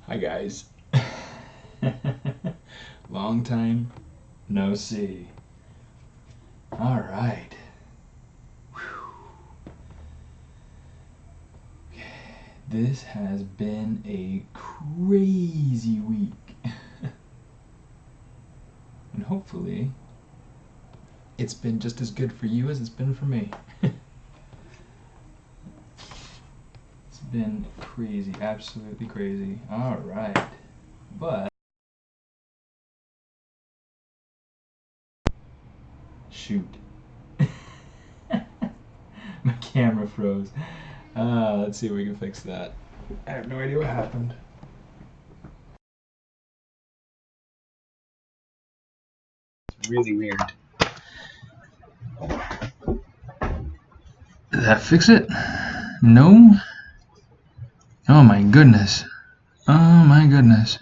Hi guys. Long time no see. All right. This has been a crazy week. And hopefully it's been just as good for you as it's been for me. It's been crazy, absolutely crazy. All right. But shoot. My camera froze. Let's see if we can fix that. I have no idea what happened. It's really weird. Did that fix it? No? Oh my goodness. Oh my goodness.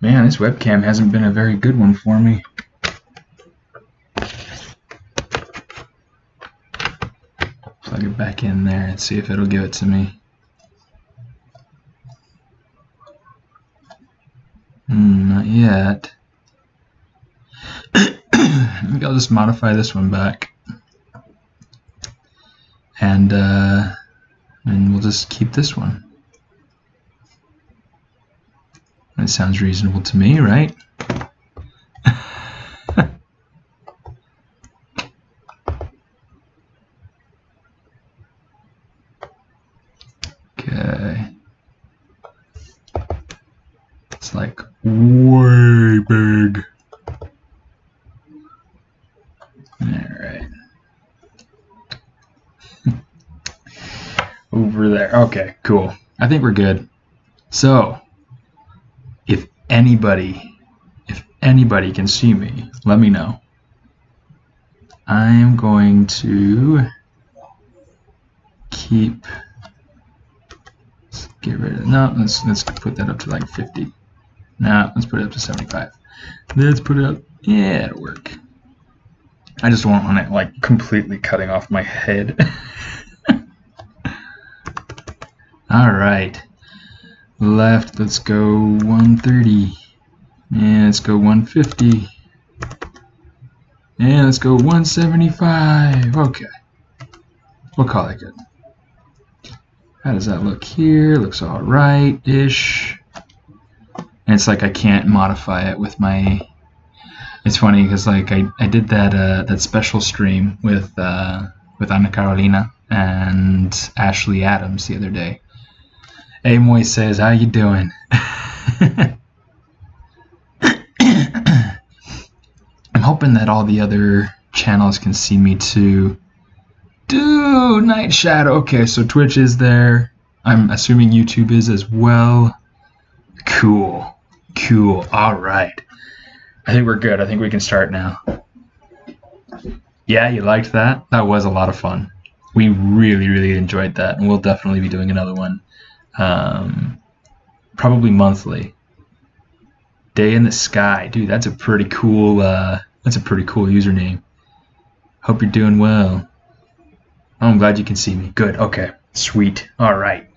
Man, this webcam hasn't been a very good one for me. Plug it back in there and see if it'll give it to me. Not yet. Maybe I'll just modify this one back. And we'll just keep this one. That sounds reasonable to me, right? Okay. It's like way big. Alright. Over there. Okay, cool. I think we're good. So, if anybody can see me, let me know. I'm going to keep. Let's get rid of. No, let's put that up to like 50. No, let's put it up to 75. Let's put it up. Yeah, it'll work. I just don't want it like completely cutting off my head. All right. Left, let's go 130. And let's go 150. And let's go 175. Okay. We'll call it good. How does that look here? Looks all right-ish. And it's like I can't modify it with my... It's funny because like I did that special stream with Ana Carolina and Ashley Adams the other day. Hey Moises, how you doing? I'm hoping that all the other channels can see me too. Dude, Night Shadow. Okay, so Twitch is there. I'm assuming YouTube is as well. Cool. Cool. All right. I think we're good. I think we can start now. Yeah, you liked that? That was a lot of fun. We really, really enjoyed that, and we'll definitely be doing another one. Probably monthly. Day in the Sky, dude. That's a pretty cool. That's a pretty cool username. Hope you're doing well. Oh, I'm glad you can see me. Good. Okay. Sweet. All right.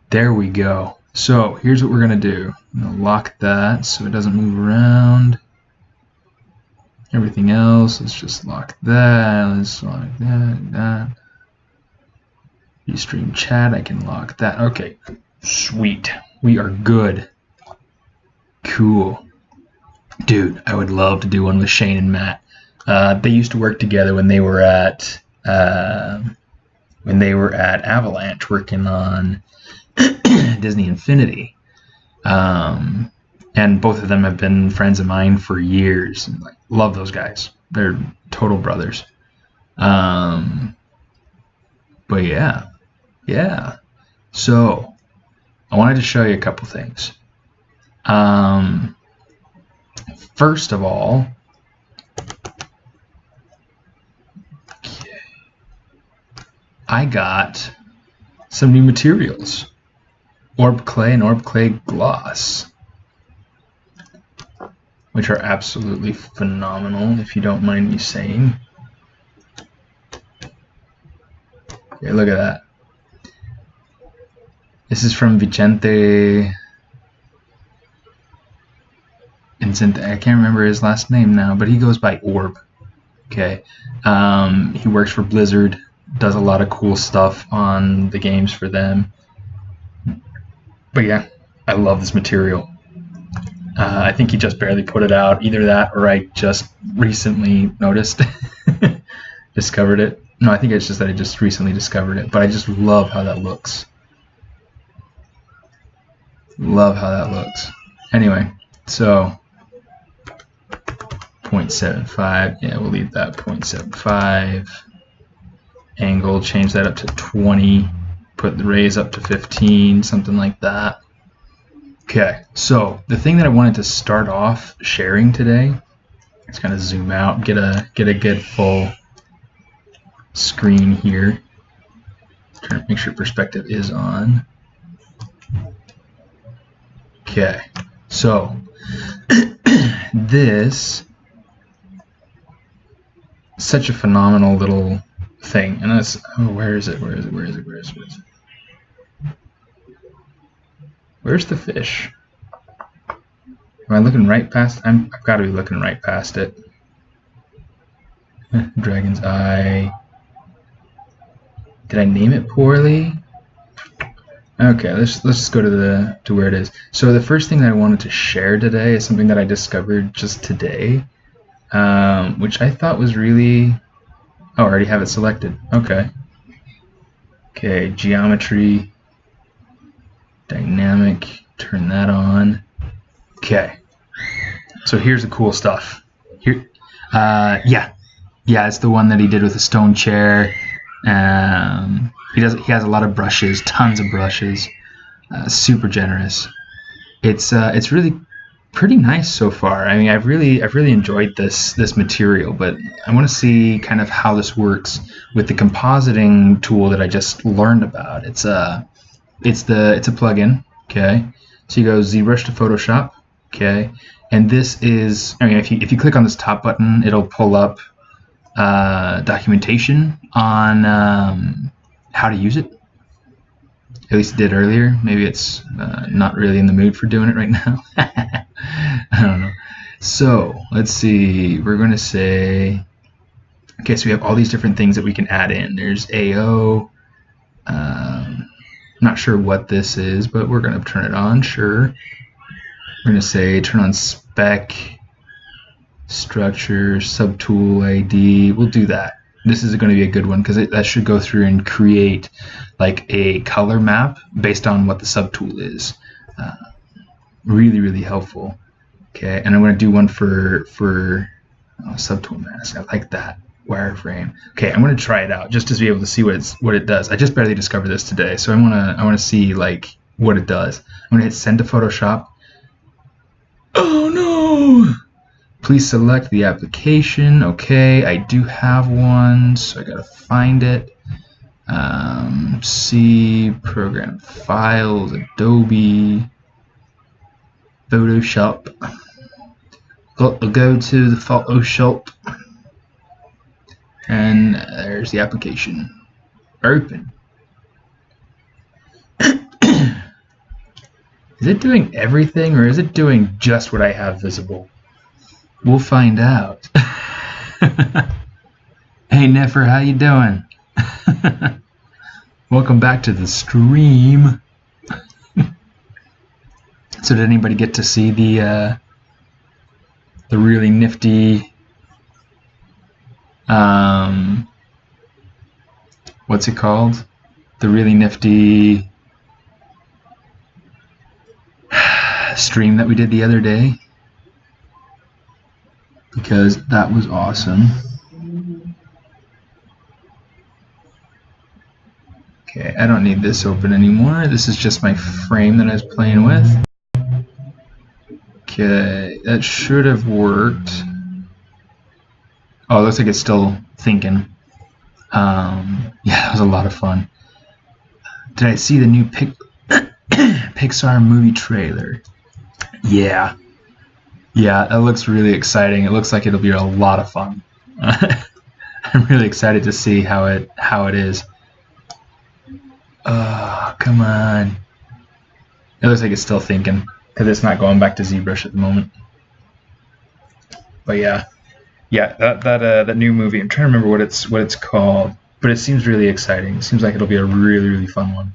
There we go. So here's what we're gonna do. I'm gonna lock that so it doesn't move around. Everything else, let's just lock that. Let's lock that. Ustream chat, I can lock that. Okay. Sweet. We are good. Cool. Dude, I would love to do one with Shane and Matt. They used to work together when they were at Avalanche working on Disney Infinity. And both of them have been friends of mine for years. And, like, love those guys. They're total brothers. But yeah. Yeah. So I wanted to show you a couple things. First of all, okay, I got some new materials. Orb clay and orb clay gloss. which are absolutely phenomenal, if you don't mind me saying. Okay, look at that. This is from Vicente. I can't remember his last name now, but he goes by Orb. Okay, he works for Blizzard, does a lot of cool stuff on the games for them. But yeah, I love this material. I think he just barely put it out. Either that or I just recently noticed, discovered it. No, I think it's just that I just recently discovered it, but I just love how that looks. Love how that looks. Anyway, so 0.75, yeah, we'll leave that 0.75. Angle, change that up to 20. Put the raise up to 15, something like that. Okay, so the thing that I wanted to start off sharing today, let's kind of zoom out, get a good full screen here. Trying to make sure perspective is on. Okay, so this such a phenomenal little thing, and that's, oh, where is it? Where's the fish? Am I looking right past? I've got to be looking right past it. Dragon's eye. Did I name it poorly? Okay, let's just go to where it is. So the first thing that I wanted to share today is something that I discovered just today, which I thought was really. Oh, I already have it selected. Okay. Okay, geometry, dynamic. Turn that on. Okay. So here's the cool stuff. Here, yeah, it's the one that he did with the stone chair. He has a lot of brushes, tons of brushes, super generous. It's really pretty nice so far. I mean, I've really enjoyed this material, but I want to see kind of how this works with the compositing tool that I just learned about. It's a plugin. Okay, so you go ZBrush to Photoshop. Okay, and this is, I mean, if you click on this top button, it'll pull up documentation on how to use it. At least it did earlier. Maybe it's not really in the mood for doing it right now. I don't know. So let's see. We're going to say, okay, so we have all these different things that we can add in. There's AO. Not sure what this is, but we're going to turn it on. Sure. We're going to say turn on spec, structure, subtool ID. We'll do that. This is going to be a good one because that should go through and create like a color map based on what the subtool is. Really helpful. Okay, and I'm going to do one for subtool mask. I like that. Wireframe. Okay, I'm going to try it out just to be able to see what it does. I just barely discovered this today, so I want to see like what it does. I'm going to hit send to Photoshop. Oh no! Please select the application. Okay, I do have one, so I gotta find it. See, program files, Adobe, Photoshop. Go to the Photoshop, and there's the application. Open. Is it doing everything, or is it doing just what I have visible? We'll find out. Hey Neffer, how you doing? Welcome back to the stream. So did anybody get to see the really nifty what's it called? The really nifty stream that we did the other day? Because that was awesome. Okay, I don't need this open anymore. This is just my frame that I was playing with. Okay, that should have worked. Oh, it looks like it's still thinking. Yeah, that was a lot of fun. Did I see the new Pixar movie trailer? Yeah. Yeah, that looks really exciting. It looks like it'll be a lot of fun. I'm really excited to see how it is. Oh, come on. It looks like it's still thinking because it's not going back to ZBrush at the moment. But yeah, that new movie. I'm trying to remember what it's called, but it seems really exciting. It seems like it'll be a really, really fun one.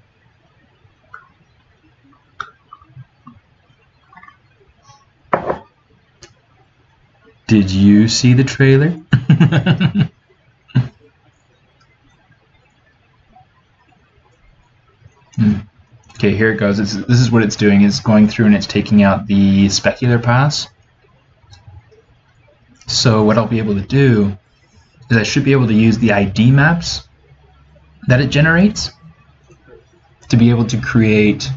Did you see the trailer? Okay, here it goes. This is what it's doing. It's going through and it's taking out the specular paths. So what I'll be able to do is I should be able to use the ID maps that it generates to be able to create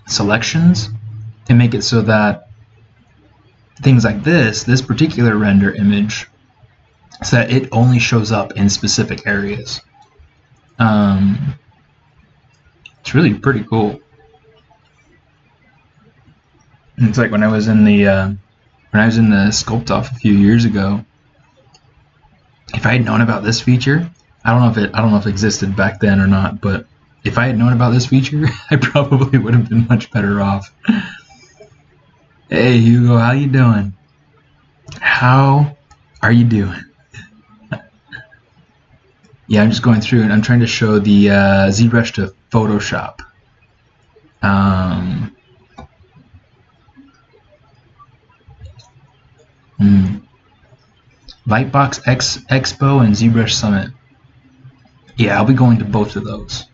selections and make it so that things like this particular render image, so that it only shows up in specific areas. It's really pretty cool. And it's like when I was in the Sculpt off a few years ago. If I had known about this feature, I don't know if it existed back then or not, but if I had known about this feature, I probably would have been much better off. Hey Hugo, how you doing? How are you doing? Yeah, I'm just going through and I'm trying to show the ZBrush to Photoshop. Lightbox Expo and ZBrush Summit. Yeah, I'll be going to both of those.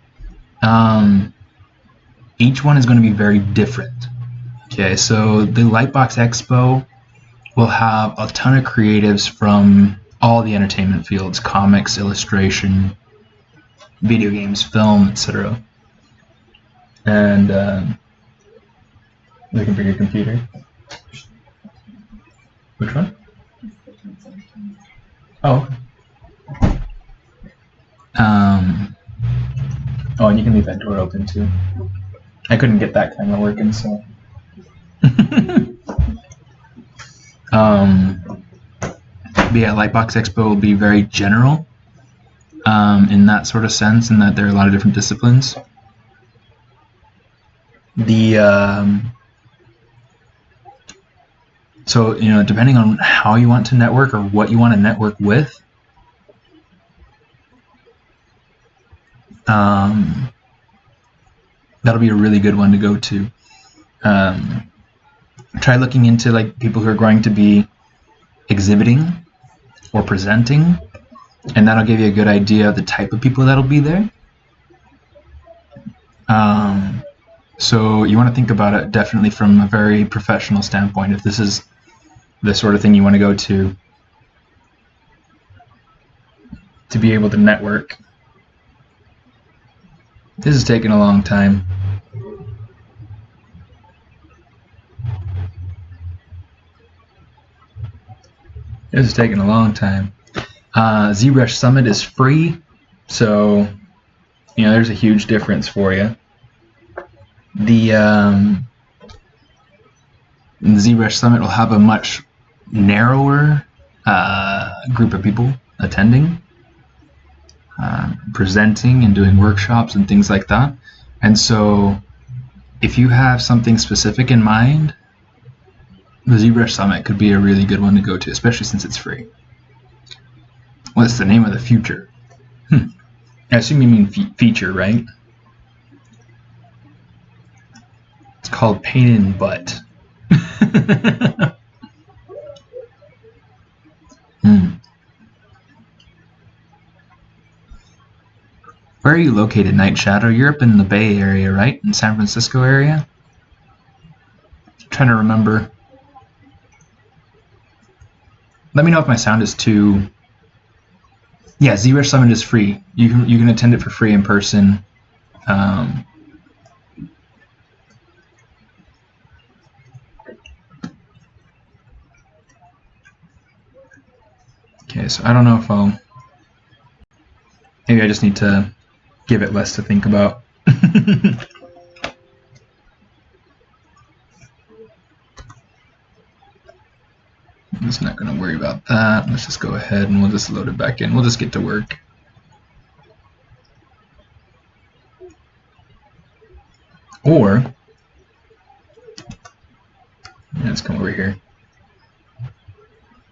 Each one is going to be very different. Okay, so the Lightbox Expo will have a ton of creatives from all the entertainment fields: comics, illustration, video games, film, etc. And looking for your computer. Which one? Oh. Oh, and you can leave that door open too. I couldn't get that camera working, so. But yeah, Lightbox Expo will be very general in that sort of sense, in that there are a lot of different disciplines. So, you know, depending on how you want to network or what you want to network with, that'll be a really good one to go to. Try looking into like people who are going to be exhibiting or presenting, and that'll give you a good idea of the type of people that'll be there. So you want to think about it definitely from a very professional standpoint. If this is the sort of thing you want to go to be able to network. This is taking a long time. This is taking a long time. ZBrush Summit is free, so you know there's a huge difference for you. The ZBrush Summit will have a much narrower group of people attending, presenting and doing workshops and things like that. And so if you have something specific in mind, the ZBrush Summit could be a really good one to go to, especially since it's free. What's the name of the future? I assume you mean feature, right? It's called Pain in Butt. Where are you located, Night Shadow? You're up in the Bay Area, right? In San Francisco area? I'm trying to remember. Let me know if my sound is too... Yeah, ZBrush Summit is free. You can attend it for free in person. Okay, so I don't know if I'll... Maybe I just need to give it less to think about. I'm just not going to worry about that. Let's just go ahead and we'll just load it back in. We'll just get to work. Or, let's come over here.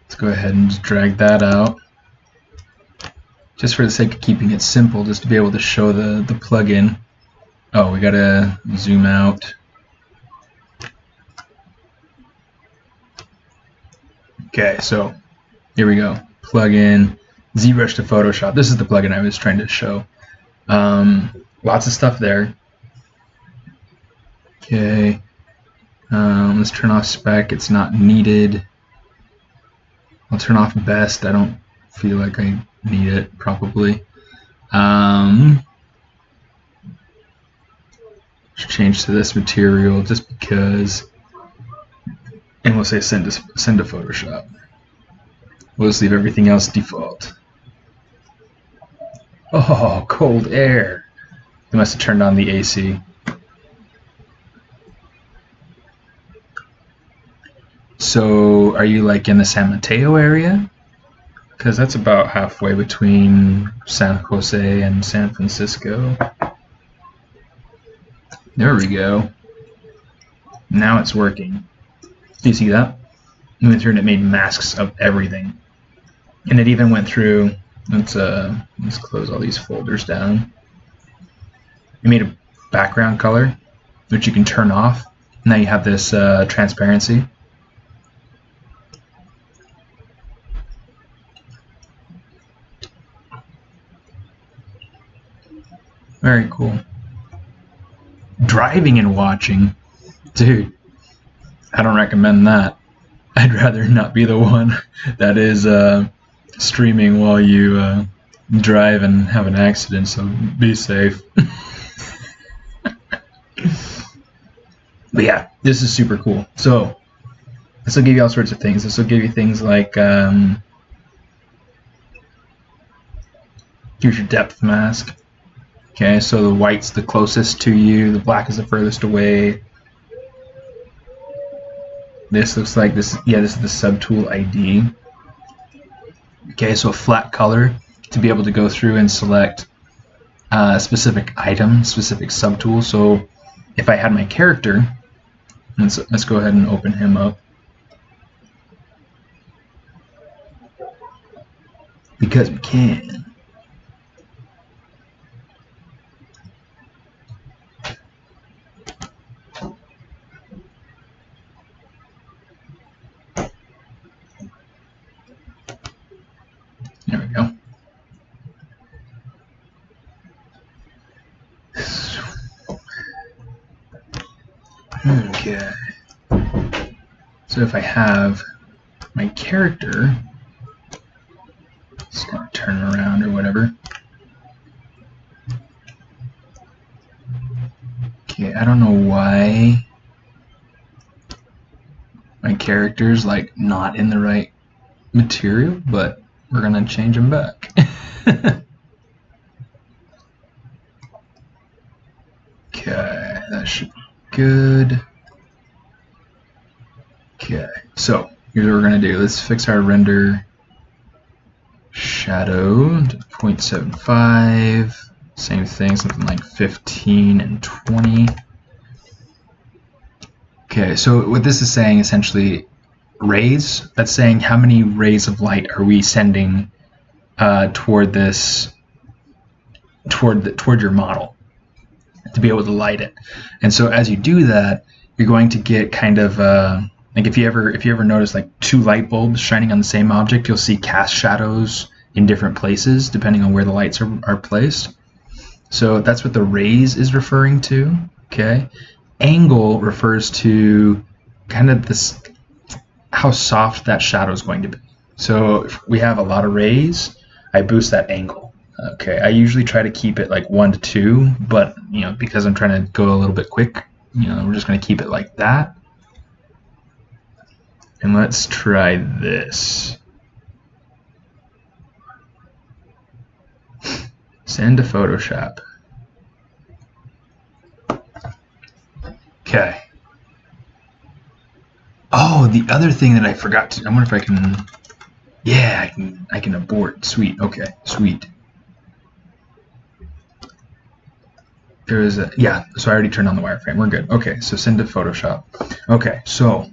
Let's go ahead and just drag that out. Just for the sake of keeping it simple, just to be able to show the plugin. Oh, we gotta zoom out. Okay, so here we go. Plugin, ZBrush to Photoshop. This is the plugin I was trying to show. Lots of stuff there. Okay, let's turn off spec. It's not needed. I'll turn off best. I don't feel like I need it probably. Just change to this material just because, and we'll say send to Photoshop. We'll just leave everything else default. Oh, cold air. They must have turned on the AC. So, are you like in the San Mateo area? Because that's about halfway between San Jose and San Francisco. There we go. Now it's working. Do you see that? It went through and it made masks of everything. And it even went through, let's close all these folders down. It made a background color, which you can turn off. Now you have this transparency. Very cool. Driving and watching. Dude, I don't recommend that. I'd rather not be the one that is streaming while you drive and have an accident, so be safe. But yeah, this is super cool. So this will give you all sorts of things. This will give you things like here's your depth mask. Okay, so the white's the closest to you, the black is the furthest away. This looks like this, yeah, this is the subtool ID. Okay, so a flat color to be able to go through and select a specific item, specific subtool. So if I had my character, let's go ahead and open him up. Because we can. There we go. Okay. So if I have my character, just kind of turn around or whatever. Okay, I don't know why my character's like not in the right material, but we're gonna change them back. Okay, that should be good. Okay, so here's what we're gonna do. Let's fix our render shadow to 0.75. Same thing, something like 15 and 20. Okay, so what this is saying essentially, rays, that's saying how many rays of light are we sending toward this, toward your model to be able to light it. And so as you do that, you're going to get kind of like if you ever notice like two light bulbs shining on the same object, you'll see cast shadows in different places depending on where the lights are placed. So that's what the rays is referring to. Okay, angle refers to kind of this, how soft that shadow is going to be. So if we have a lot of rays, I boost that angle. Okay, I usually try to keep it like 1 to 2, but you know, because I'm trying to go a little bit quick, you know, we're just going to keep it like that. And let's try this. Send to Photoshop. Okay. Oh, the other thing that I forgot to, I wonder if I can, yeah, I can abort. Sweet. Okay, sweet. There is a, yeah, so I already turned on the wireframe. We're good. Okay, so send to Photoshop. Okay, so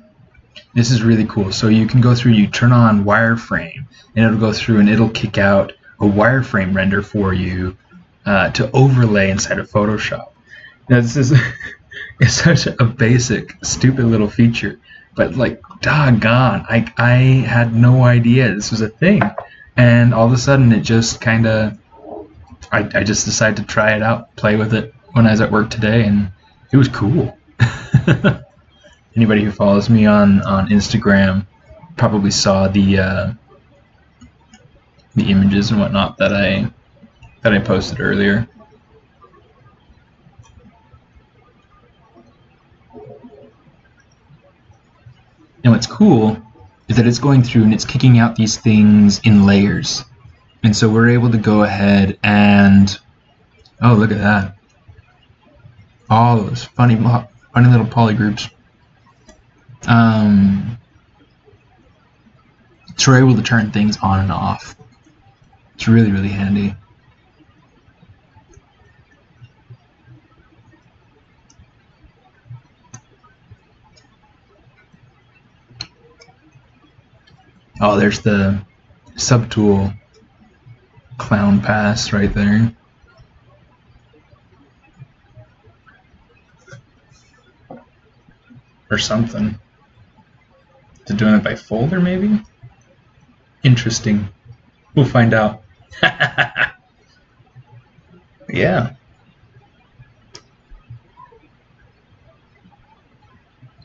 this is really cool. So you can go through, you turn on wireframe, and it'll go through and it'll kick out a wireframe render for you to overlay inside of Photoshop. Now, this is it's such a basic, stupid little feature, but like, doggone, I had no idea this was a thing, and all of a sudden it just kind of, I just decided to try it out, play with it when I was at work today, and it was cool. Anybody who follows me on Instagram probably saw the images and whatnot that I posted earlier. And what's cool is that it's going through and it's kicking out these things in layers. And so we're able to go ahead and, oh, look at that. All those funny little polygroups. So we're able to turn things on and off. It's really, really handy. Oh, there's the subtool clown pass right there. Or something. Is it doing it by folder, maybe? Interesting. We'll find out. Yeah.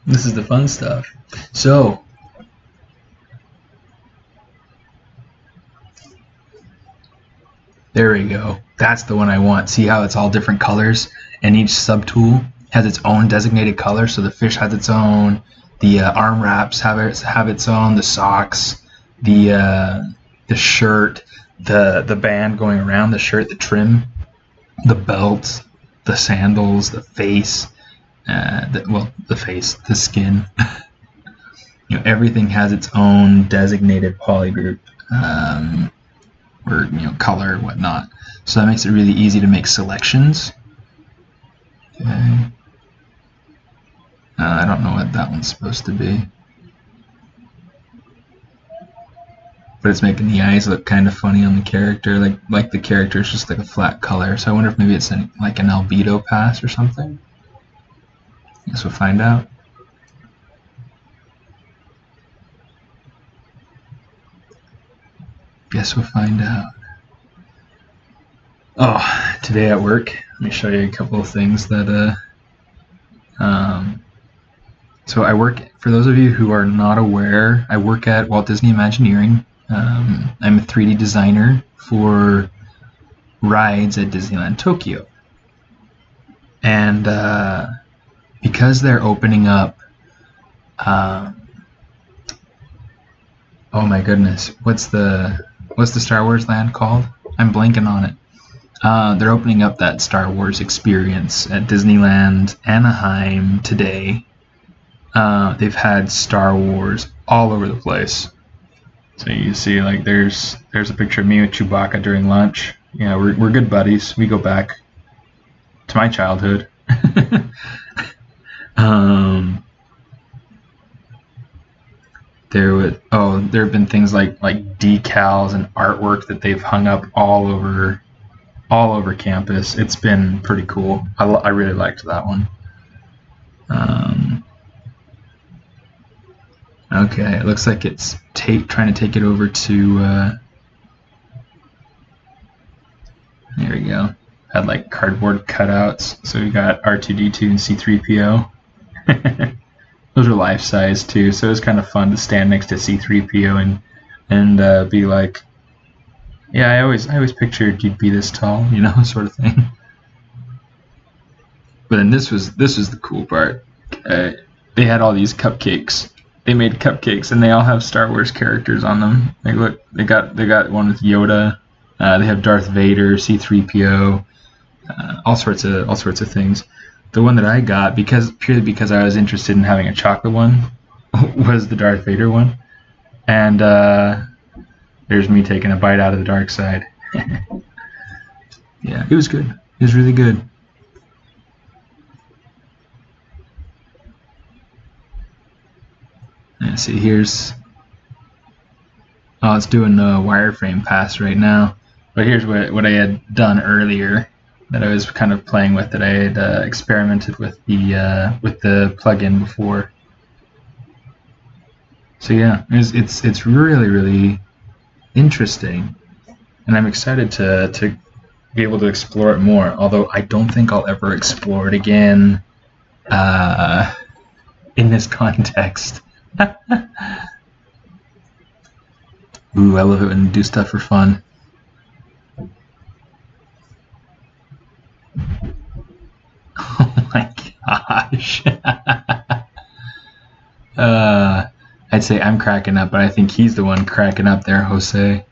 This is the fun stuff. So, there we go. That's the one I want. See how it's all different colors, and each subtool has its own designated color. So the fish has its own, the arm wraps have its own, the socks, the shirt, the band going around the shirt, the trim, the belt, the sandals, the face, the face, the skin. You know, everything has its own designated polygroup. Or color or whatnot. So that makes it really easy to make selections. Okay. I don't know what that one's supposed to be. But it's making the eyes look kind of funny on the character, like the character is just like a flat color. So I wonder if maybe it's like an albedo pass or something. Guess we'll find out. Guess we'll find out. Oh, today at work, let me show you a couple of things that so I work, for those of you who are not aware, I work at Walt Disney Imagineering. I'm a 3D designer for rides at Disneyland Tokyo. And because they're opening up, oh my goodness, what's the Star Wars land called? I'm blanking on it. They're opening up that Star Wars experience at Disneyland Anaheim today. They've had Star Wars all over the place. So you see, like, there's a picture of me with Chewbacca during lunch. Yeah, we're good buddies. We go back to my childhood. There have been things like decals and artwork that they've hung up all over campus. It's been pretty cool. I really liked that one. Okay, it looks like it's trying to take it over to. There we go. Had like cardboard cutouts. So we got R2D2 and C3PO. Those are life size too, so it was kind of fun to stand next to C3PO and be like, yeah, I always pictured you'd be this tall, sort of thing. But then this was the cool part. They had all these cupcakes. They made cupcakes, and they all have Star Wars characters on them. Like, look, they got one with Yoda. They have Darth Vader, C3PO, all sorts of things. The one that I got, purely because I was interested in having a chocolate one, was the Darth Vader one, and there's me taking a bite out of the dark side. Yeah, it was good. It was really good. Let's see, here's... Oh, it's doing a wireframe pass right now. But here's what I had done earlier that I was kind of playing with, that I had experimented with the plugin before. So yeah, it's really, really interesting, and I'm excited to be able to explore it more, although I don't think I'll ever explore it again in this context. Ooh, I love it when you do stuff for fun. Oh my gosh. I'd say I'm cracking up, but I think he's the one cracking up there, Jose.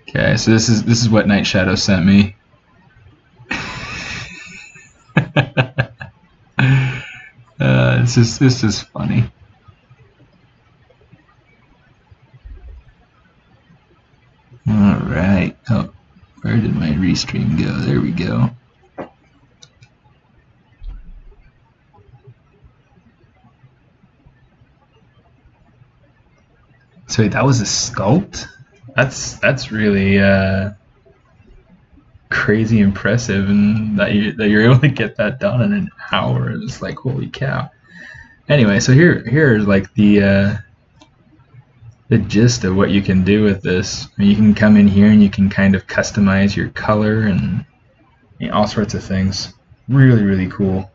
Okay, so this is what Night Shadow sent me. It's just funny. All right. Oh, where did my restream go? There we go. So wait, that was a sculpt? That's really crazy impressive, and that you're able to get that done in an hour. It's like, holy cow. Anyway, so here's like the gist of what you can do with this. I mean, you can come in here and you can kind of customize your color and all sorts of things. Really, really cool.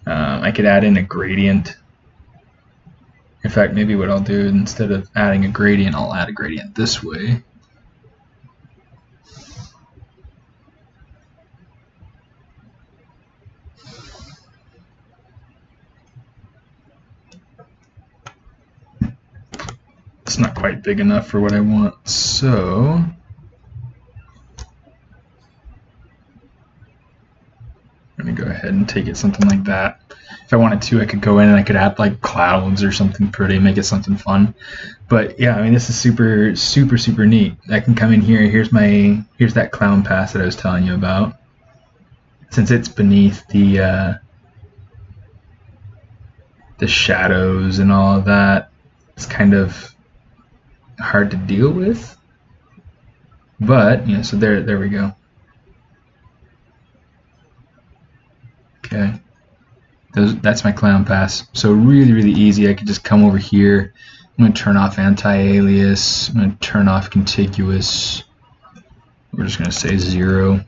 I could add in a gradient. In fact, maybe what I'll do, instead of adding a gradient, I'll add a gradient this way. It's not quite big enough for what I want, so I'm going to go ahead and take it something like that. If I wanted to, I could go in and I could add like clouds or something pretty, make it something fun. But yeah, I mean, this is super, super, super neat. I can come in here. Here's that clown pass that I was telling you about. Since it's beneath the shadows and all of that, it's kind of hard to deal with. But you know, so there we go. Okay. That's my clown pass. So really, really easy. I could just come over here. I'm going to turn off anti-alias. I'm going to turn off contiguous. We're just going to say 0.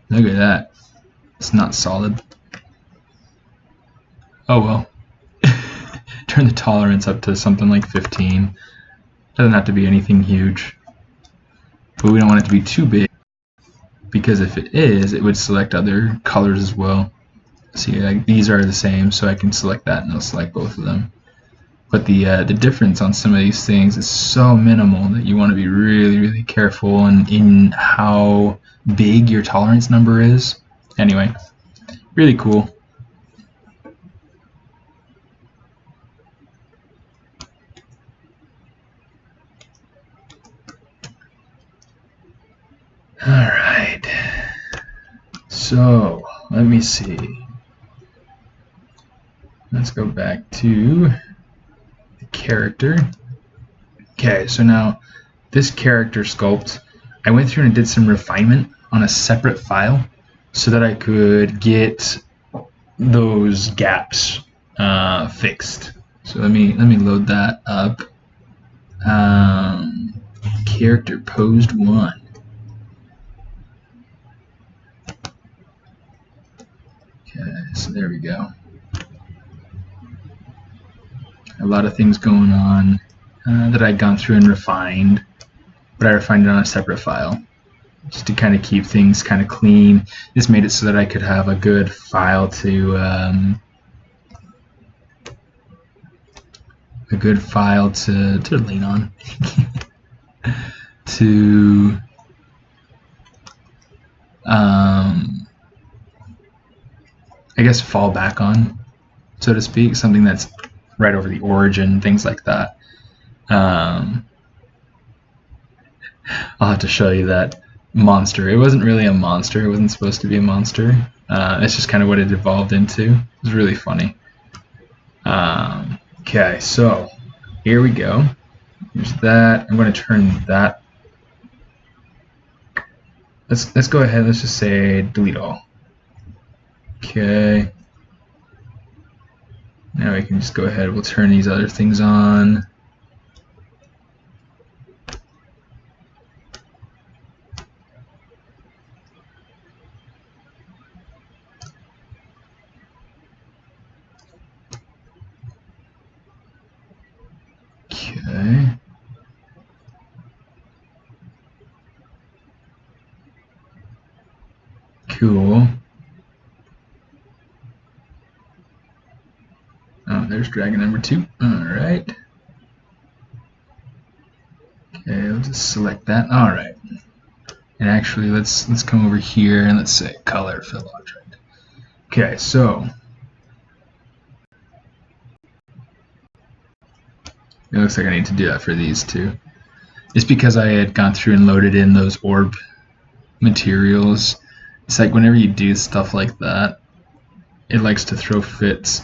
Look at that. It's not solid. Oh well. Turn the tolerance up to something like 15. Doesn't have to be anything huge. But we don't want it to be too big, because if it is, it would select other colors as well. See, like these are the same, so I can select that and it'll select both of them. But the difference on some of these things is so minimal that you want to be really, really careful in how big your tolerance number is. Anyway, really cool. All right. So let me see. Let's go back to the character. Okay, so now this character sculpt, I went through and did some refinement on a separate file so that I could get those gaps fixed. So let me load that up. Character posed 1. Okay, so there we go. A lot of things going on that I'd gone through and refined, but I refined it on a separate file just to kind of keep things kind of clean. This made it so that I could have a good file to lean on to I guess fall back on, so to speak, something that's right over the origin, things like that. I'll have to show you that monster. It wasn't really a monster. It wasn't supposed to be a monster. It's just kind of what it evolved into. It was really funny. Okay, so here we go. Here's that. I'm going to turn that. Let's go ahead. Let's just say delete all. Okay. Now we can just go ahead. We'll turn these other things on. Okay. Cool. Oh, there's dragon number 2. All right. Okay, let's just select that. All right. And actually, let's come over here and let's say color fill object. Okay, so it looks like I need to do that for these two. It's because I had gone through and loaded in those orb materials. It's like whenever you do stuff like that, it likes to throw fits.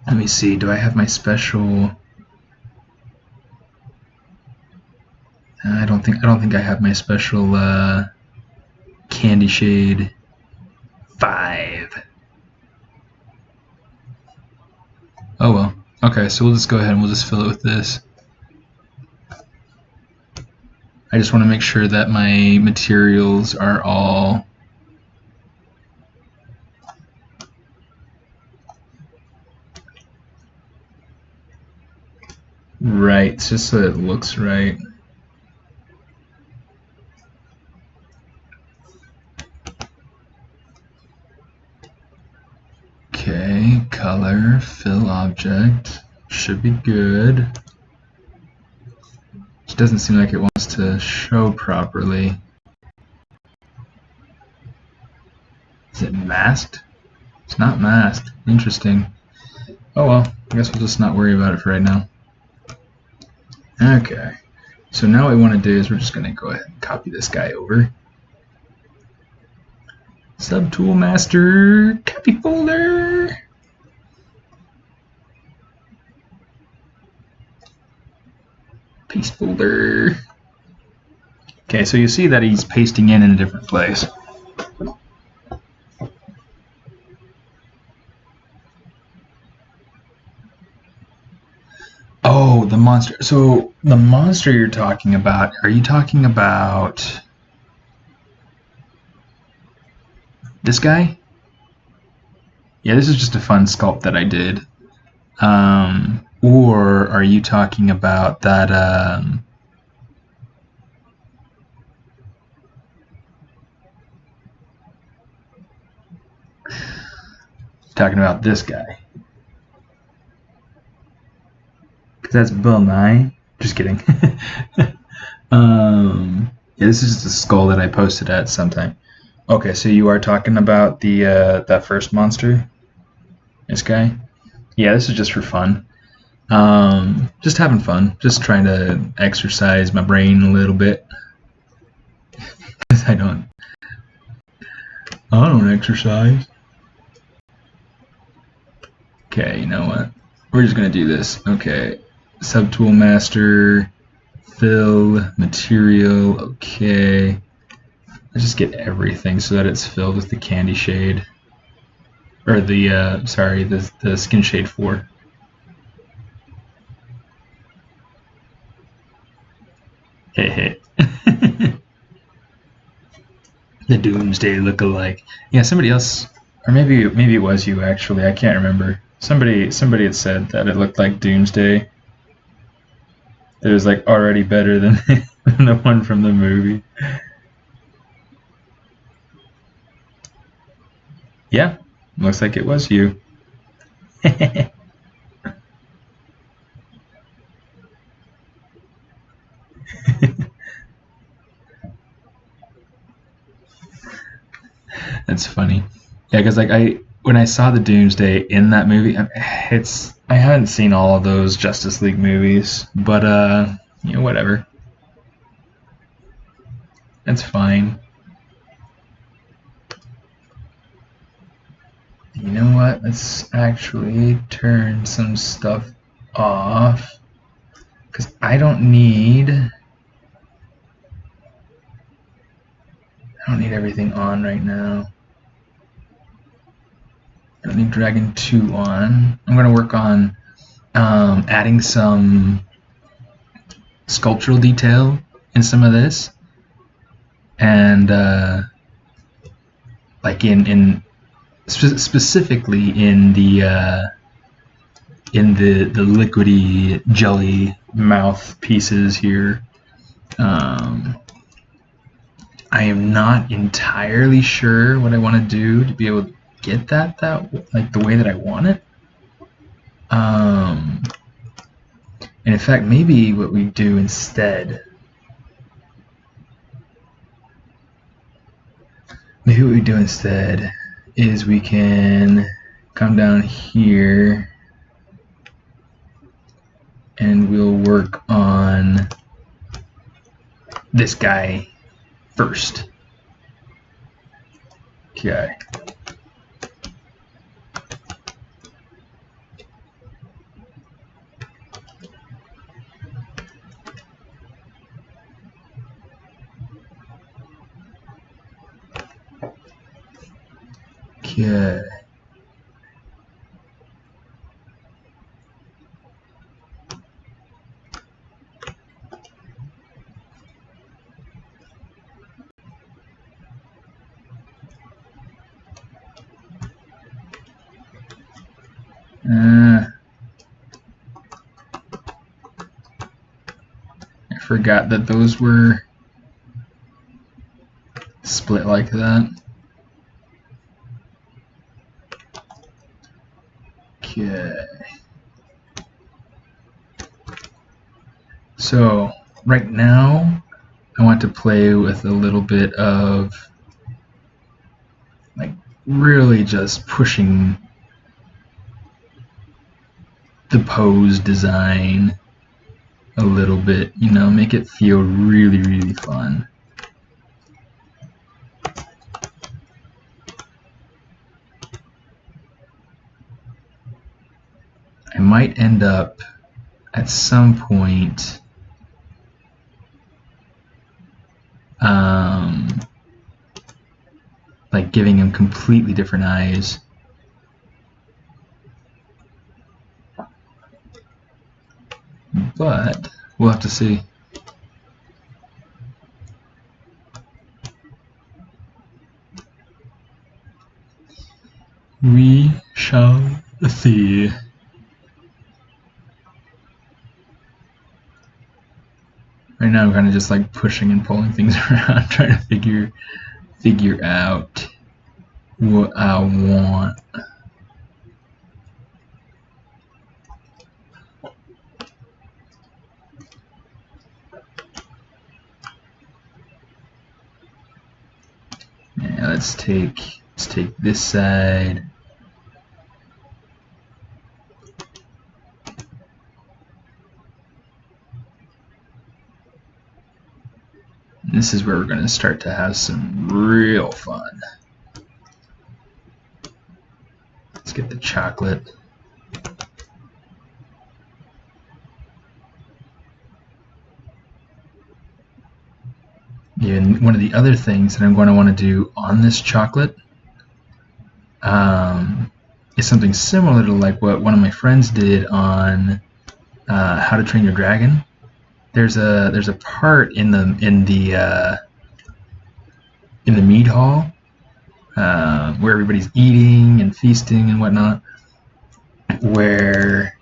Let me see, do I have my special? I don't think I have my special candy shade 5. Oh well. Okay, so we'll just go ahead and we'll just fill it with this. I just want to make sure that my materials are all right, just so it looks right. Okay, color, fill object, should be good. It doesn't seem like it wants to show properly. Is it masked? It's not masked. Interesting. Oh well, I guess we'll just not worry about it for right now. Okay, so now what we want to do is we're just going to go ahead and copy this guy over. Subtool master, copy folder. Paste folder. Okay, so you see that he's pasting in a different place. Oh, the monster. So the monster you're talking about, are you talking about this guy? Yeah, this is just a fun sculpt that I did. Or are you talking about that talking about this guy? Because that's Bill Nye. Just kidding. Yeah, this is the skull that I posted at sometime. Okay, so you are talking about the that first monster? This guy? Yeah, this is just for fun. Just having fun. Just trying to exercise my brain a little bit. Because I don't exercise. Okay, you know what? We're just gonna do this. Okay, subtool master, fill, material, okay. Let's just get everything so that it's filled with the candy shade. Or the, sorry, the skin shade 4. Hey, hey. The Doomsday look-alike. Yeah, somebody else, or maybe it was you actually. I can't remember. Somebody had said that it looked like Doomsday. It was like already better than than the one from the movie. Yeah, looks like it was you. That's funny. Yeah, because like when I saw the Doomsday in that movie, I haven't seen all of those Justice League movies, but whatever. That's fine. You know what? Let's actually turn some stuff off, because I don't need everything on right now. I don't need Dragon 2 on. I'm going to work on adding some sculptural detail in some of this, and like specifically in the liquidy jelly mouth pieces here. I am not entirely sure what I want to do to be able to get that like the way that I want it. And in fact, maybe what we do instead, is we can come down here and we'll work on this guy first. Okay. Okay. I forgot that those were split like that. Okay. So right now I want to play with a little bit of like really just pushing the pose design a little bit, make it feel really, really fun. I might end up at some point like giving him completely different eyes. But we'll have to see. We shall see. Right now I'm kind of just like pushing and pulling things around, trying to figure out what I want. Yeah, let's take this side. This is where we're going to start to have some real fun. Let's get the chocolate. And one of the other things that I'm going to want to do on this chocolate is something similar to like what one of my friends did on How to Train Your Dragon. There's a part in the mead hall where everybody's eating and feasting and whatnot, where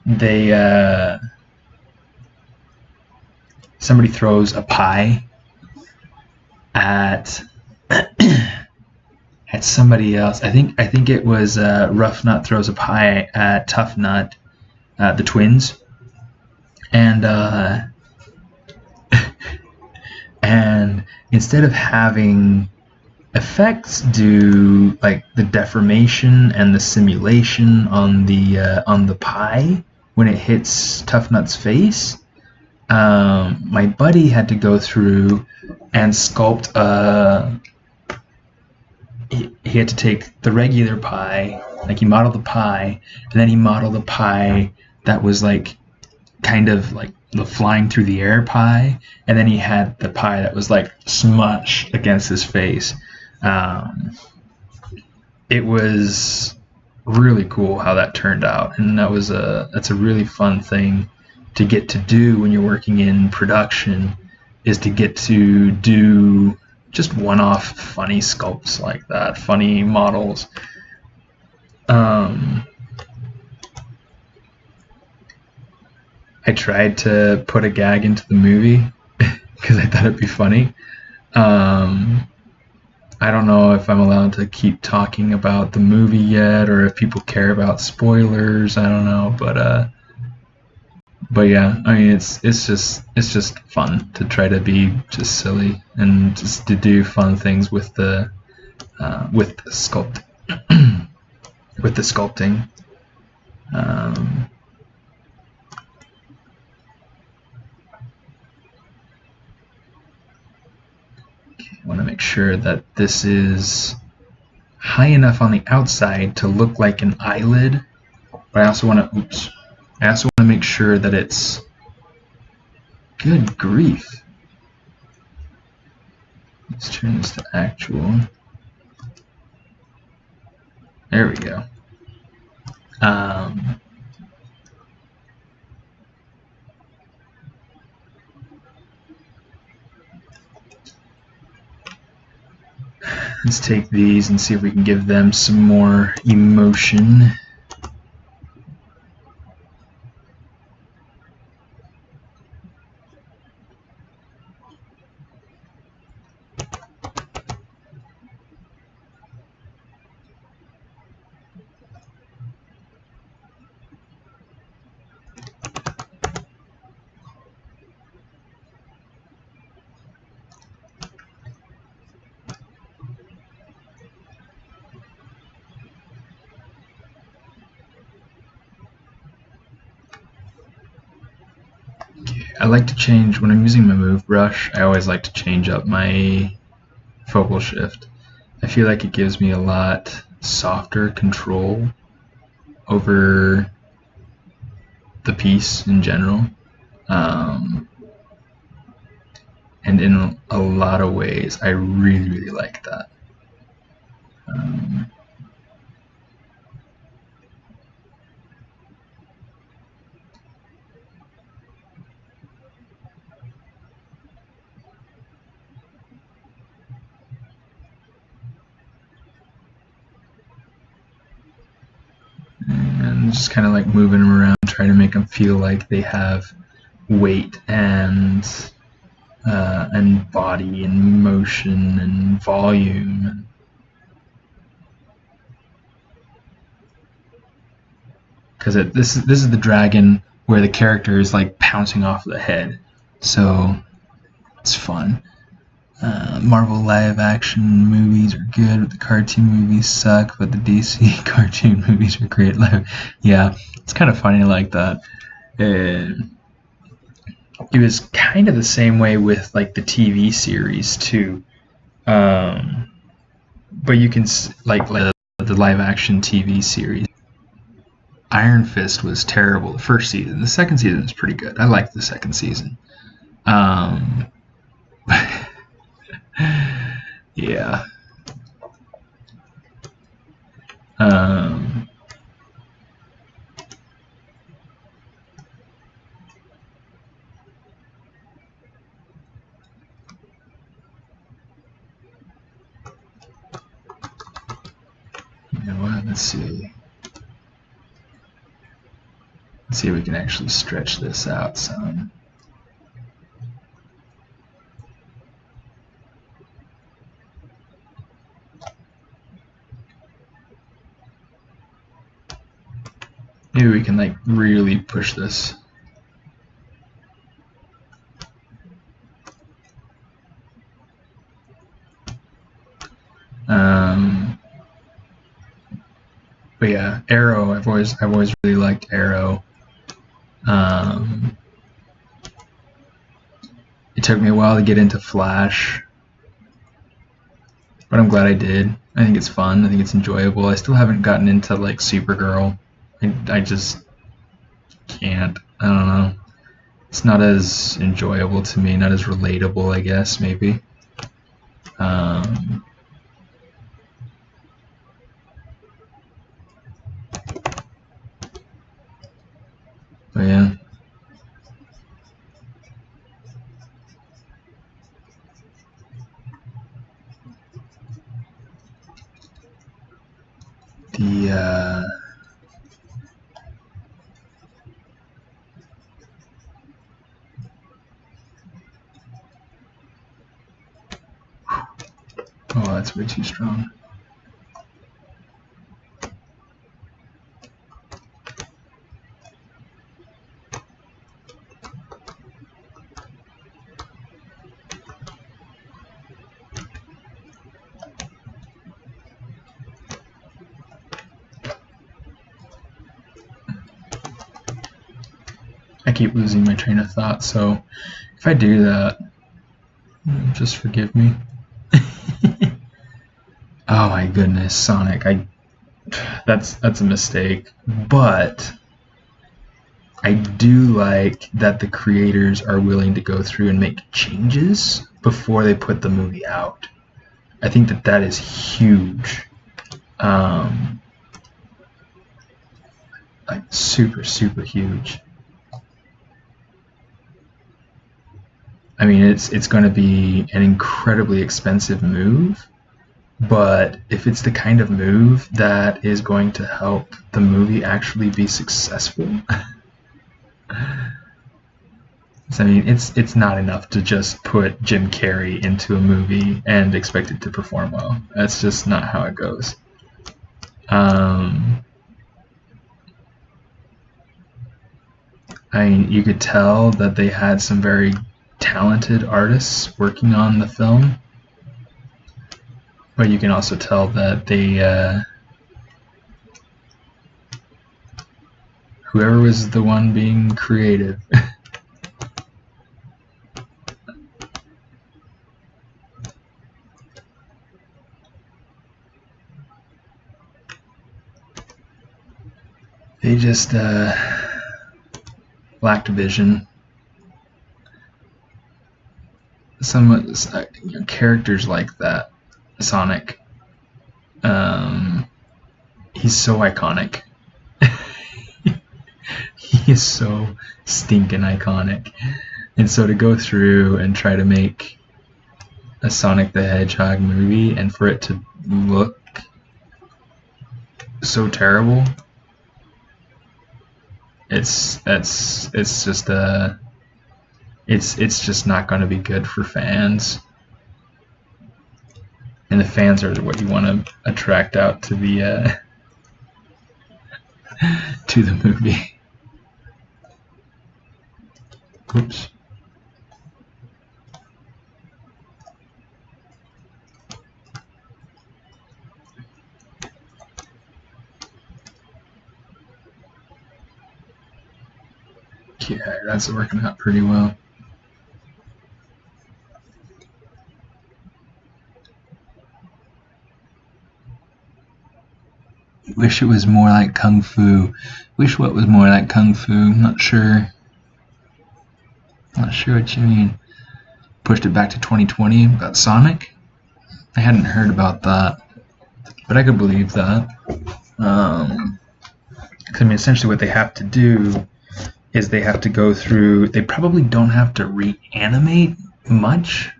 they somebody throws a pie at somebody else. I think it was Rough Nut throws a pie at Tough Nut, the twins, and and instead of having effects do like the deformation and the simulation on the pie when it hits Tough Nut's face. My buddy had to go through and sculpt he had to take the regular pie, like he modeled the pie, and then he modeled a pie that was like kind of like the flying through the air pie, and then he had the pie that was like smushed against his face. It was really cool how that turned out, and that's a really fun thing to get to do when you're working in production, is to get to do just one-off funny sculpts like that, funny models. I tried to put a gag into the movie because I thought it'd be funny. I don't know if I'm allowed to keep talking about the movie yet, or if people care about spoilers. I don't know, but yeah, I mean, it's just fun to try to be just silly and just to do fun things with the sculpt with the sculpting. I want to make sure that this is high enough on the outside to look like an eyelid, but I also want to make sure that it's, good grief. Let's turn this to actual. There we go. Let's take these and see if we can give them some more emotion. I like to change, when I'm using my move brush, I always like to change up my focal shift. I feel like it gives me a lot softer control over the piece in general. And in a lot of ways, I really, really like that. And just kind of like moving them around, trying to make them feel like they have weight and body and motion and volume. Because this is the dragon where the character is like pouncing off the head, so it's fun. Marvel live action movies are good, but the cartoon movies suck, but the DC cartoon movies are great. Yeah, it's kind of funny like that. It was kind of the same way with like the TV series too. But you can like the live action TV series. Iron Fist was terrible the first season. The second season is pretty good. I liked the second season. Yeah. You know what? Let's see. Let's see if we can actually stretch this out some. Maybe we can like really push this. But yeah, Arrow. I've always really liked Arrow. It took me a while to get into Flash, but I'm glad I did. I think it's fun. I think it's enjoyable. I still haven't gotten into like Supergirl. I just can't. I don't know. It's not as enjoyable to me. Not as relatable, I guess, maybe. But yeah. Oh, that's way too strong. I keep losing my train of thought, so if I do that, just forgive me. Oh my goodness, Sonic! That's a mistake, but I do like that the creators are willing to go through and make changes before they put the movie out. I think that is huge. Like super huge. I mean, it's going to be an incredibly expensive move, but if it's the kind of move that is going to help the movie actually be successful, I mean, it's not enough to just put Jim Carrey into a movie and expect it to perform well. That's just not how it goes. I mean, you could tell that they had some very talented artists working on the film, but you can also tell that they whoever was the one being creative they just lacked vision. Some characters like that, Sonic, he's so iconic. He is so stinking iconic. And so to go through and try to make a Sonic the Hedgehog movie and for it to look so terrible, it's just it's just not going to be good for fans. And the fans are what you want to attract out to the to the movie. Oops. Yeah, that's working out pretty well. Wish it was more like Kung Fu. Wish what was more like Kung Fu. Not sure. Not sure what you mean. Pushed it back to 2020. Got Sonic. I hadn't heard about that, but I could believe that. Because I mean, essentially, what they have to do is they have to go through. They probably don't have to reanimate much.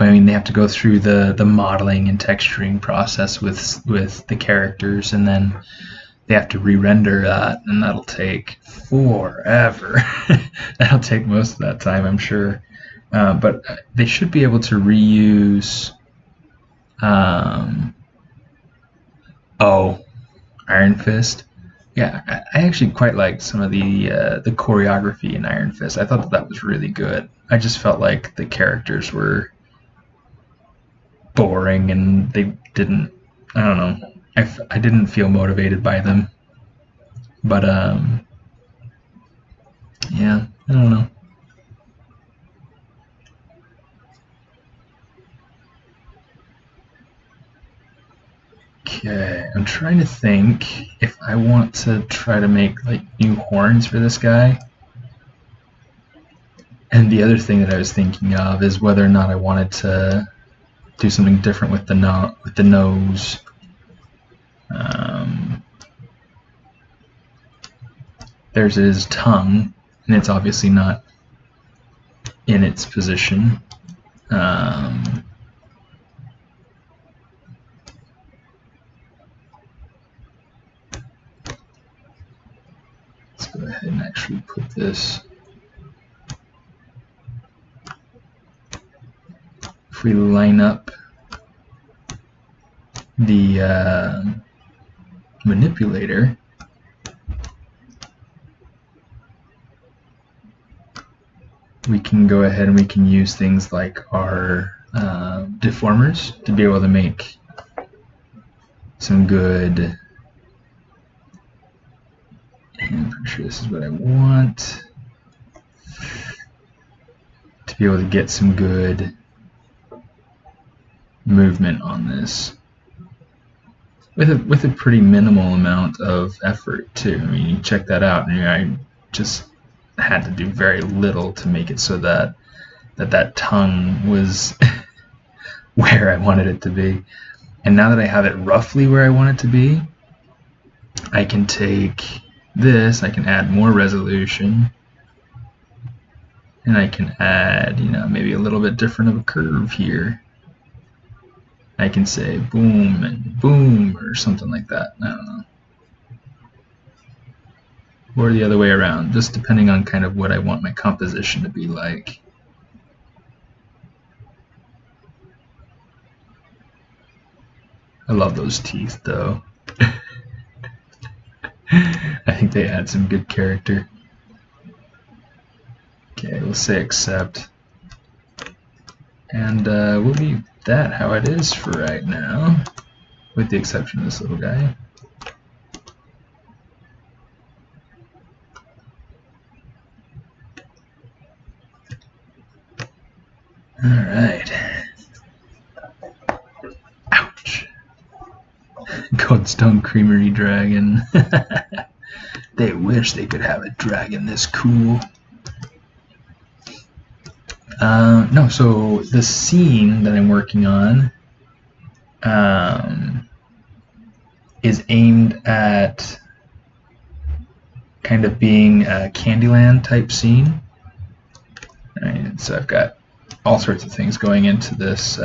But I mean, they have to go through the modeling and texturing process with the characters, and then they have to re-render that, and that'll take forever. That'll take most of that time, I'm sure. But they should be able to reuse. Iron Fist. Yeah, I actually quite liked some of the choreography in Iron Fist. I thought that was really good. I just felt like the characters were boring and they didn't I don't know. I didn't feel motivated by them. But, yeah, I don't know. Okay, I'm trying to think if I want to try to make like new horns for this guy. And the other thing that I was thinking of is whether or not I wanted to do something different with the nose. There's his tongue, and it's obviously not in its position. Let's go ahead and actually put this. If we line up the manipulator, we can go ahead and we can use things like our deformers to be able to make some good, and I'm pretty sure this is what I want, to be able to get some good movement on this with a pretty minimal amount of effort too. I mean, you check that out, and I just had to do very little to make it so that tongue was where I wanted it to be. And now that I have it roughly where I want it to be, I can take this, I can add more resolution, and I can add, maybe a little bit different of a curve here. I can say boom and boom or something like that. I don't know. Or the other way around, just depending on kind of what I want my composition to be like. I love those teeth though. I think they add some good character. Okay, we'll say accept. And we'll leave that how it is for right now, with the exception of this little guy. Alright. Ouch. Goldstone Creamery Dragon. They wish they could have a dragon this cool. No, so the scene that I'm working on is aimed at kind of being a Candyland type scene. Right, so I've got all sorts of things going into this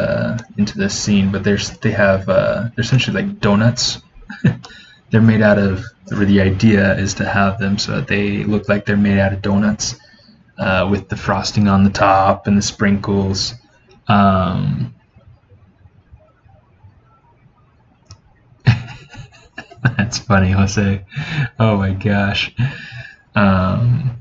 scene, but they're essentially like donuts. They're made out of, or the idea is to have them so that they look like they're made out of donuts. With the frosting on the top and the sprinkles. That's funny, Jose. Oh my gosh. Yeah,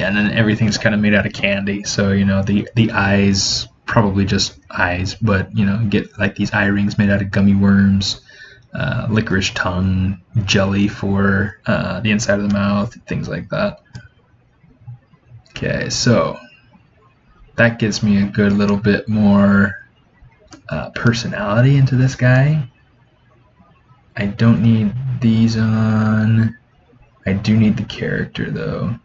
and then everything's kind of made out of candy. So, the eyes, probably just eyes, but, get like these eye rings made out of gummy worms, licorice tongue, jelly for the inside of the mouth, things like that. Okay, so that gives me a good little bit more personality into this guy. I don't need these on. I do need the character though.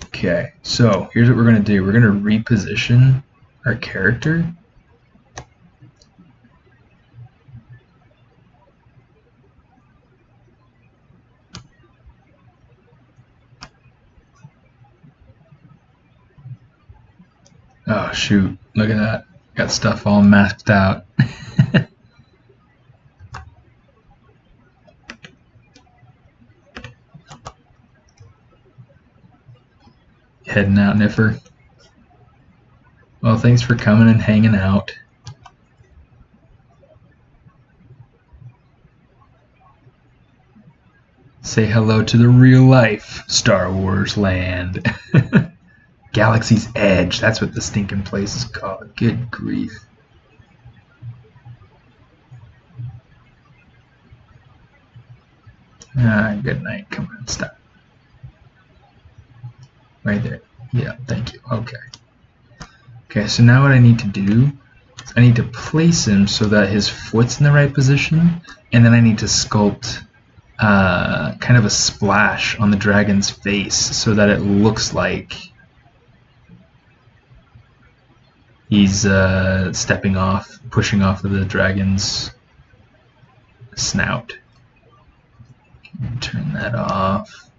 Okay, so here's what we're going to do. We're going to reposition our character. Oh shoot, look at that. Got stuff all masked out. Heading out, Niffer. Well, thanks for coming and hanging out. Say hello to the real life Star Wars land. Galaxy's Edge, that's what the stinking place is called. Good grief. Good night. Come on, stop. Right there. Yeah, thank you. Okay. Okay, so now what I need to do is I need to place him so that his foot's in the right position, and then I need to sculpt kind of a splash on the dragon's face so that it looks like he's stepping off, pushing off of the dragon's snout. Turn that off.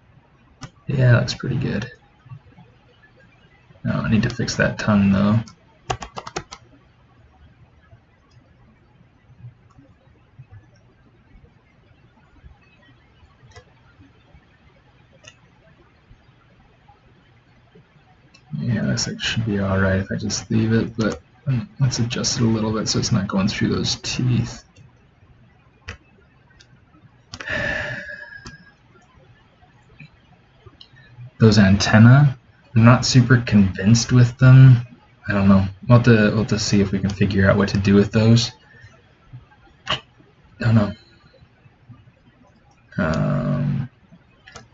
Yeah, that looks pretty good. No, I need to fix that tongue though. Yeah, looks like it should be alright if I just leave it, but let's adjust it a little bit so it's not going through those teeth. Those antennae, I'm not super convinced with them. I don't know. We'll have to see if we can figure out what to do with those. I don't know.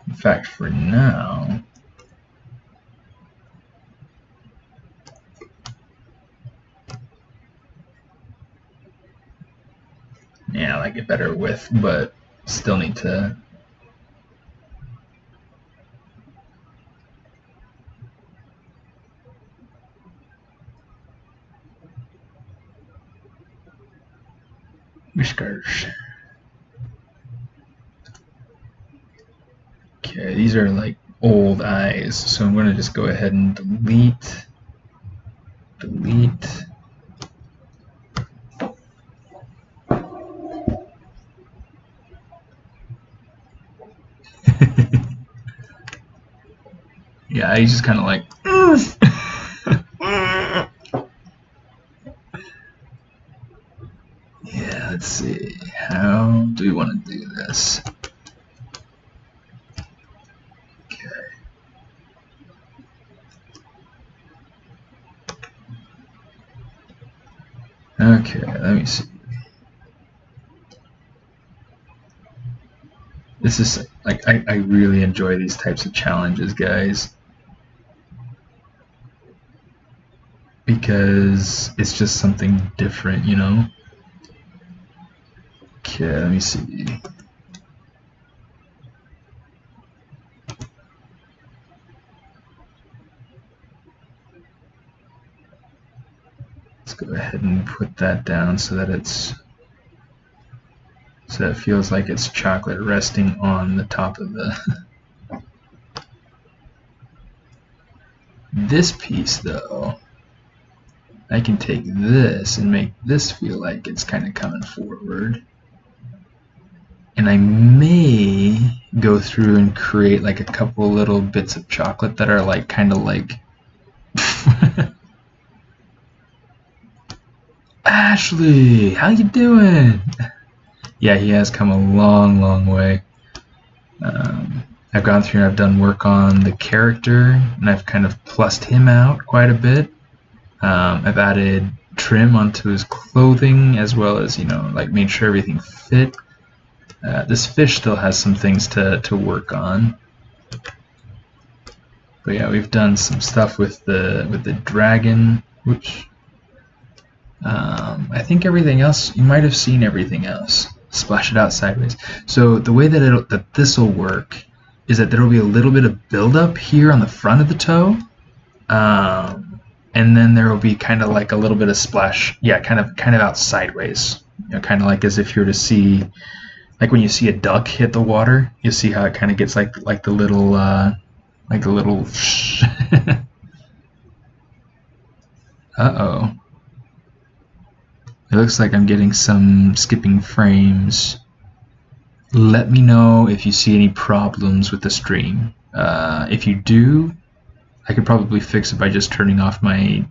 In fact, for now, yeah, I like it better with, but still need to. Whiskers. Okay, these are like old eyes, so I'm going to just go ahead and delete. Yeah, he's just kind of like. Yeah, let's see. How do we want to do this? Okay, let me see. This is like I really enjoy these types of challenges, guys, because it's just something different, you know. Okay, let me see. Let's go ahead and put that down so that it feels like it's chocolate resting on the top of the. This piece, though, I can take this and make this feel like it's kind of coming forward. And I may go through and create like a couple little bits of chocolate that are like kind of like. Ashley, how you doing? Yeah, he has come a long, long way. I've gone through and I've done work on the character, and I've kind of plussed him out quite a bit. I've added trim onto his clothing, as well as, you know, like made sure everything fit. This fish still has some things to work on. But yeah, we've done some stuff with the dragon, which I think everything else, you might have seen everything else. Splash it out sideways. So the way that this will work is that there will be a little bit of buildup here on the front of the toe, and then there will be kind of like a little bit of splash, yeah, kind of out sideways, you know, kind of like as if you were to see, like when you see a duck hit the water, you see how it kind of gets like the little uh-oh. It looks like I'm getting some skipping frames. Let me know if you see any problems with the stream. If you do, I could probably fix it by just turning off my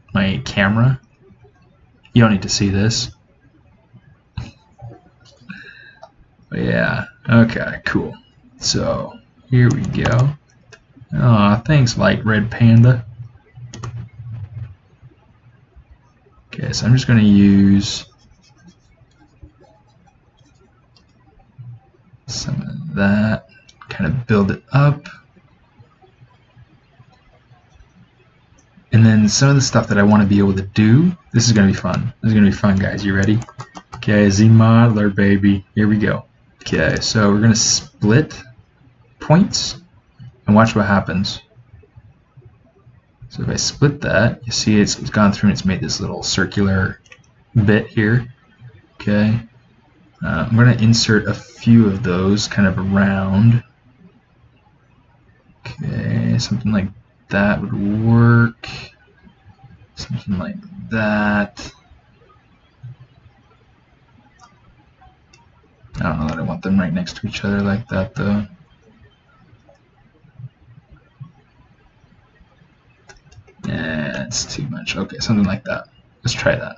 camera. You don't need to see this. But yeah, okay, cool. So, here we go. Aw, thanks, Light Red Panda. Okay, so I'm just going to use some of that, kind of build it up. And then some of the stuff that I want to be able to do, this is going to be fun. This is going to be fun, guys. You ready? Okay, ZModeler, baby. Here we go. Okay, so we're going to split points and watch what happens. So if I split that, you see it's gone through and it's made this little circular bit here. Okay, I'm going to insert a few of those kind of around. Okay, something like that would work. Something like that. I don't know that I want them right next to each other like that though. Yeah, it's too much. Okay, something like that. Let's try that.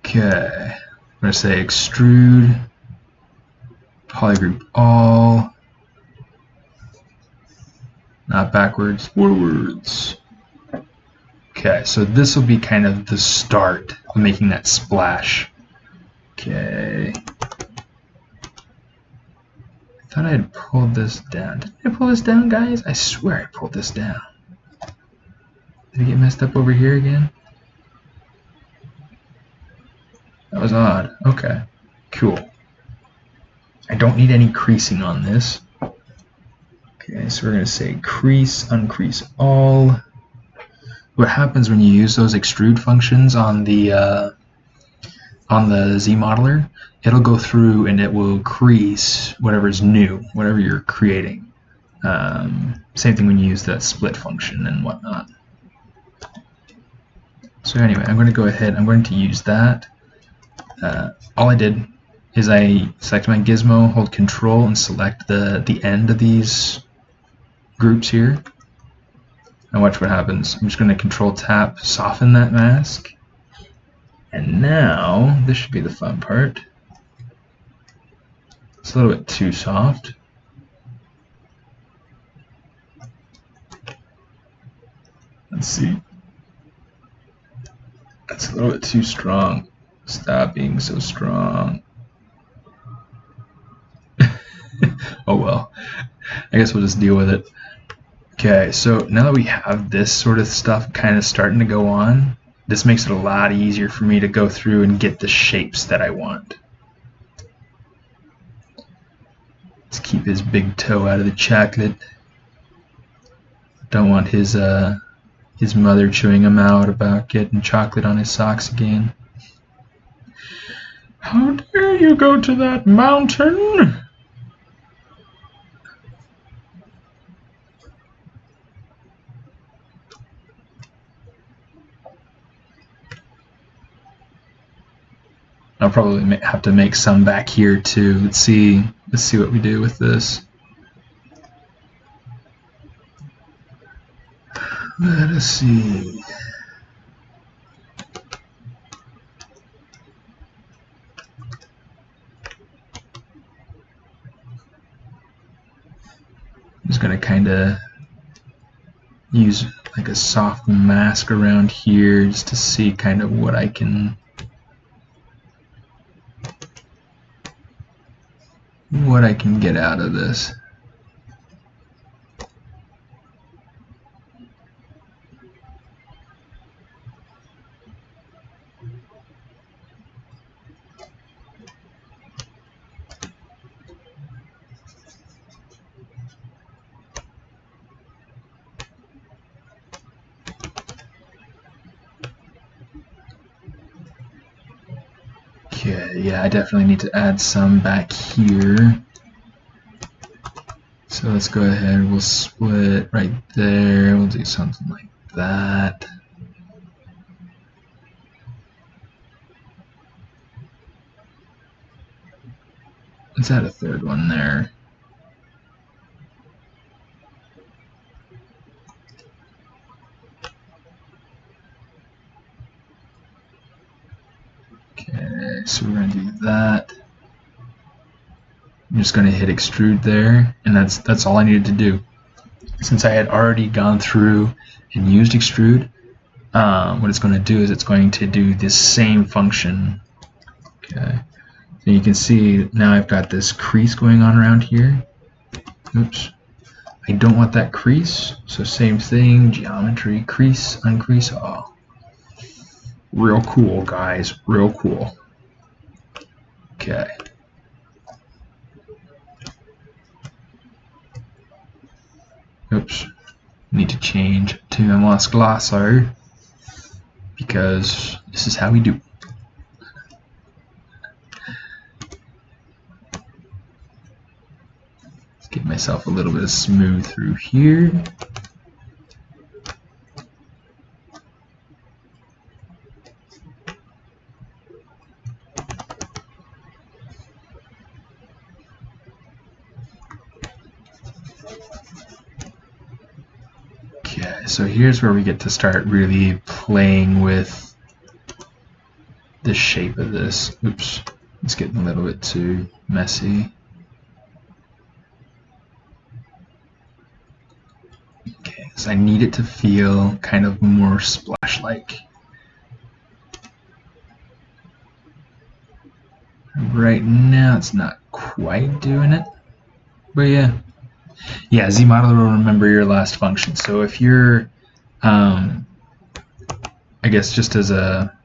Okay, I'm going to say extrude, polygroup all, not backwards, forwards. Okay, so this will be kind of the start of making that splash. Okay. I thought I had pulled this down. Did I pull this down, guys? I swear I pulled this down. Did it get messed up over here again? That was odd. Okay, cool. I don't need any creasing on this. Okay, so we're going to say crease, uncrease all. What happens when you use those extrude functions on the ZModeler, it'll go through and it will crease whatever's new, whatever you're creating. Same thing when you use that split function and whatnot. So anyway, I'm going to go ahead, I'm going to use that. All I did is I select my gizmo, hold Control, and select the end of these groups here. And watch what happens. I'm just going to Control tap, soften that mask. And now, this should be the fun part. It's a little bit too soft. Let's see. That's a little bit too strong. Stop being so strong. Oh well. I guess we'll just deal with it. Okay, so now that we have this sort of stuff kind of starting to go on, this makes it a lot easier for me to go through and get the shapes that I want. Let's keep his big toe out of the chocolate. Don't want his mother chewing him out about getting chocolate on his socks again. How dare you go to that mountain? I'll probably have to make some back here too. Let's see what we do with this. Let us see. I'm just gonna kind of use like a soft mask around here just to see kind of what I can get out of this. Okay, yeah, I definitely need to add some back here. So let's go ahead, we'll split right there, we'll do something like that. Let's add a third one there. Okay, so we're going to do that. I'm just going to hit extrude there, and that's all I needed to do. Since I had already gone through and used extrude, what it's going to do is it's going to do this same function. Okay, And you can see now I've got this crease going on around here. Oops. I don't want that crease, so same thing, geometry, crease, uncrease, oh. Real cool, guys, real cool. Okay. Oops. Need to change to MLS Glasso because this is how we do. Let's give myself a little bit of smooth through here. Okay, so here's where we get to start really playing with the shape of this. Oops, it's getting a little bit too messy. Okay, so I need it to feel kind of more splash-like. Right now it's not quite doing it, but yeah. Yeah, ZModeler will remember your last function. So if you're, I guess just as a,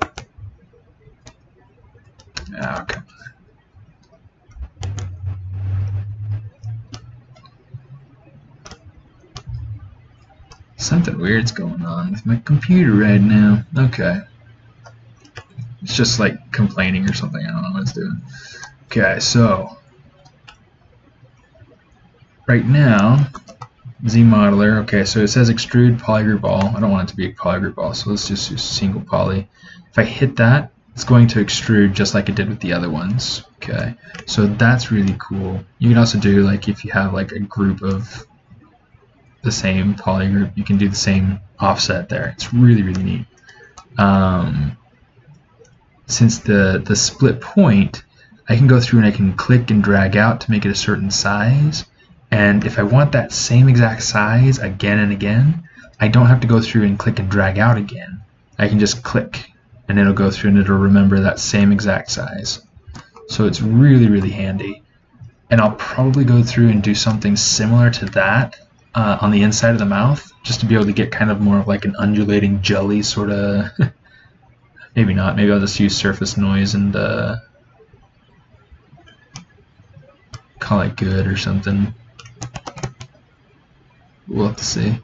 okay. Something weird's going on with my computer right now. Okay. It's just like complaining or something. I don't know what it's doing. Okay, so right now, ZModeler, okay, so it says extrude polygroup all. I don't want it to be a polygroup all, so let's just use single poly. If I hit that, it's going to extrude just like it did with the other ones. Okay, so that's really cool. You can also do, like, if you have like a group of the same polygroup, you can do the same offset there. It's really, really neat. Since the split point, I can go through and I can click and drag out to make it a certain size. And if I want that same exact size again and again, I don't have to go through and click and drag out again. I can just click and it'll go through and it'll remember that same exact size. So it's really, really handy. And I'll probably go through and do something similar to that on the inside of the mouth, just to be able to get kind of more of like an undulating jelly sort of. Maybe not. Maybe I'll just use surface noise and call it good or something. We'll have to see.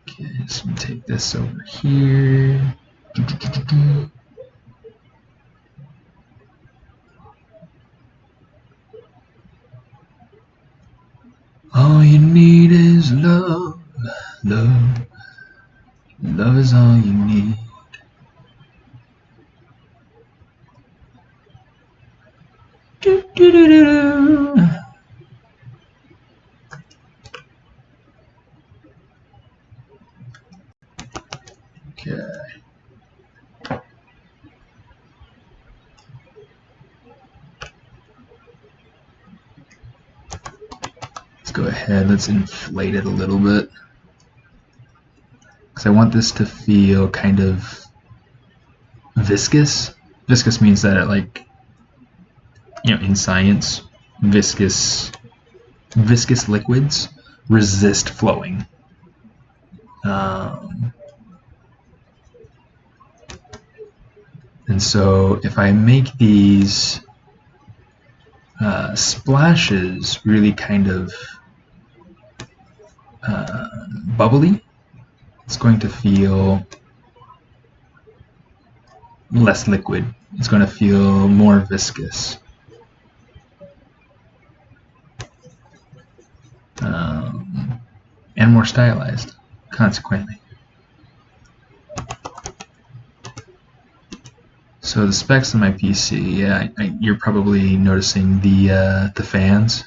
Okay, so I'm gonna take this over here. All you need is love, love. Love is all you need. Do, do, do, do, do. Okay. Let's go ahead, let's inflate it a little bit. Because I want this to feel kind of viscous. Viscous means that it, like, you know, in science, viscous liquids resist flowing. And so if I make these splashes really kind of bubbly, it's going to feel less liquid. It's going to feel more viscous. And more stylized, consequently. So the specs on my PC, yeah, you're probably noticing the fans.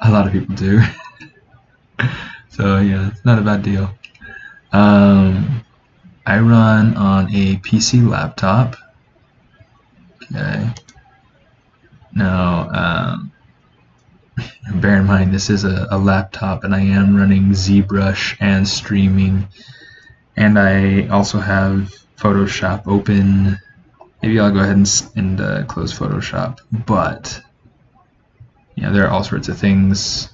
A lot of people do. So yeah, it's not a bad deal. I run on a PC laptop. Okay. Now, bear in mind this is a laptop and I am running ZBrush and streaming, and I also have Photoshop open. Maybe I'll go ahead and close Photoshop, but yeah, there are all sorts of things.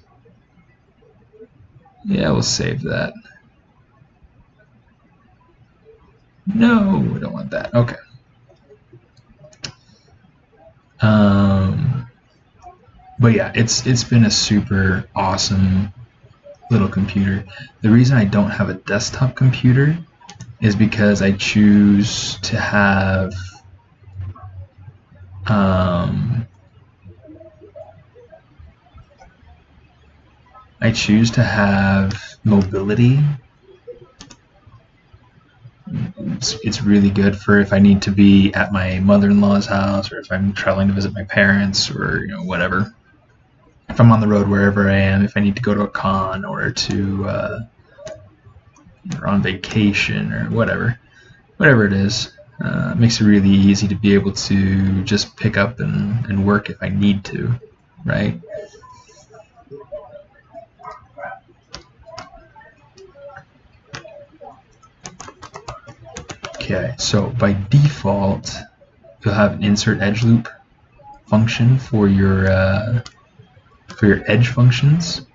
Yeah, we'll save that. No, we don't want that. Okay. But yeah, it's been a super awesome little computer. The reason I don't have a desktop computer is because I choose to have mobility. It's really good for if I need to be at my mother-in-law's house, or if I'm traveling to visit my parents, or whatever. If I'm on the road wherever I am, if I need to go to a con or to or on vacation or whatever it is, it makes it really easy to be able to just pick up and work if I need to, right? Okay, so by default, you'll have an insert edge loop function for your edge functions,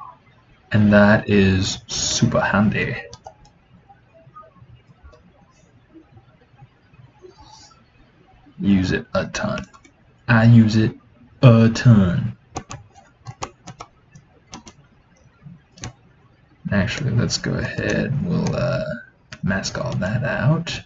and that is super handy. Use it a ton. I use it a ton. Actually, let's go ahead. We'll mask all that out.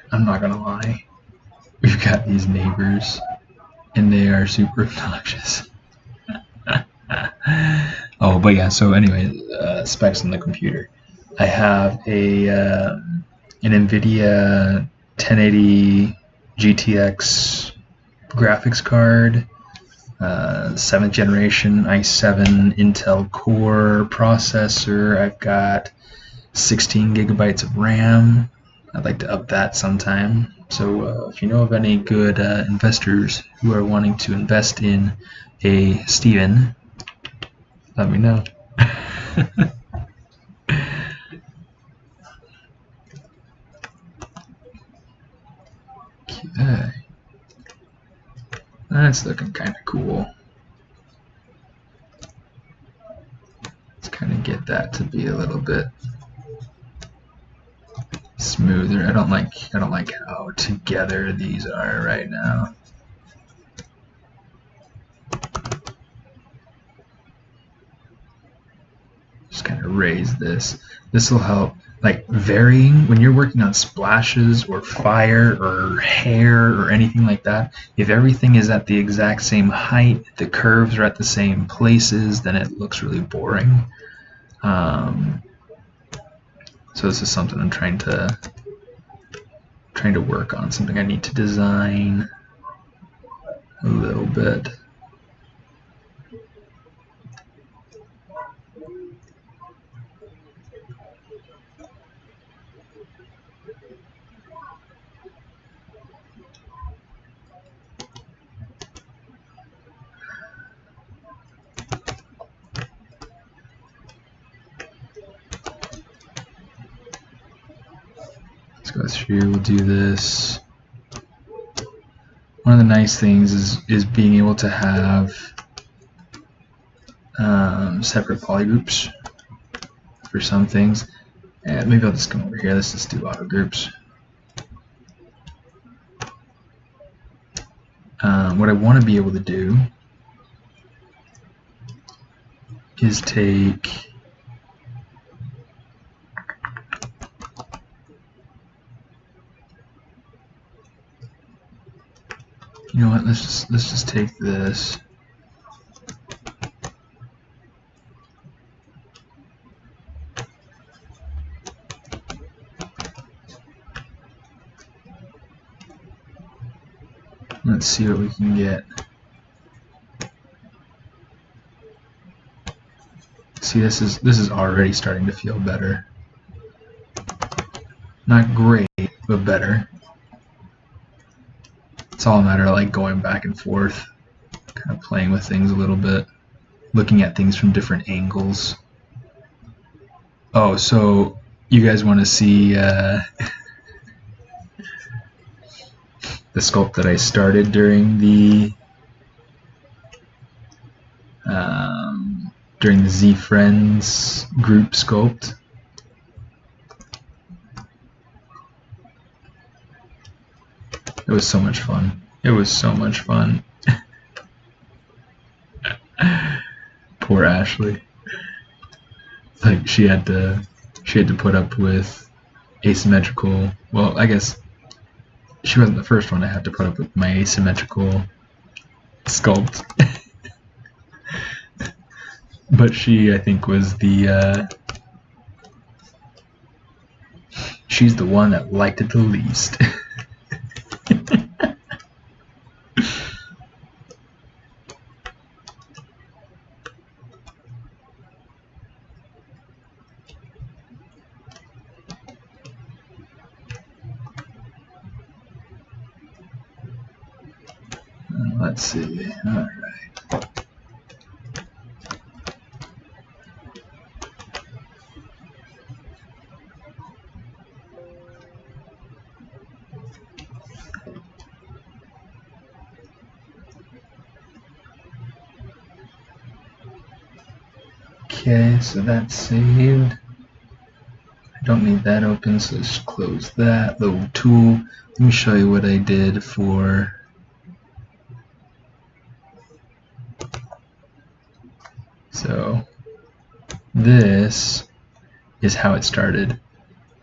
I'm not gonna lie, we've got these neighbors and they are super obnoxious. Oh, but yeah, so anyway, specs on the computer. I have an NVIDIA 1080 GTX graphics card, 7th generation i7 Intel Core processor. I've got 16 gigabytes of RAM. I'd like to up that sometime. So if you know of any good investors who are wanting to invest in a Steven, let me know. Okay. That's looking kind of cool. Let's kind of get that to be a little bit smoother. I don't like how together these are right now. Just kind of raise this. This will help, like, varying when you're working on splashes or fire or hair or anything like that. If everything is at the exact same height, the curves are at the same places, then it looks really boring. So this is something I'm trying to work on, something I need to design a little bit. Let's go through, we'll do this. One of the nice things is being able to have separate polygroups for some things. And maybe I'll just come over here. Let's just do auto groups. What I want to be able to do is take you know what, let's just take this. let's see what we can get. See, this is already starting to feel better. Not great, but better. It's all a matter of like going back and forth, kind of playing with things a little bit, looking at things from different angles. Oh, so you guys want to see the sculpt that I started during the Z Friends group sculpt? It was so much fun. It was so much fun. Poor Ashley. Like she had to put up with asymmetrical. Well, I guess she wasn't the first one to have to put up with my asymmetrical sculpt. But she, I think, was the she's the one that liked it the least. Let's see. All right. Okay, so that's saved. I don't need that open, so just close that little tool. Let me show you what I did for. So this is how it started.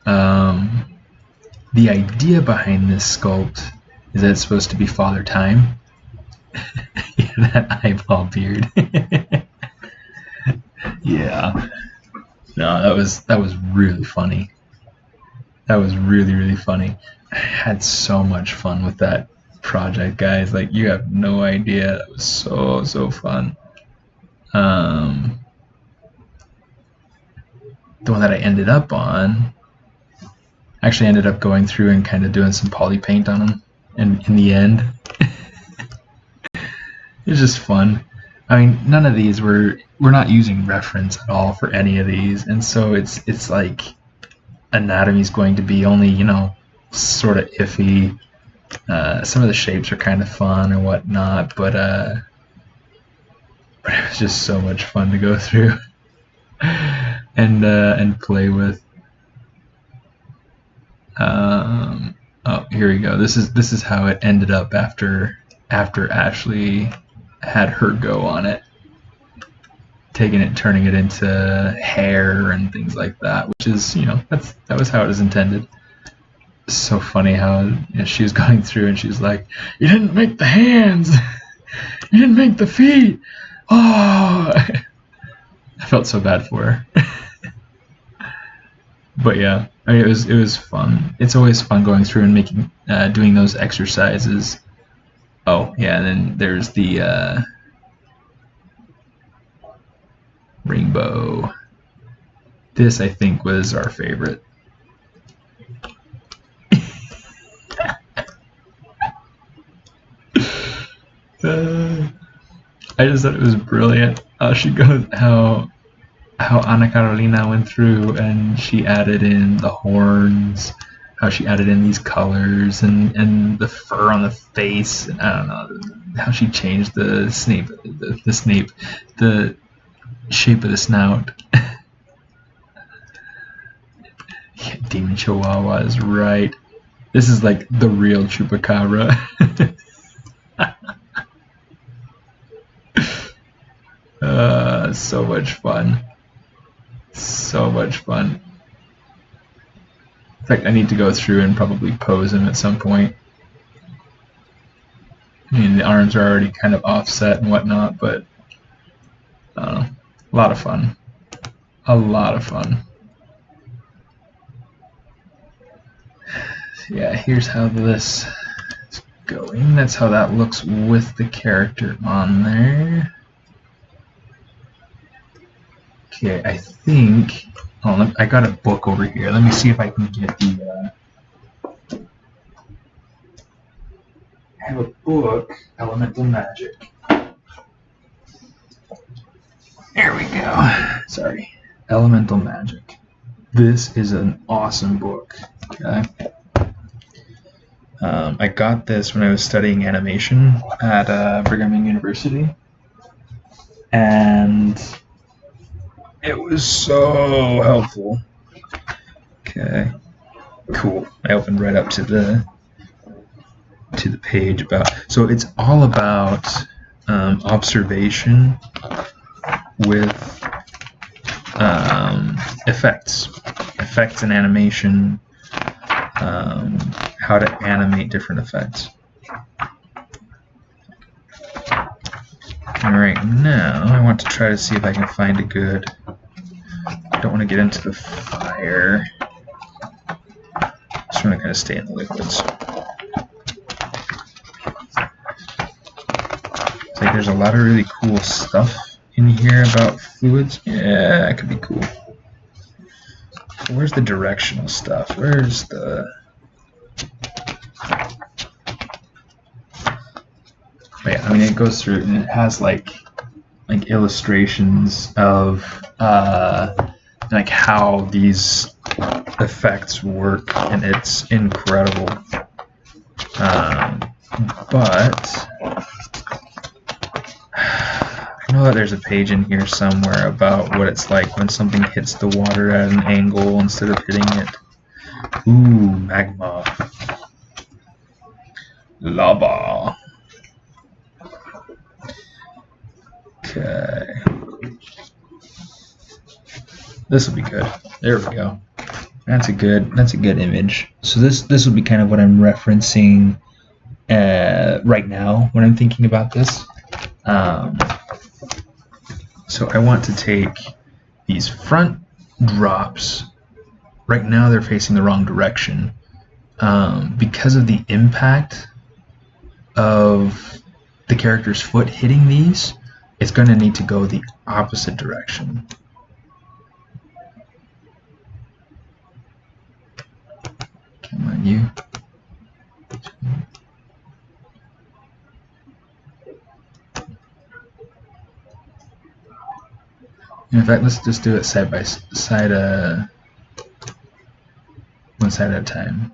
The idea behind this sculpt is that it's supposed to be Father Time. Yeah, that eyeball beard. Yeah. No, that was really funny. That was really funny. I had so much fun with that project, guys. Like, you have no idea. That was so fun. The one that I ended up on, actually ended up going through and kind of doing some poly paint on them, and in the end, it was just fun. I mean, none of these we're not using reference at all for any of these, and so it's like anatomy's going to be only, you know, sort of iffy. Some of the shapes are kind of fun and whatnot, but it was just so much fun to go through and play with. Oh, here we go. This is how it ended up after Ashley had her go on it, taking it, turning it into hair and things like that, which is, you know, that was how it was intended. So funny how, you know, she was going through and she's like, "You didn't make the hands, you didn't make the feet." Oh, I felt so bad for her. But yeah, I mean, it was fun. It's always fun going through and making doing those exercises. Oh yeah, and then there's the rainbow. This, I think, was our favorite. I just thought it was brilliant. She goes how Ana Carolina went through and she added in the horns, how she added in these colors and the fur on the face. And I don't know how she changed the snape, the shape of the snout. Yeah, Demon Chihuahua is right. This is like the real Chupacabra. So much fun. So much fun. In fact, I need to go through and probably pose him at some point. I mean, the arms are already kind of offset and whatnot, but a lot of fun. A lot of fun. Yeah, here's how this going. That's how that looks with the character on there. Okay, I think. Oh, I got a book over here. Let me see if I can get the. I have a book, Elemental Magic. There we go. Sorry. Elemental Magic. This is an awesome book. Okay. I got this when I was studying animation at Brigham Young University. And it was so helpful. Okay. Cool. I opened right up to the page about. So it's all about observation with effects and animation, how to animate different effects. And right now I want to try to see if I can find a good, I don't want to get into the fire, just want to kind of stay in the liquids. It's like there's a lot of really cool stuff in here about fluids. Yeah, that could be cool. Where's the directional stuff? Where's the... Yeah, I mean, it goes through and it has like illustrations of like how these effects work, and it's incredible. But I know that there's a page in here somewhere about what it's like when something hits the water at an angle instead of hitting it. Ooh, magma. Lava. Okay. This will be good. There we go. That's a good image. So this will be kind of what I'm referencing right now when I'm thinking about this. So I want to take these front drops. Right now they're facing the wrong direction. Because of the impact of the character's foot hitting these, it's going to need to go the opposite direction. Come on, you. In fact, let's just do it side by side, one side at a time.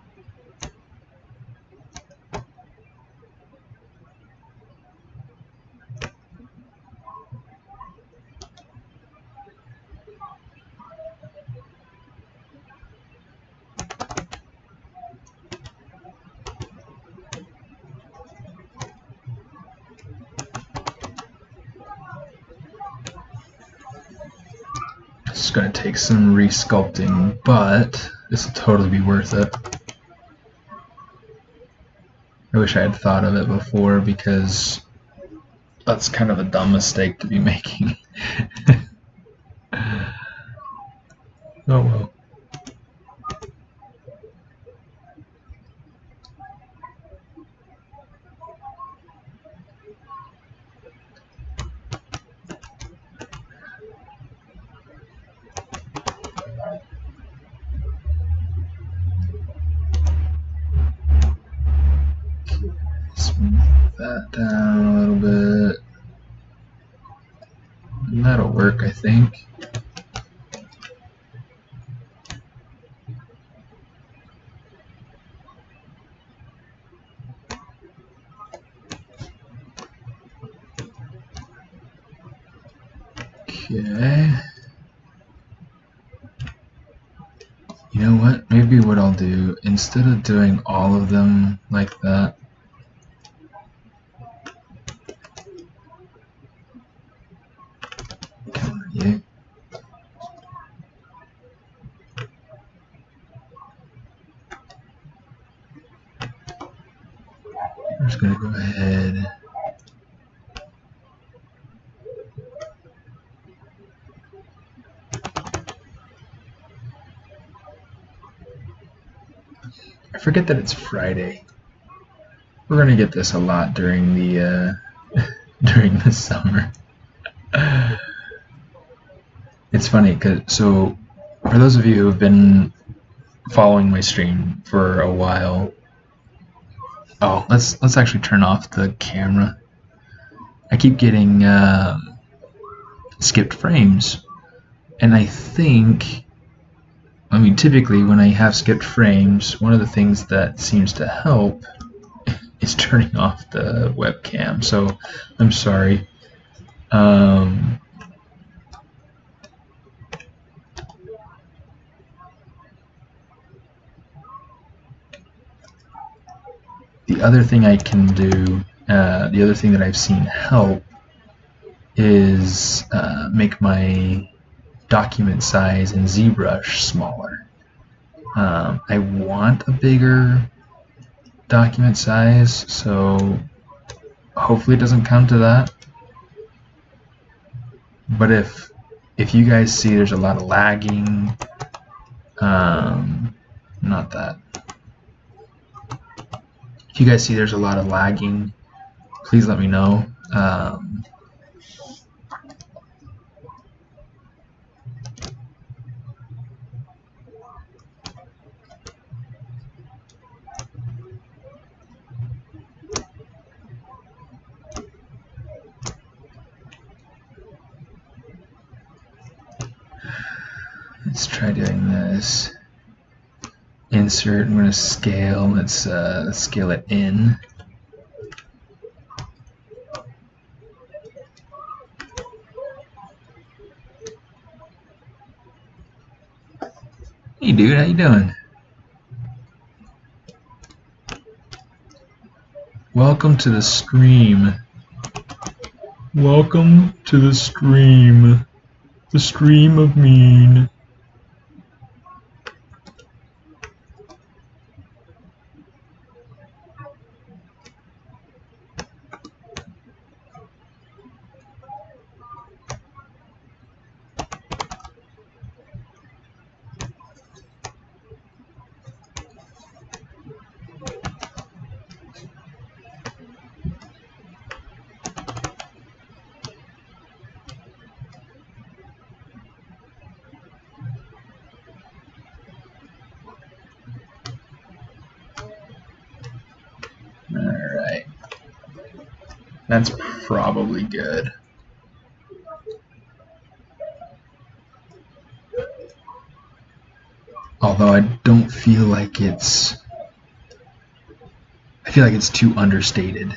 It's going to take some re-sculpting, but this will totally be worth it. I wish I had thought of it before, because that's kind of a dumb mistake to be making. Oh well. Smooth that down a little bit. And that'll work, I think. Okay. You know what? Maybe what I'll do, instead of doing all of them like that, come on, you. I'm just gonna go ahead. I forget that it's Friday. We're gonna get this a lot during the during the summer. It's funny because for those of you who have been following my stream for a while, let's actually turn off the camera. I keep getting skipped frames, and I think, I mean, typically when I have skipped frames, one of the things that seems to help is turning off the webcam. So I'm sorry. The other thing I can do, the other thing that I've seen help is make my document size in ZBrush smaller. I want a bigger document size, so hopefully it doesn't come to that. But if you guys see there's a lot of lagging, not that. If you guys see there's a lot of lagging, please let me know. Let's try doing this. Insert, I'm going to scale, let's scale it in. Hey dude, how you doing? Welcome to the stream. Welcome to the stream. The stream of mean. Alright. That's probably good. Although I don't feel like it's... I feel like it's too understated.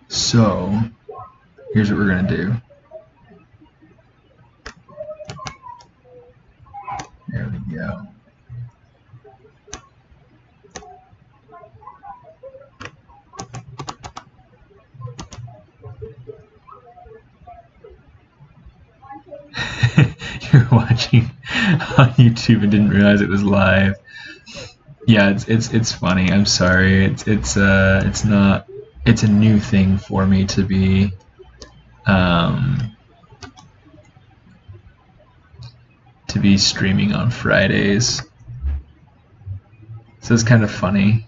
So, here's what we're going to do. There we go. You're watching on YouTube and didn't realize it was live. Yeah, it's funny. I'm sorry. It's not. It's a new thing for me to be streaming on Fridays. So it's kind of funny.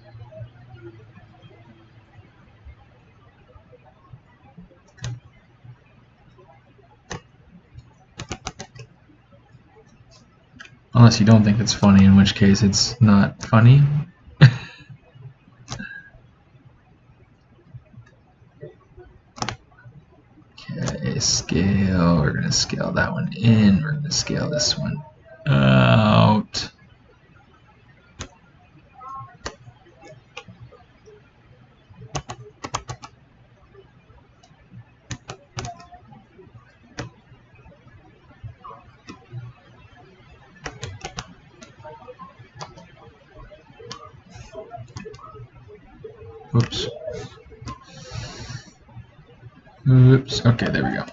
Unless you don't think it's funny, in which case it's not funny. Okay, scale. We're going to scale that one in. We're going to scale this one out. Oops. Oops. Okay, there we go.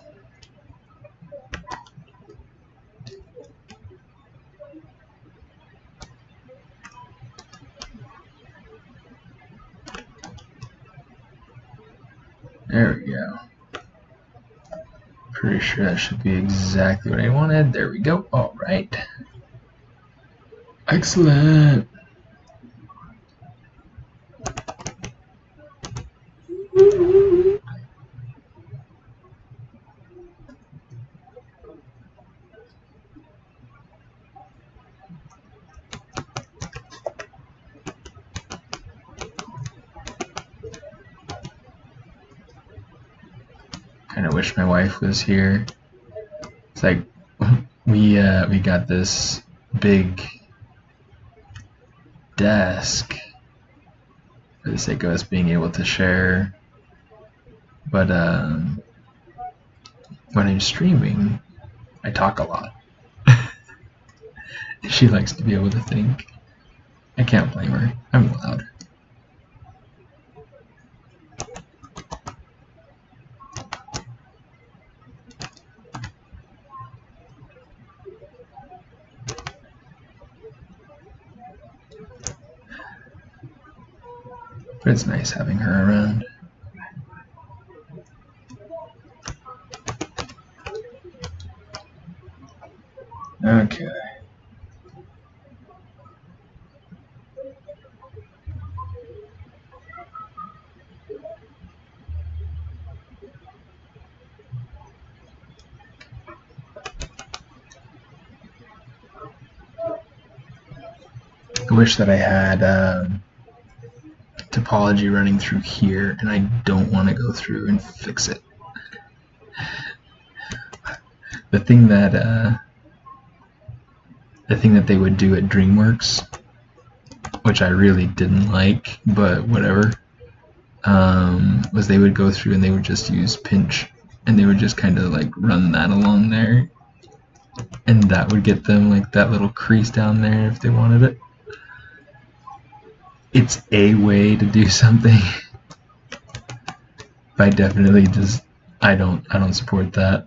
There we go. Pretty sure that should be exactly what I wanted. There we go. All right. Excellent. wish my wife was here. It's like we got this big desk for the sake of us being able to share, but when I'm streaming, I talk a lot. She likes to be able to think. I can't blame her. I'm loud. But it's nice having her around. Okay. I wish that I had topology running through here, and I don't want to go through and fix it. The thing that they would do at DreamWorks, which I really didn't like, but whatever, was they would go through and they would just use pinch, and they would just kind of like run that along there, and that would get them like that little crease down there if they wanted it. It's a way to do something. But I definitely just I don't support that.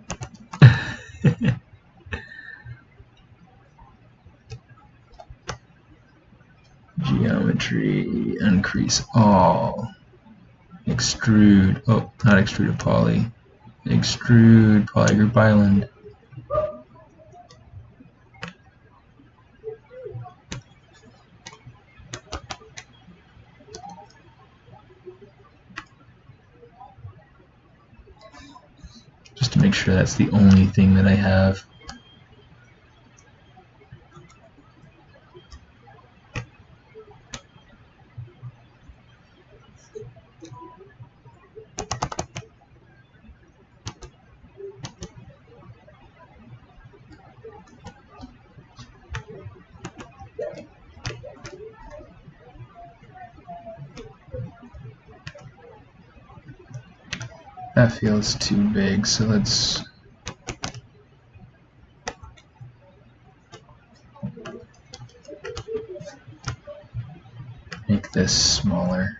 Geometry, uncrease all, extrude, oh, not extrude a poly, extrude polygroup island. Just to make sure that's the only thing that I have. That feels too big, so let's make this smaller.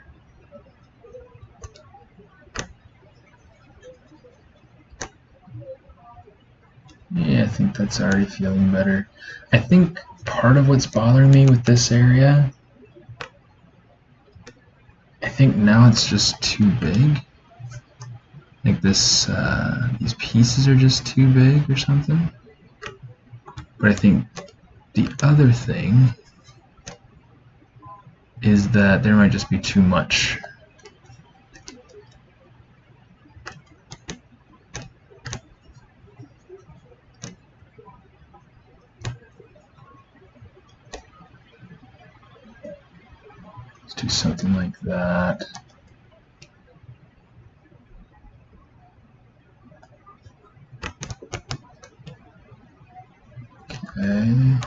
Yeah, I think that's already feeling better. I think part of what's bothering me with this area, I think now it's just too big. Like this, these pieces are just too big or something. But I think the other thing is that there might just be too much. Let's do something like that. Okay.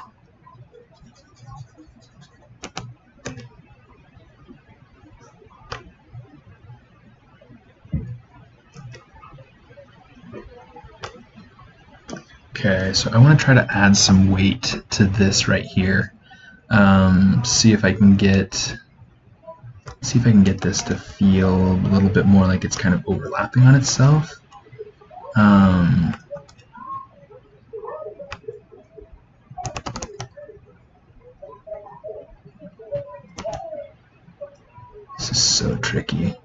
Okay, so I want to try to add some weight to this right here. See if I can get this to feel a little bit more like it's kind of overlapping on itself. This is so tricky.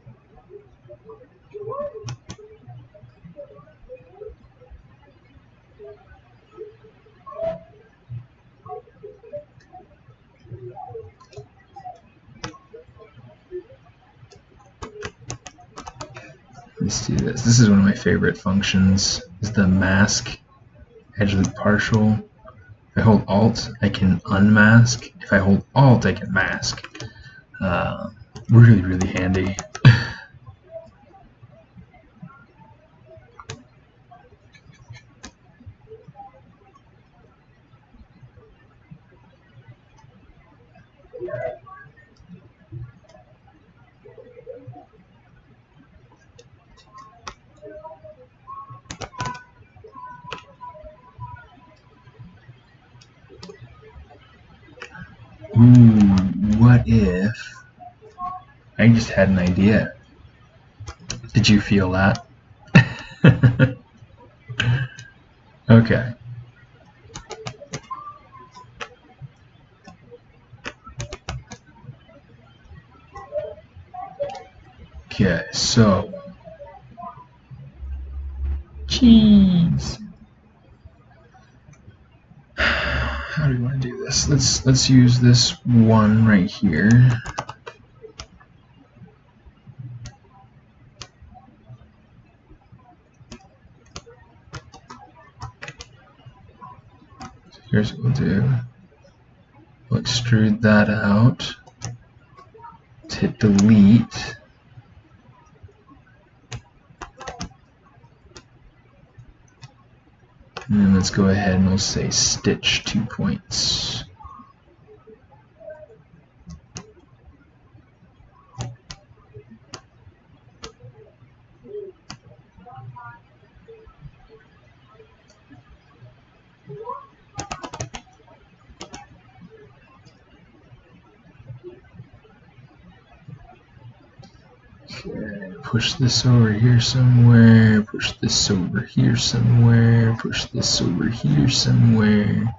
Let's do this. This is one of my favorite functions, is the mask edge loop partial. If I hold Alt, I can unmask. If I hold Alt, I can mask. Really, really handy. Ooh, what if I just had an idea? Did you feel that? Okay. Okay, so cheese. How do we want to do this? Let's use this one right here. Here's what we'll do. We'll extrude that out. Let's hit delete. And then let's go ahead and we'll say stitch 2 points. Okay, push this over here somewhere, push this over here somewhere, push this over here somewhere.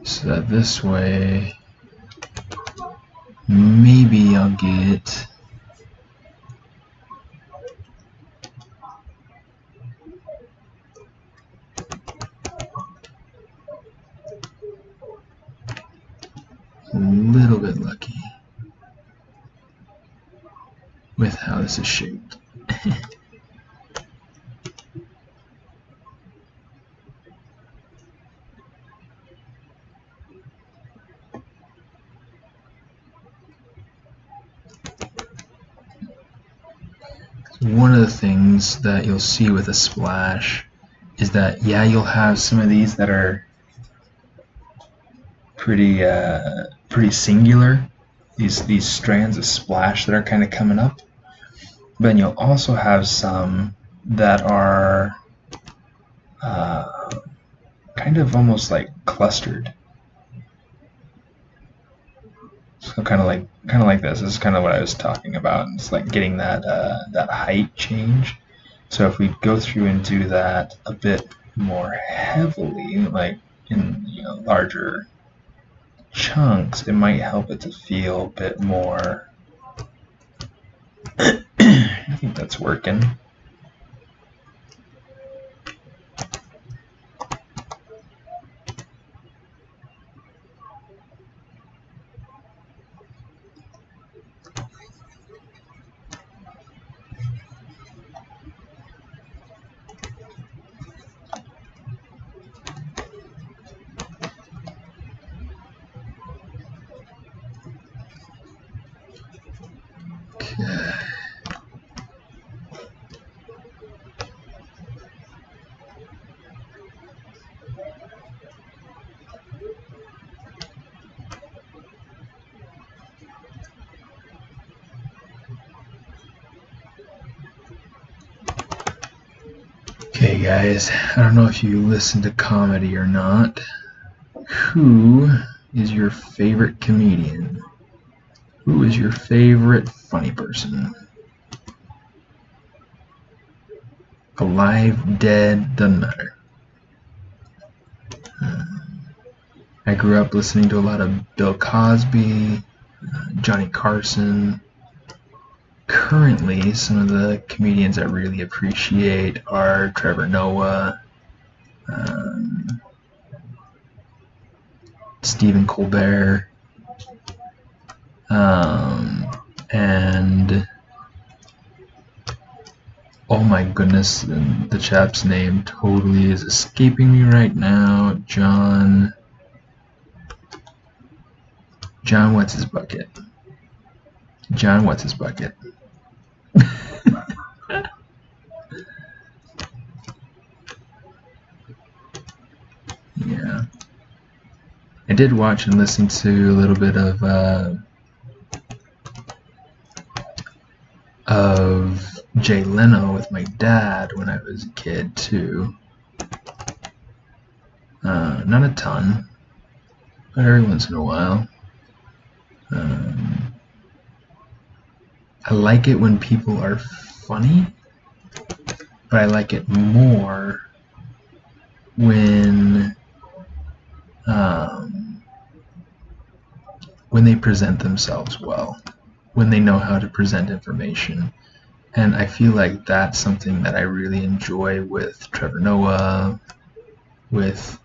So that this way, maybe I'll get a little bit lucky with how this is shaped. One of the things that you'll see with a splash is that, yeah, you'll have some of these that are pretty singular, these strands of splash that are kind of coming up. But then you'll also have some that are kind of almost like clustered. So kind of like this. This is kind of what I was talking about. It's like getting that that height change. So if we go through and do that a bit more heavily, like in larger chunks, it might help it to feel a bit more. I think that's working. Okay guys, I don't know if you listen to comedy or not. Who is your favorite comedian? Who is your favorite funny person? Alive, dead, doesn't matter. I grew up listening to a lot of Bill Cosby, Johnny Carson. Currently, some of the comedians I really appreciate are Trevor Noah, Stephen Colbert, and oh my goodness, the chap's name totally is escaping me right now. John what's his bucket? John what's his bucket? Yeah. I did watch and listen to a little bit of of Jay Leno with my dad when I was a kid too. Not a ton, but every once in a while. I like it when people are funny, but I like it more when they present themselves well, when they know how to present information. And I feel like that's something that I really enjoy with Trevor Noah, with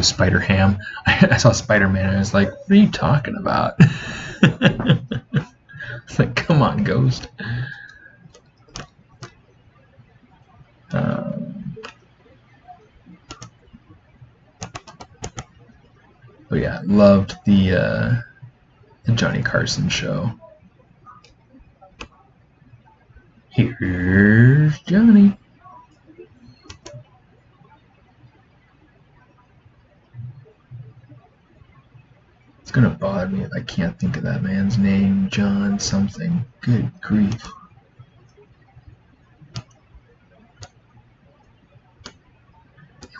Spider Ham. I saw Spider-Man and I was like, what are you talking about? It's like, come on, Ghost. Oh yeah, loved the Johnny Carson show. Here's Johnny. It's gonna bother me if I can't think of that man's name. John something. Good grief.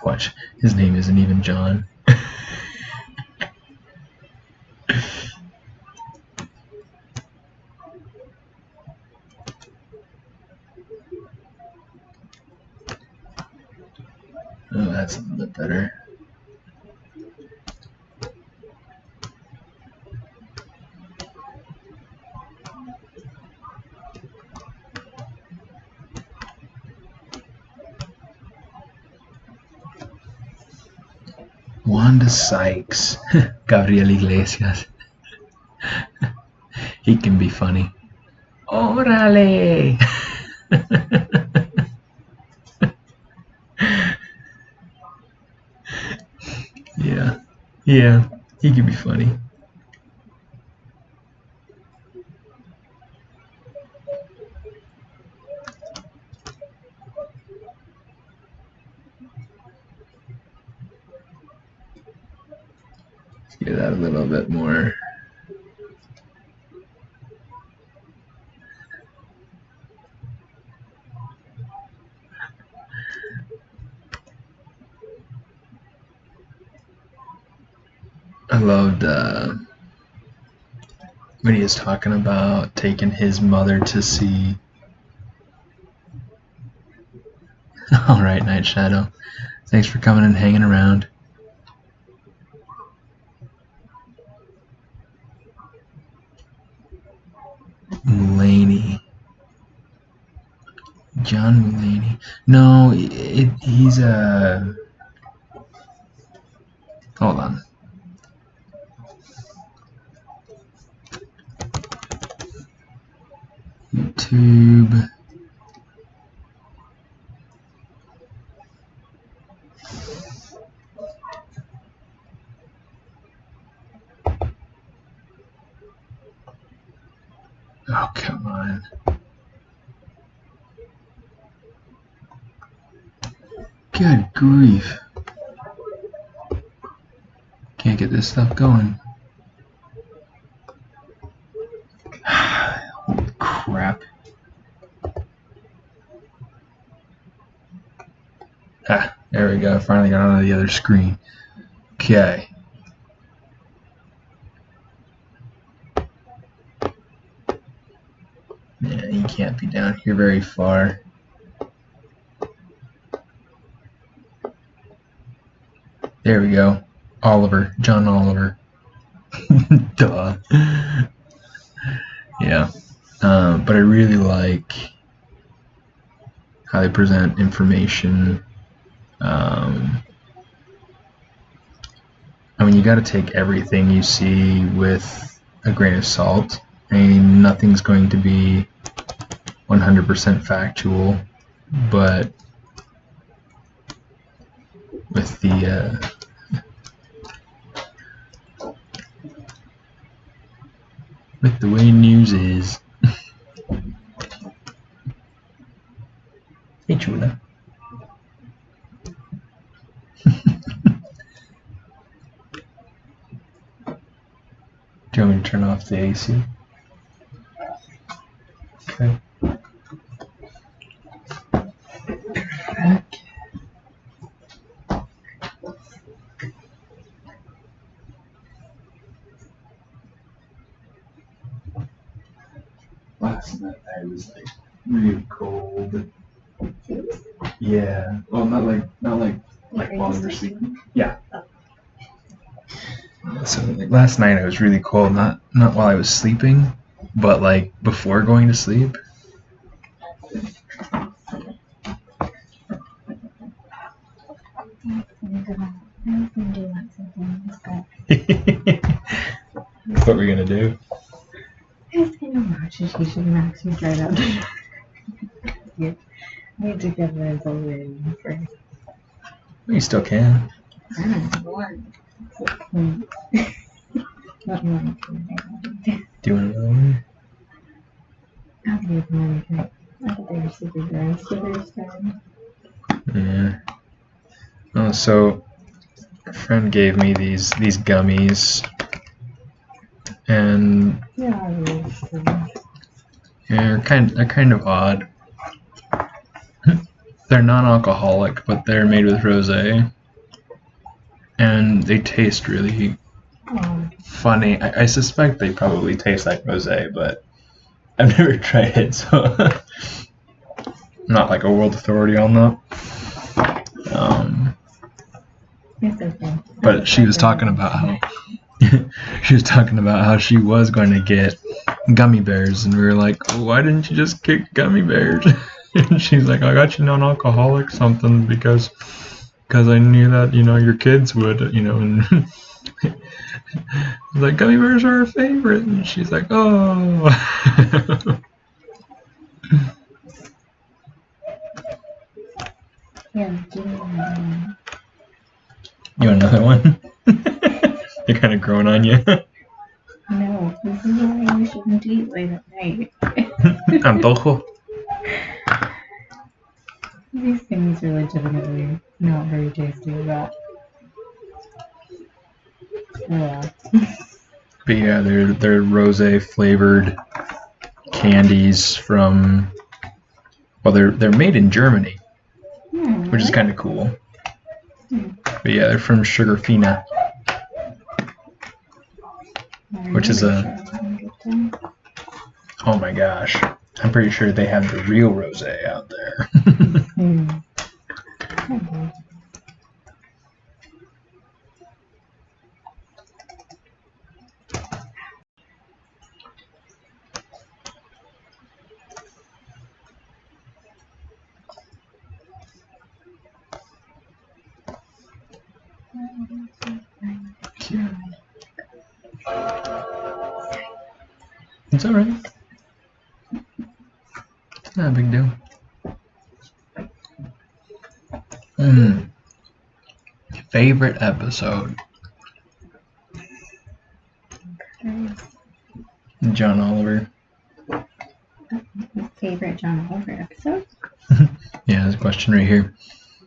Watch, his name isn't even John. Oh, that's a little bit better. Wanda Sykes. Gabriel Iglesias. He can be funny. Órale! Yeah, he can be funny. Let's get that a little bit more. I loved when he was talking about taking his mother to see. All right, Night Shadow. Thanks for coming and hanging around. Mulaney. John Mulaney. No, he's a. Hold on. YouTube. Oh, come on. Good grief. Can't get this stuff going. Holy crap. Ah, there we go. Finally got onto the other screen. Okay. Yeah, he can't be down here very far. There we go. Oliver. John Oliver. Duh. Yeah. But I really like how they present information. I mean, you got to take everything you see with a grain of salt. I mean, nothing's going to be 100% factual, but with the way news is. Hey, Chula. Do you want me to turn off the AC? last night I was like really cold. Yeah. Well, not like while we were sleeping. Yeah. So like last night I was really cold, not while I was sleeping, but like before going to sleep. What we're gonna do? I was gonna watch it. She should actually try out. I need to get this over first. You still can. I don't know. Not one. Do you want another one? I'll give one. I thought they were super dry. Super strong. Yeah. Oh, so a friend gave me these gummies, and Yeah, really strong. they're kind of odd. They're non-alcoholic, but they're made with rosé, and they taste really funny. I suspect they probably taste like rosé, but I've never tried it, so I'm not like a world authority on that. It's okay. But she was talking about how she was going to get gummy bears, and we were like, why didn't you just get gummy bears? And she's like, I got you non-alcoholic something because I knew that your kids would and like gummy bears are her favorite, and she's like, oh. Yeah, give me another one. You want another one? They're kind of growing on you. No, this is why you shouldn't eat late at night. Antojo. These things are legitimately not very tasty, but oh well. But yeah, they're rosé flavored candies from. Well, they're made in Germany, which is kind of cool. But yeah, they're from Sugarfina, which is oh my gosh, I'm pretty sure they have the real rosé out there. It's alright. It's not a big deal. Favorite episode? John Oliver. Favorite John Oliver episode? Yeah, there's a question right here.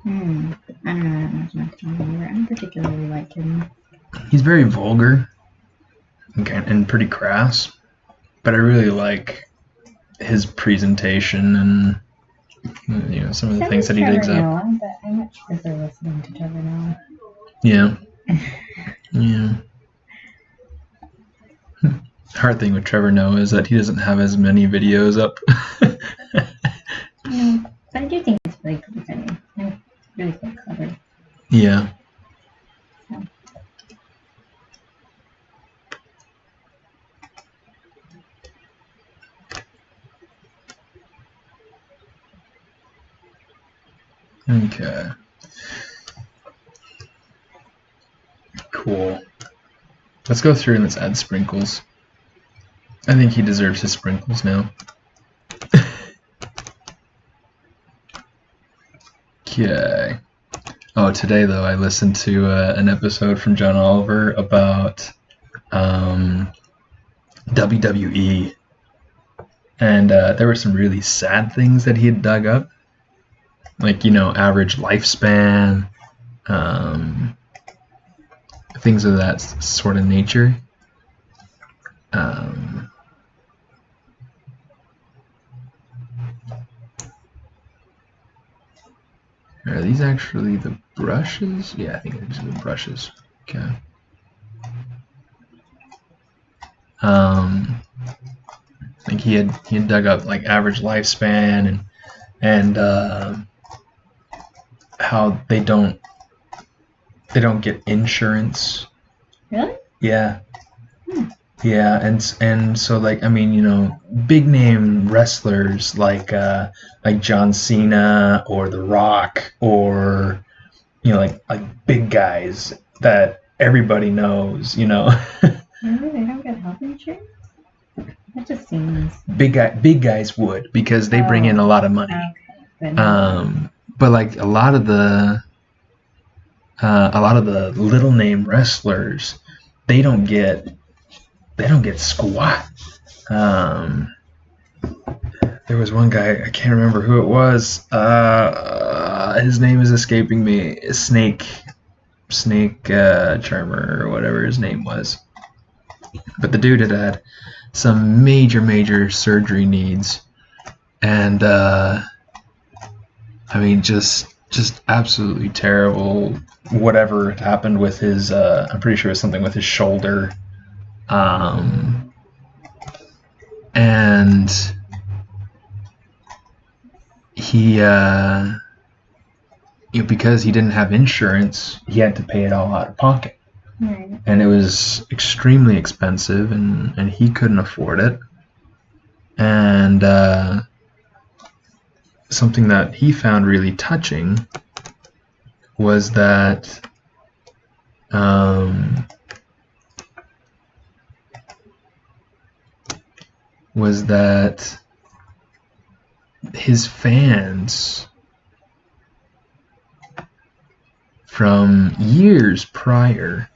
I don't know that much about John Oliver. I don't particularly like him. He's very vulgar and pretty crass, but I really like his presentation and some of the things that he digs up. Noah, but I much prefer listening to Trevor Noah. Yeah. Yeah. Hard thing with Trevor Noah is that he doesn't have as many videos up. No, but I do think it's really pretty funny. And really quite clever. Yeah. So. Okay. Cool. Let's go through and let's add sprinkles. I think he deserves his sprinkles now. Okay. Oh, today though I listened to an episode from John Oliver about WWE, and there were some really sad things that he had dug up, like average lifespan, things of that sort of nature. Are these actually the brushes? Yeah, I think these are the brushes. Okay. Like he had dug up like average lifespan and how they don't get insurance. Really? Yeah. Yeah, and so like I mean, you know, big name wrestlers like John Cena or The Rock or you know like big guys that everybody knows, you know. Really? They don't get health insurance? That just seems Big guys would because they bring in a lot of money. Okay. But like a lot of the little name wrestlers, they don't get squat. There was one guy, I can't remember who it was. His name is escaping me. Snake Charmer or whatever his name was. But the dude had some major surgery needs, and I mean just absolutely terrible. Whatever happened with his, I'm pretty sure it was something with his shoulder, and he, because he didn't have insurance, he had to pay it all out of pocket. Right. And it was extremely expensive, and he couldn't afford it. And something that he found really touching was that his fans from years prior,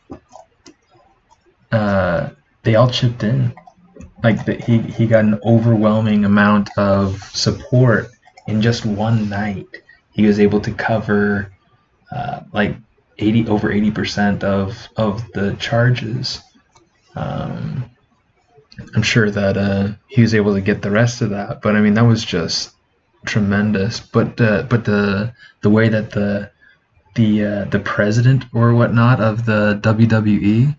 they all chipped in. Like he got an overwhelming amount of support in just one night. He was able to cover like over 80% of the charges. I'm sure that he was able to get the rest of that, but I mean that was just tremendous. But the way that the president or whatnot of the WWE,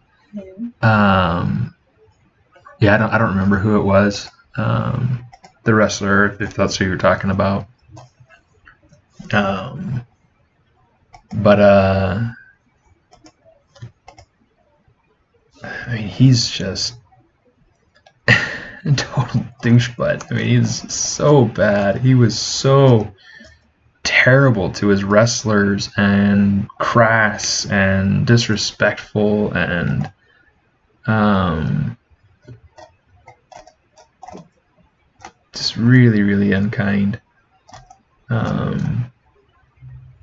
yeah, I don't remember who it was, the wrestler, if that's who you're talking about. But I mean, he's just a total douchebag. I mean, he's so bad. He was so terrible to his wrestlers and crass and disrespectful and just really unkind.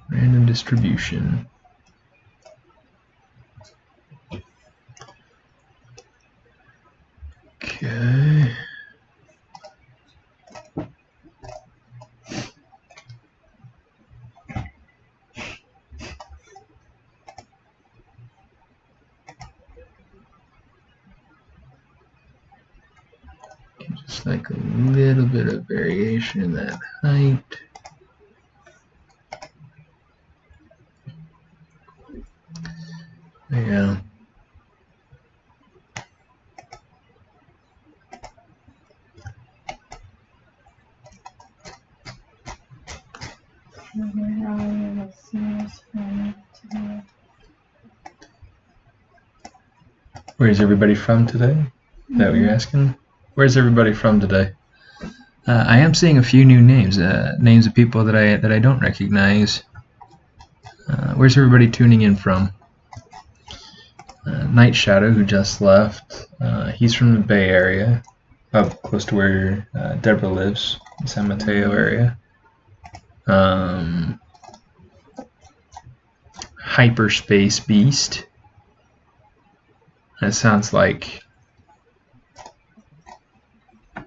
Random distribution. Okay. Just like a little bit of variation in that height. There you go. Where's everybody from today? Is that what you're asking? Where's everybody from today? I am seeing a few new names, names of people that I don't recognize. Where's everybody tuning in from? Night Shadow, who just left. He's from the Bay Area, up close to where Deborah lives, in San Mateo area. Hyperspace Beast. That sounds like a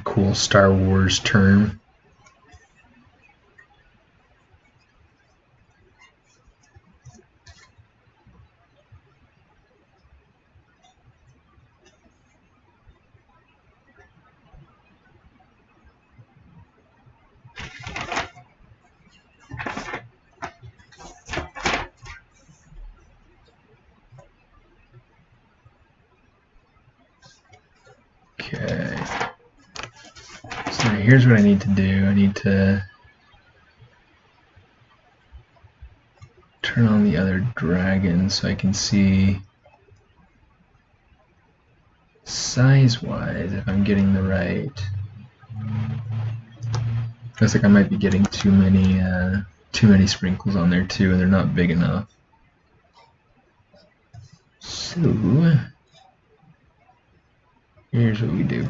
cool Star Wars term. Okay. here's what I need to do. I need to turn on the other dragon so I can see size-wise if I'm getting the right. Looks like I might be getting too many sprinkles on there too, and they're not big enough. So here's what we do.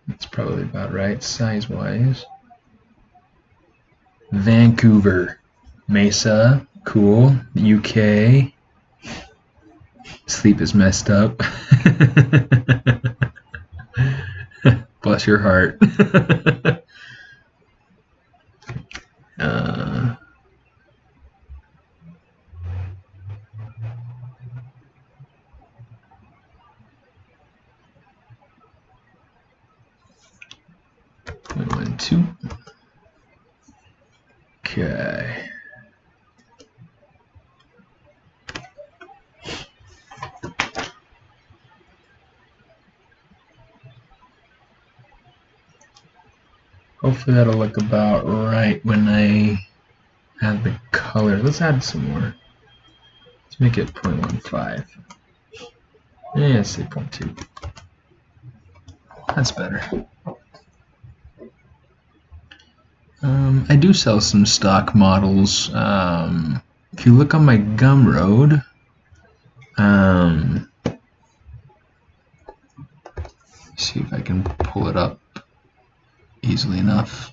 That's probably about right size-wise. Vancouver, Mesa, cool. UK. Sleep is messed up. Bless your heart. One, two. Okay. Hopefully that'll look about right when I add the colors. Let's add some more. Let's make it 0.15. Yeah, let's say 0.2. That's better. I do sell some stock models. If you look on my Gumroad, see if I can pull it up easily enough.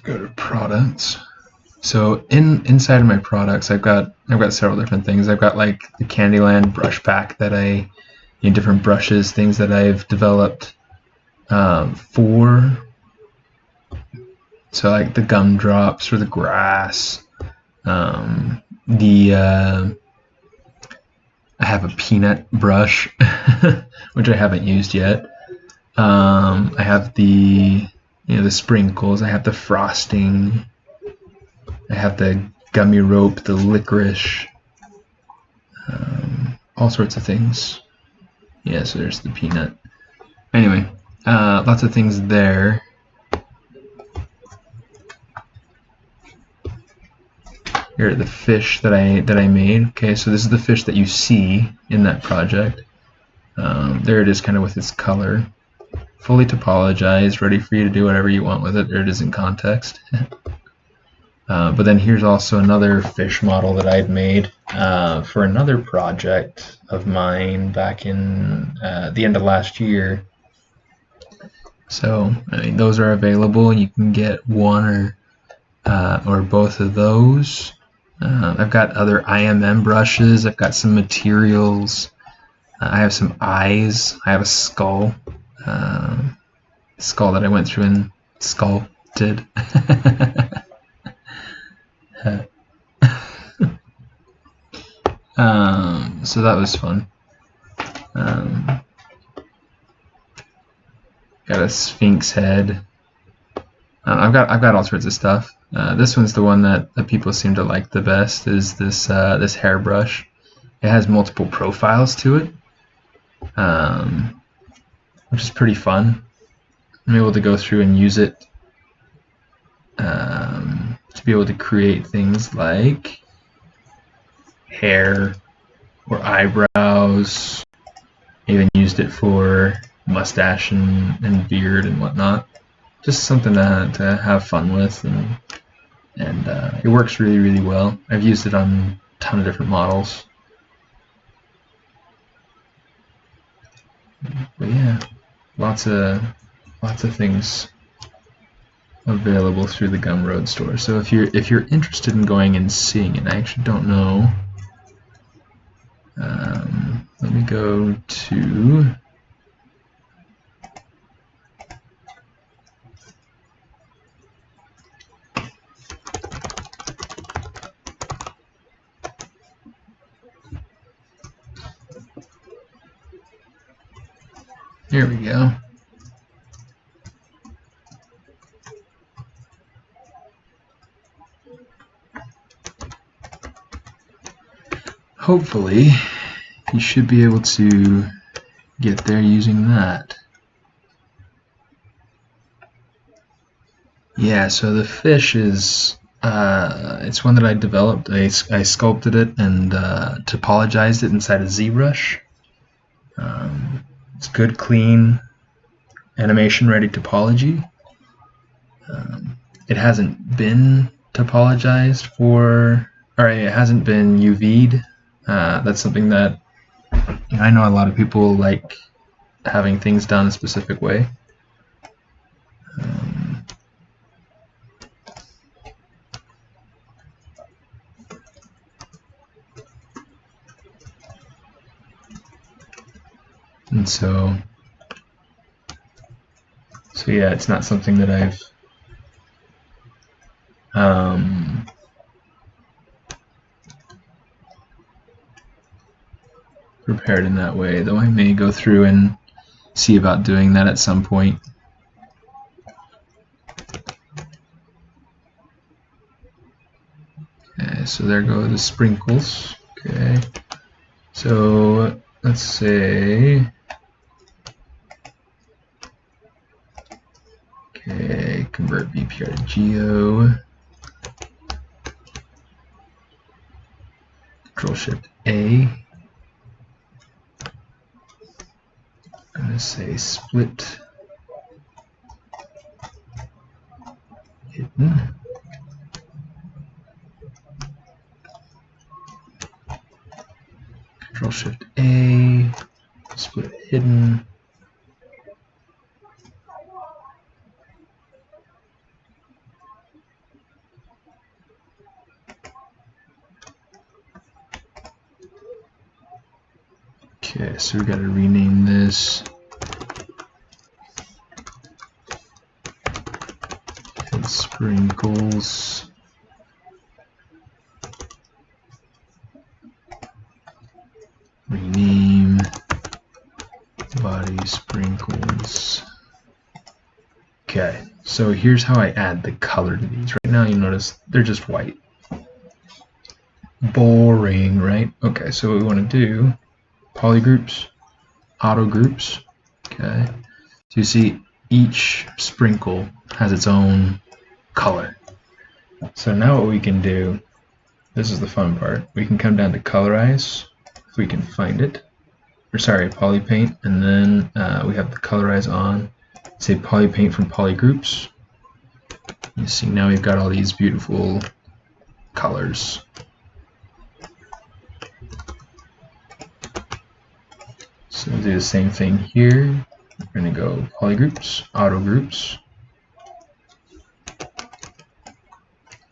Go to products. So inside of my products, I've got several different things. I've got like the Candyland brush pack that different brushes, things that I've developed for. So like the gumdrops or the grass. I have a peanut brush, which I haven't used yet. I have the sprinkles. I have the frosting. I have the gummy rope, the licorice, all sorts of things. Yeah, so there's the peanut. Anyway, lots of things there. Here are the fish that I made. Okay, so this is the fish that you see in that project. There it is, kind of with its color. Fully topologized, ready for you to do whatever you want with it. There it is in context. But then here's also another fish model that I'd made for another project of mine back in the end of last year. So I mean, those are available, and you can get one or both of those. I've got other IMM brushes. I've got some materials. I have some eyes. I have a skull. Skull that I went through and sculpted. So that was fun. Got a sphinx head. I've got all sorts of stuff. This one's the one that people seem to like the best. Is this this hairbrush? It has multiple profiles to it, which is pretty fun. I'm able to go through and use it to be able to create things like hair or eyebrows. I even used it for mustache and beard and whatnot. Just something to have fun with, and it works really, really well. I've used it on a ton of different models. But yeah, lots of things available through the Gumroad store. So if you're interested in going and seeing it, I actually don't know. Let me go to Here we go. Hopefully, you should be able to get there using that. Yeah, so the fish is, it's one that I developed. I sculpted it and topologized it inside of ZBrush. It's good, clean, animation-ready topology. It hasn't been topologized for, or it hasn't been UV'd. That's something that I know a lot of people like having things done a specific way. And so yeah, it's not something that I've prepared in that way, though I may go through and see about doing that at some point. Okay, so there go the sprinkles. Okay, so let's say, okay, convert VPR to Geo. Control-Shift-A. I'm going to say split hidden. Control-Shift-A, split hidden. Okay, so we got to rename this. Head sprinkles. Rename body sprinkles. Okay, so here's how I add the color to these. Right now you notice they're just white. Boring, right? Okay, so what we want to do, polygroups, auto groups. Okay, so you see each sprinkle has its own color. So now what we can do, this is the fun part, we can come down to colorize, if we can find it, or sorry, poly paint, and then we have the colorize on, say poly paint from polygroups. You see now we've got all these beautiful colors. So we'll do the same thing here. We're going to go polygroups, auto groups.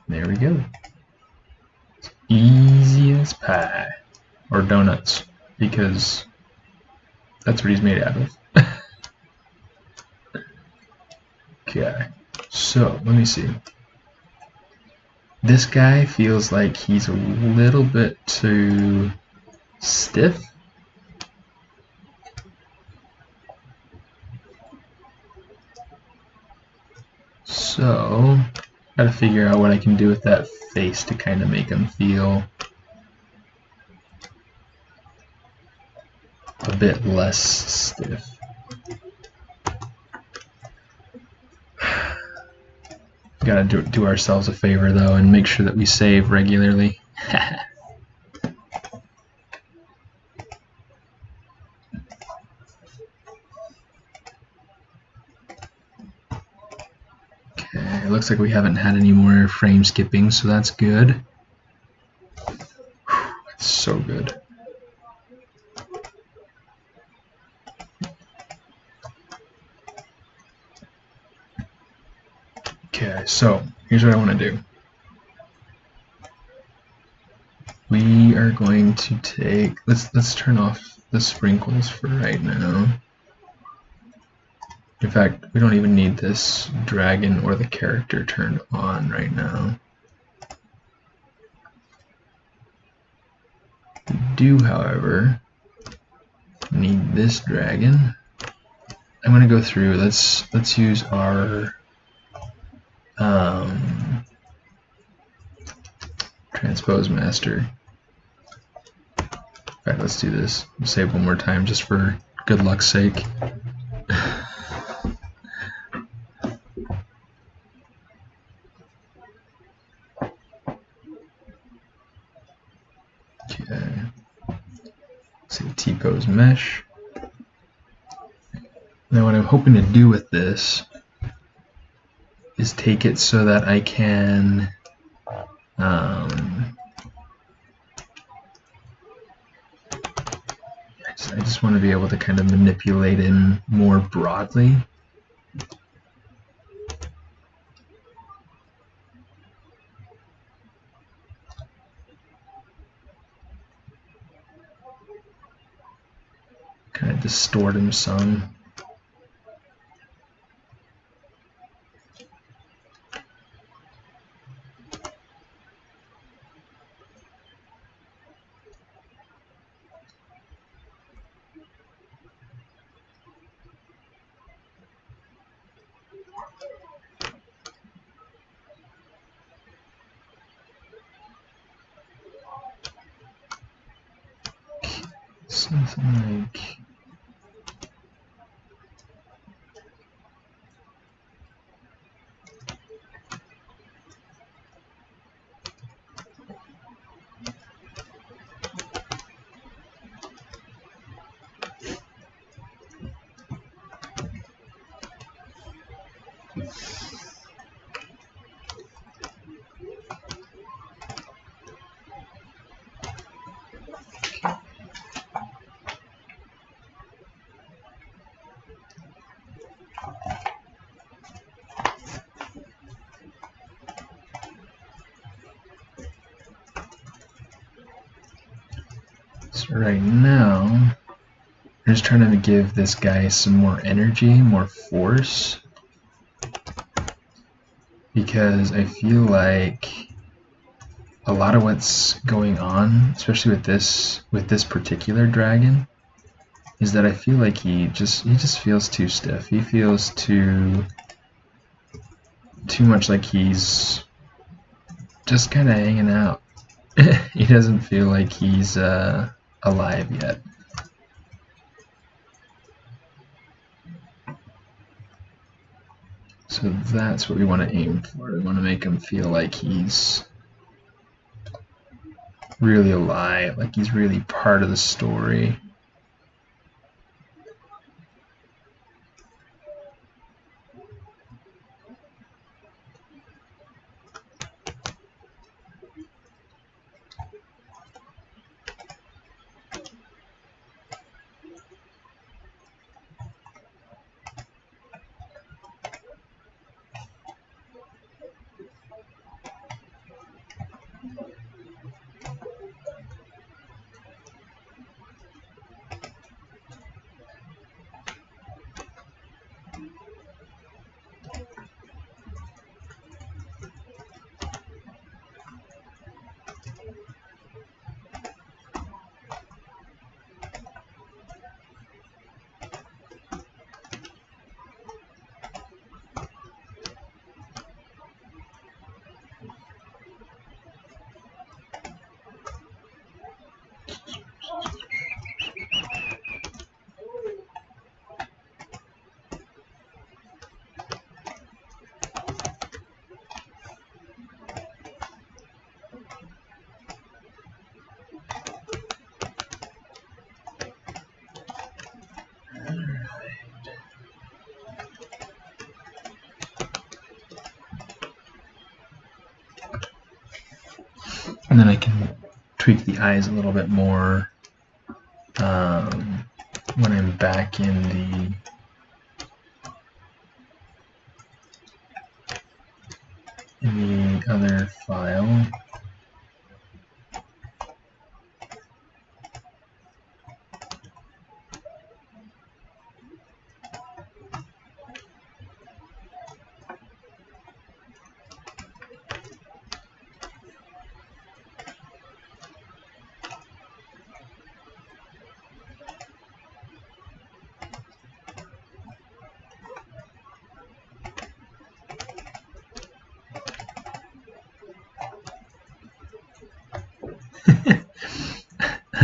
There we go. Easy as pie. Or donuts, because that's what he's made out of. Okay, so let me see. This guy feels like he's a little bit too stiff. So, gotta figure out what I can do with that face to kind of make him feel a bit less stiff. Gotta do ourselves a favor though and make sure that we save regularly. Okay, it looks like we haven't had any more frame skipping, so that's good. That's so good. Okay, so here's what I want to do. We are going to take, let's turn off the sprinkles for right now. In fact, we don't even need this dragon or the character turned on right now. We do, however, need this dragon. I'm going to go through. Let's use our transpose master. In fact, let's do this. We'll save one more time just for good luck's sake. Okay. Say T-pose mesh. Now what I'm hoping to do with this is take it so that I can I just want to be able to kind of manipulate him more broadly. Kind of distort him some. Something like so right now, I'm just trying to give this guy some more energy, more force, because I feel like a lot of what's going on, especially with this particular dragon, is that I feel like he just feels too stiff. He feels too much like he's just kind of hanging out. He doesn't feel like he's alive yet. So that's what we want to aim for. We want to make him feel like he's really alive, like he's really part of the story. And then I can tweak the eyes a little bit more when I'm back in the other file.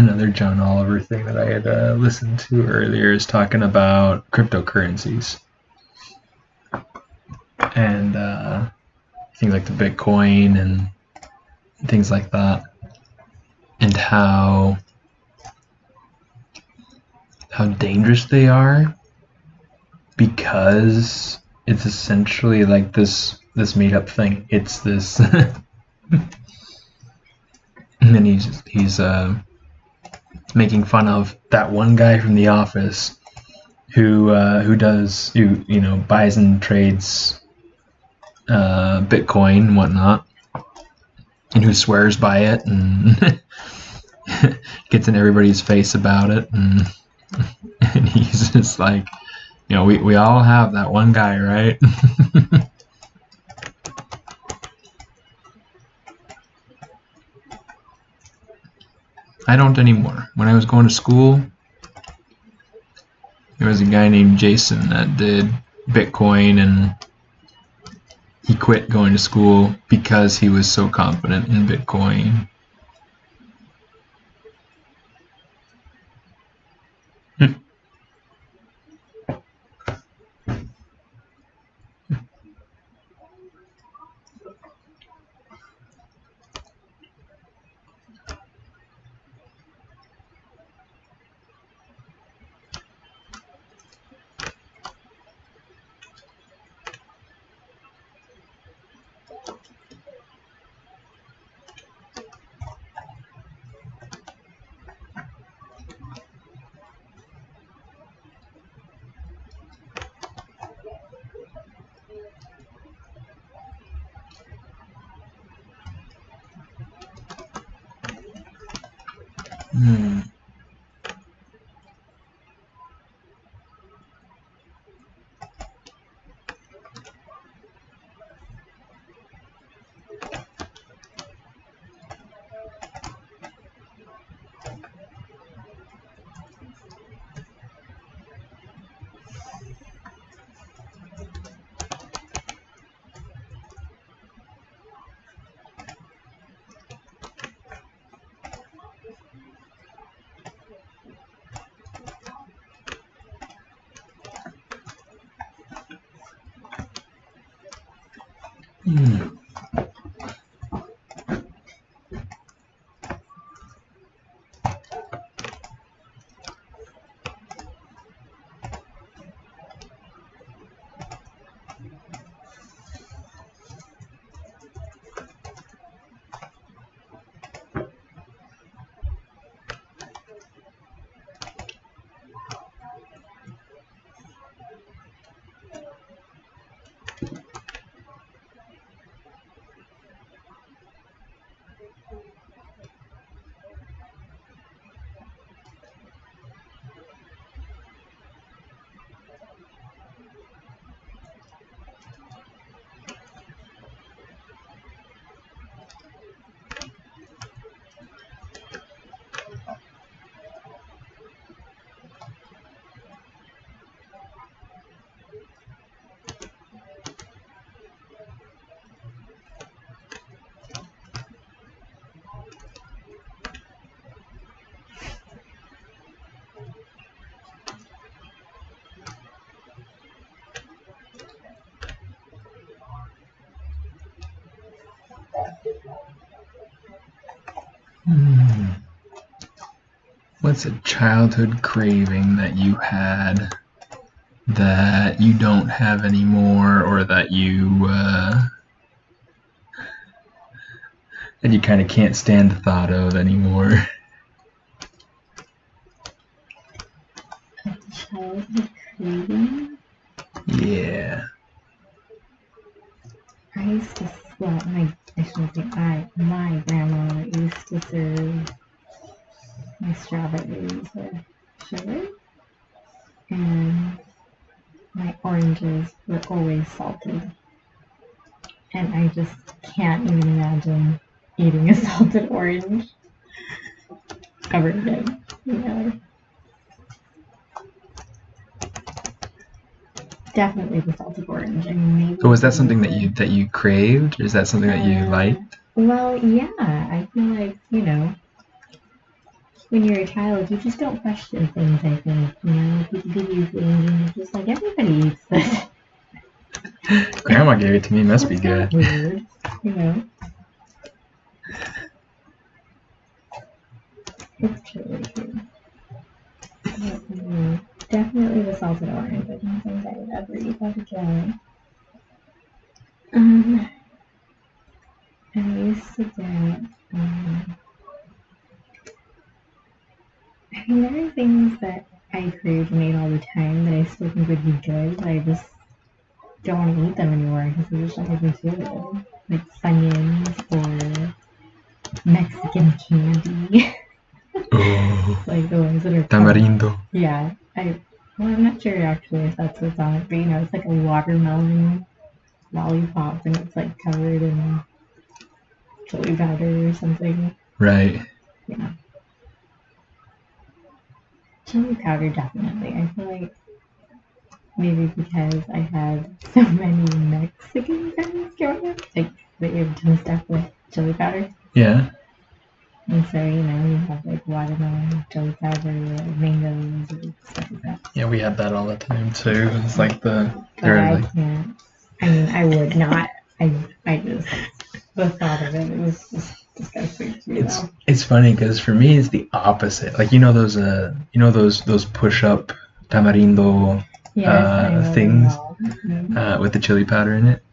another John Oliver thing that I had listened to earlier is talking about cryptocurrencies and things like the Bitcoin and things like that, and how dangerous they are, because it's essentially like this made up thing. It's this and then he's making fun of that one guy from The Office who buys and trades Bitcoin and whatnot, and who swears by it and gets in everybody's face about it, and he's just like, we all have that one guy, right? I don't anymore. When I was going to school, there was a guy named Jason that did Bitcoin, and he quit going to school because he was so confident in Bitcoin. What's a childhood craving that you had that you don't have anymore, or that you kind of can't stand the thought of anymore? A childhood craving? Yeah. I used to, my grandma used to serve my strawberries with sugar, and my oranges were always salted. And I just can't even imagine eating a salted orange ever again. Definitely the salted orange. I mean, maybe. So was that something that you craved? Is that something that you liked? Well, yeah. I feel like, when you're a child, you just don't question things, I think. You know, people give you things and you're just like, everybody eats this. Grandma gave it to me. Must be It's good. not weird, you know. It's really good. Definitely the salted orange. I don't think I would ever eat that again. I used to get, I mean, there are things that I crave and ate all the time that I still think would be good, but I just don't want to eat them anymore because they just don't make me feel good. Like Funyuns or Mexican candy. Oh, Like the ones that are tamarindo. Yeah. Well, I'm not sure actually if that's what's on it, but you know, it's like a watermelon lollipop and it's like covered in chili powder or something. Right. Yeah. Chili powder, definitely. I feel like maybe because I had so many Mexican friends growing up, like they ate a ton of stuff with chili powder. Yeah. And so, you know, you have like watermelon, chili powder, or mangoes, or stuff like that. Yeah, we had that all the time too. It's like But I can't. I mean, I would not. I just, the thought of it was just disgusting to me now. It's funny because for me it's the opposite. Like those push up tamarindo things with the chili powder in it.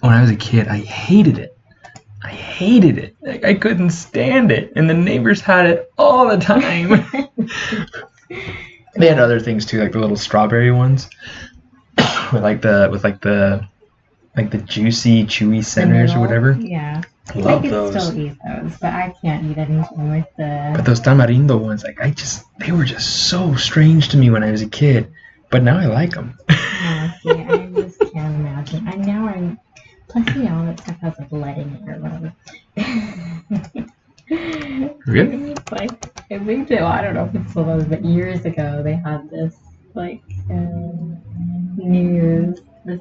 When I was a kid, I hated it. Like, I couldn't stand it, and the neighbors had it all the time. They had other things too, like the little strawberry ones, with the juicy, chewy centers or whatever. Yeah. Love I could those. still eat those, but I can't eat anything with the. But those tamarindo ones, like they were just so strange to me when I was a kid. But now I like them. See, I just can't imagine. Plus, you know, that stuff has like lead in it or whatever. Really? It's like, I think that, well, I don't know if it still does, but years ago they had this like this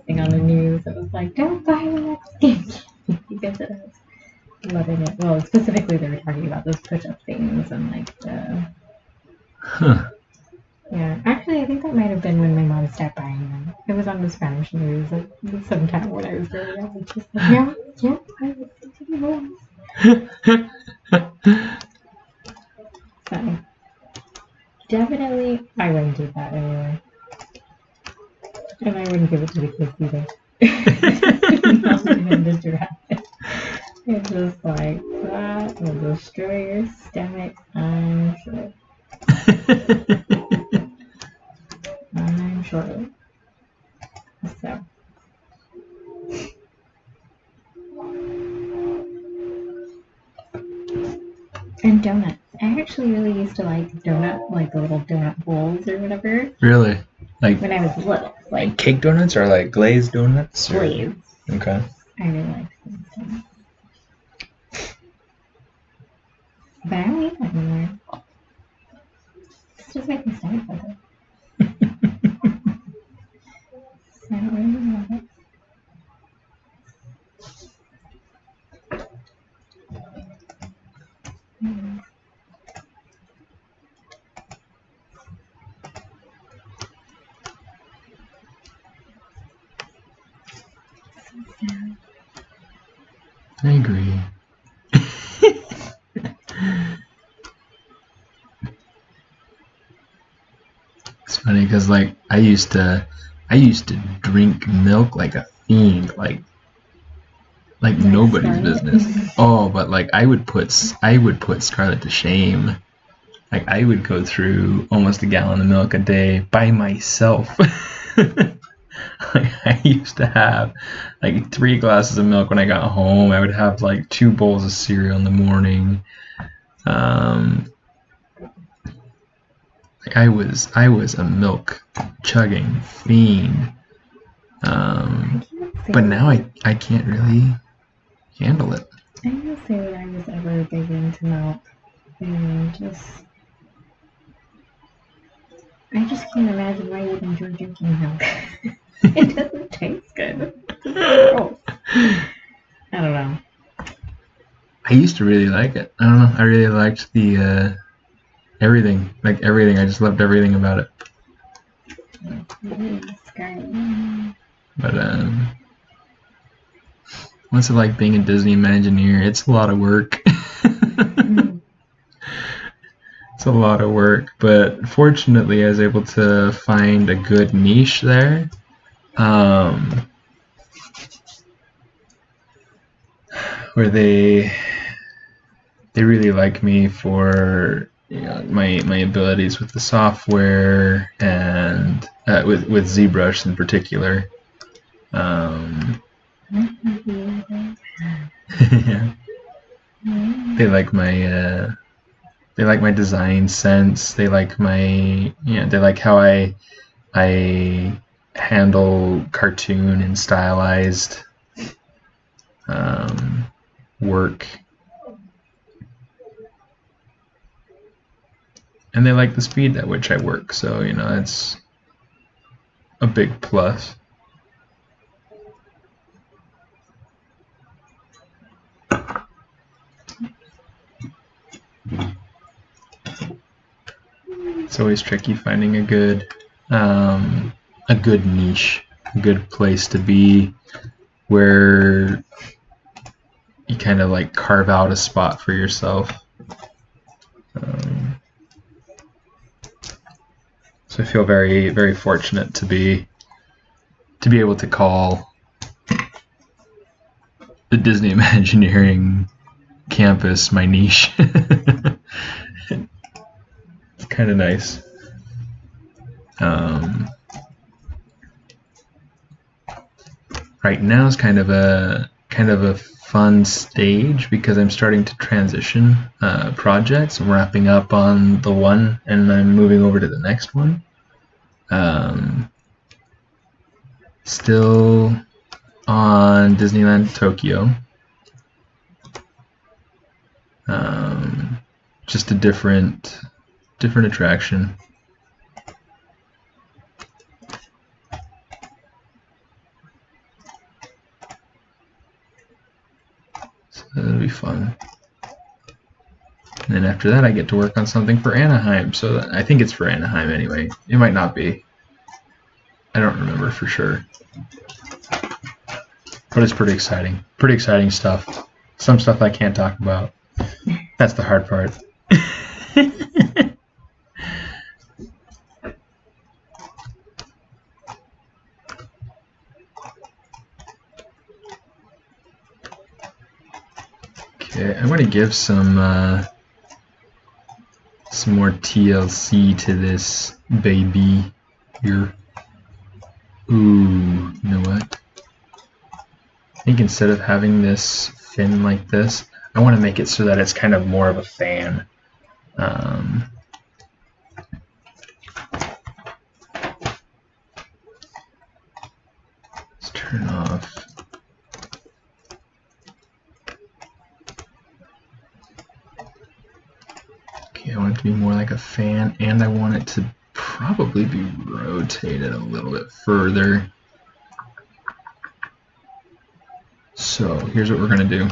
thing on the news that was like, don't buy the Mexican because it has lead in it. Well, specifically they were talking about those push-up things and like the. Huh. Yeah, actually, I think that might have been when my mom stopped buying them. It was on the Spanish news like, sometime when I was growing up. It's just like, no, yeah, I was So, definitely, I wouldn't do that anyway. And I wouldn't give it to the kids either. Not even to try it. It's just like, that will destroy your stomach, I'm sure. I'm sure. So. And donuts. I actually really used to like like the little donut bowls or whatever. Really? Like when I was little. Like cake donuts or like glazed donuts? Glazed. Okay. I really liked glazed donuts. But I don't eat that anymore. It's just making my stomach feel So I don't really love it. I agree. It's funny because like I used to drink milk like a fiend, like nobody's business. Oh, but like I would put Scarlett to shame. Like I would go through almost a gallon of milk a day by myself. Like, I used to have like 3 glasses of milk when I got home. I would have like 2 bowls of cereal in the morning. Like I was a milk chugging fiend. But now I can't really handle it. I don't say that I was ever big into milk. I just can't imagine why you would enjoy drinking milk. It doesn't taste good. It's gross. I don't know. I used to really like it. I don't know. I really liked the Everything, like everything. I just loved everything about it. But what's it like being a Disney Imagineer? It's a lot of work. It's a lot of work, but fortunately I was able to find a good niche there. Where they really like me for my abilities with the software and with ZBrush in particular. Yeah. They like my design sense. They like they like how I handle cartoon and stylized work. And they like the speed at which I work, so it's a big plus. It's always tricky finding a good niche, a good place to be where you kind of like carve out a spot for yourself. So I feel very, very fortunate to be able to call the Disney Imagineering campus my niche. It's kind of nice. Right now is kind of a fun stage because I'm starting to transition projects. I'm wrapping up on the one and I'm moving over to the next one. Still on Disneyland Tokyo. Just a different attraction. So that'll be fun. And then after that I get to work on something for Anaheim. So I think it's for Anaheim anyway. It might not be. I don't remember for sure. But it's pretty exciting. Pretty exciting stuff. Some stuff I can't talk about. That's the hard part. Okay, I'm going to give some more TLC to this baby here. Ooh, you know what? I think instead of having this fin like this, I want to make it so that it's kind of more of a fan. Let's turn off. Okay, I want it to be more like a fan, and I want it to probably be rotated a little bit further. So here's what we're going to do.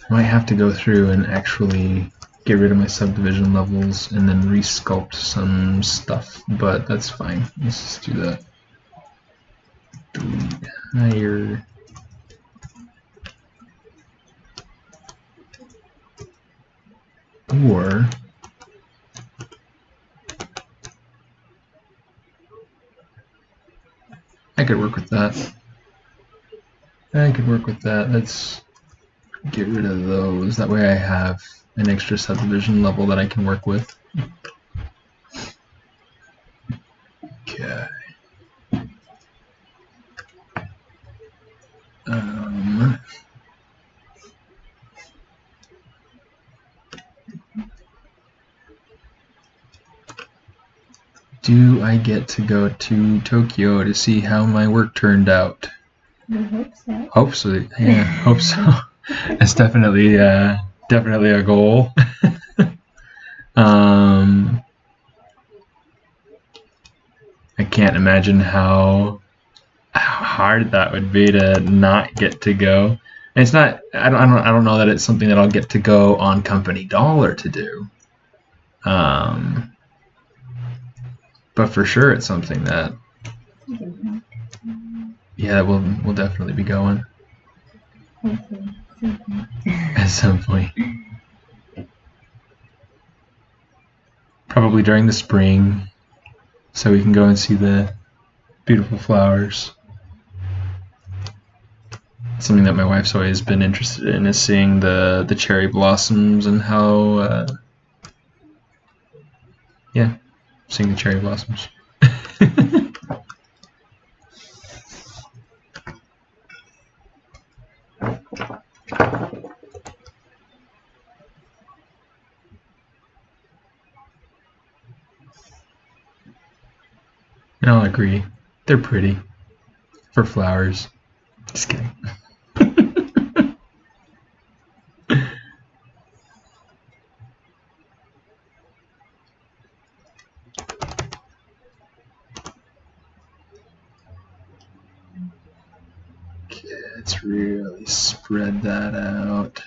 I might have to go through and actually get rid of my subdivision levels and then resculpt some stuff, but that's fine. Let's just do that. Delete higher. Or I could work with that. Let's get rid of those. That way I have an extra subdivision level that I can work with. Okay. Do I get to go to Tokyo to see how my work turned out? I hope so. Hope so. Yeah, hope so. That's definitely a goal. can't imagine how hard that would be to not get to go. And it's not. I don't know that it's something that I'll get to go on company dollar to do. But for sure, it's something that we'll definitely be going at some point. Probably during the spring, so we can go and see the beautiful flowers. Something that my wife's always been interested in is seeing the cherry blossoms and how seeing the cherry blossoms. And I'll agree, they're pretty for flowers. Just kidding. Okay, let's really spread that out.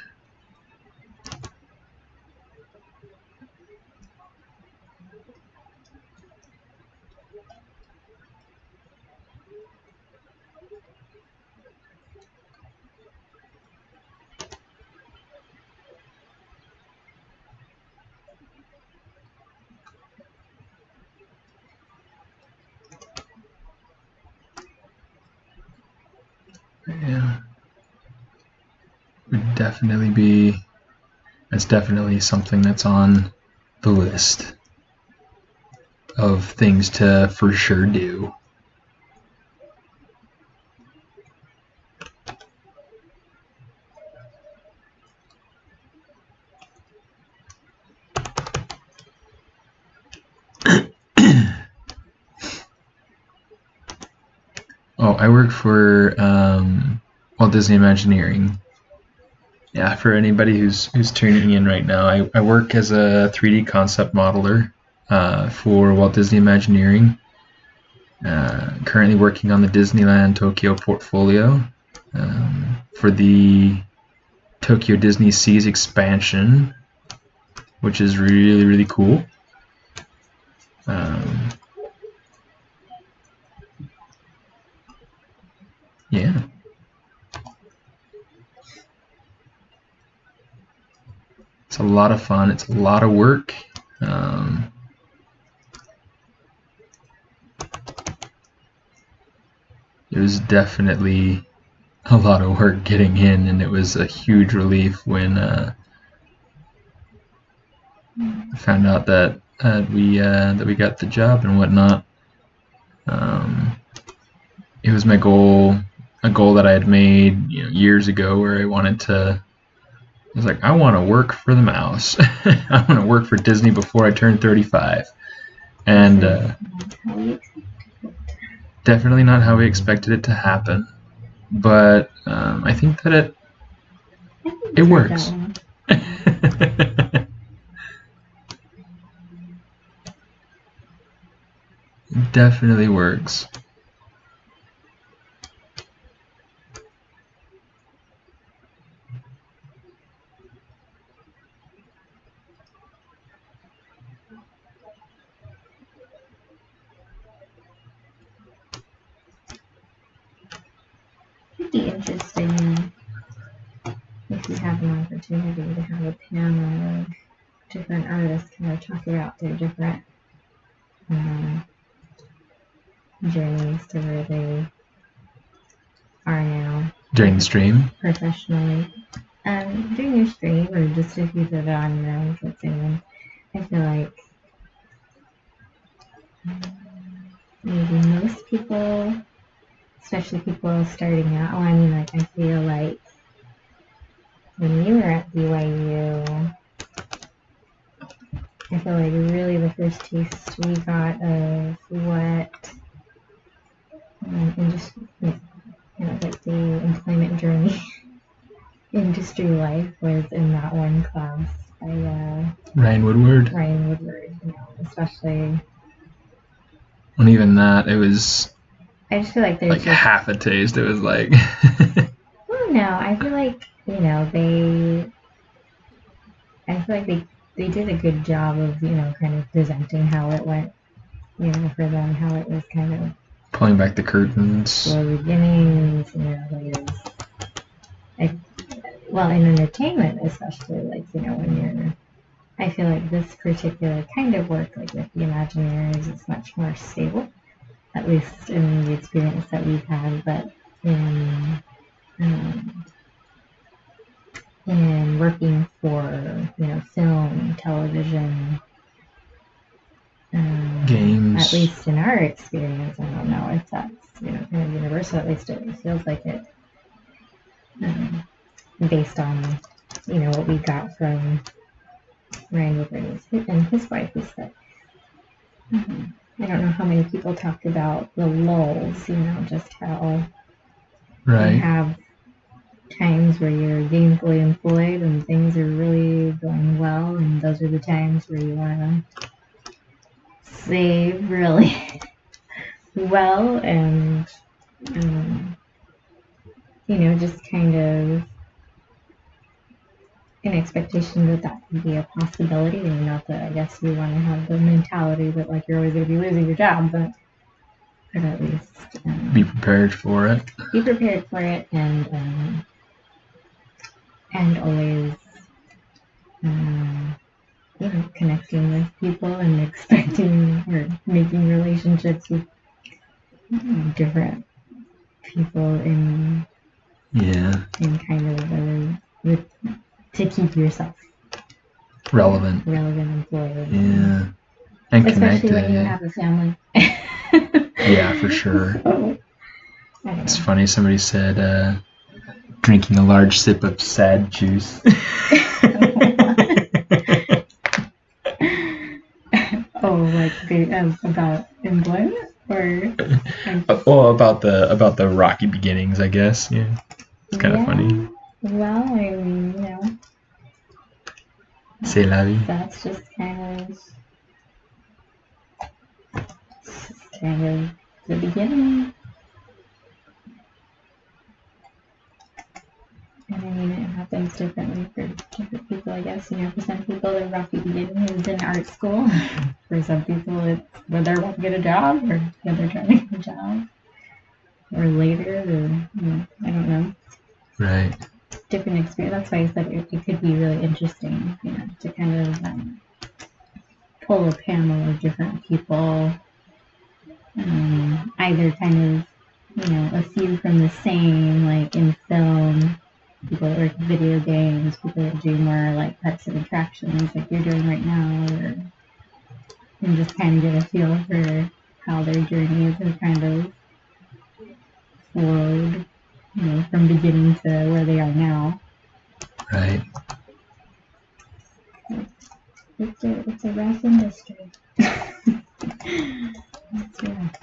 Yeah, would definitely be. That's definitely something that's on the list of things to for sure do. Oh, I work for Walt Disney Imagineering. Yeah, for anybody who's tuning in right now, I work as a 3D concept modeler for Walt Disney Imagineering. Currently working on the Disneyland Tokyo portfolio for the Tokyo Disney Seas expansion, which is really, really cool. Yeah. It's a lot of fun. It's a lot of work. It was definitely a lot of work getting in, and it was a huge relief when I found out that we got the job and whatnot. It was my goal, a goal that I had made years ago, where I wanted to. I was like, I want to work for the mouse. I want to work for Disney before I turn 35. And definitely not how we expected it to happen. But I think that it works. It definitely works. It'd be interesting if you have an opportunity to have a panel of different artists kind of talk about their different journeys to where they are now. During the stream? Professionally. During your stream, or just if you did it on your own, let's say, I feel like maybe most people, especially people starting out, I feel like when you were at BYU, I feel like really the first taste we got of what like the employment journey, industry life was in that one class by Ryan Woodward. Ryan Woodward, especially And even that, it was I just feel like there's like just, half a taste. It was like, well, no, I feel like, I feel like they did a good job of, kind of presenting how it went, for them, how it was kind of pulling back the curtains. slow beginnings, like, well, in entertainment especially, like, when you're, I feel like this particular kind of work, like with the Imagineers, is much more stable, at least in the experience that we've had, but um, in working for, film, television, Games. at least in our experience, I don't know if that's, kind of universal, at least it feels like it, based on, what we got from Ryan Woodward and his wife, is that I don't know how many people talk about the lulls, just how you Right. have times where you're gainfully employed and things are really going well, and those are the times where you want to save really well and, just kind of an expectation that that can be a possibility, and not that I guess you want to have the mentality that like you're always going to be losing your job, but at least Be prepared for it. Be prepared for it, and always, connecting with people and expecting or making relationships with different people in kind of to keep yourself relevant, employed. Yeah, and especially connected. when you have a family. Yeah, for sure. It's know. funny. Somebody said drinking a large sip of sad juice. Oh, like about employment, or well, about the rocky beginnings, I guess. Yeah, it's kind of funny. Well, I mean, C'est la vie. That's just kind of the beginning. And I mean, it happens differently for different people, I guess. For some people, the rocky beginning is in art school. For some people, it's when they're about to get a job, or when they're trying to get a job, or later, or I don't know. Right. Different experience. That's why I said it could be really interesting, to kind of pull a panel of different people, either kind of, a few from the same, like in film, people that work in video games, people that do more like parks and attractions like you're doing right now, and just kind of get a feel for how their journeys have kind of flowed, from beginning to where they are now. Right. It's a rough industry. It's rough.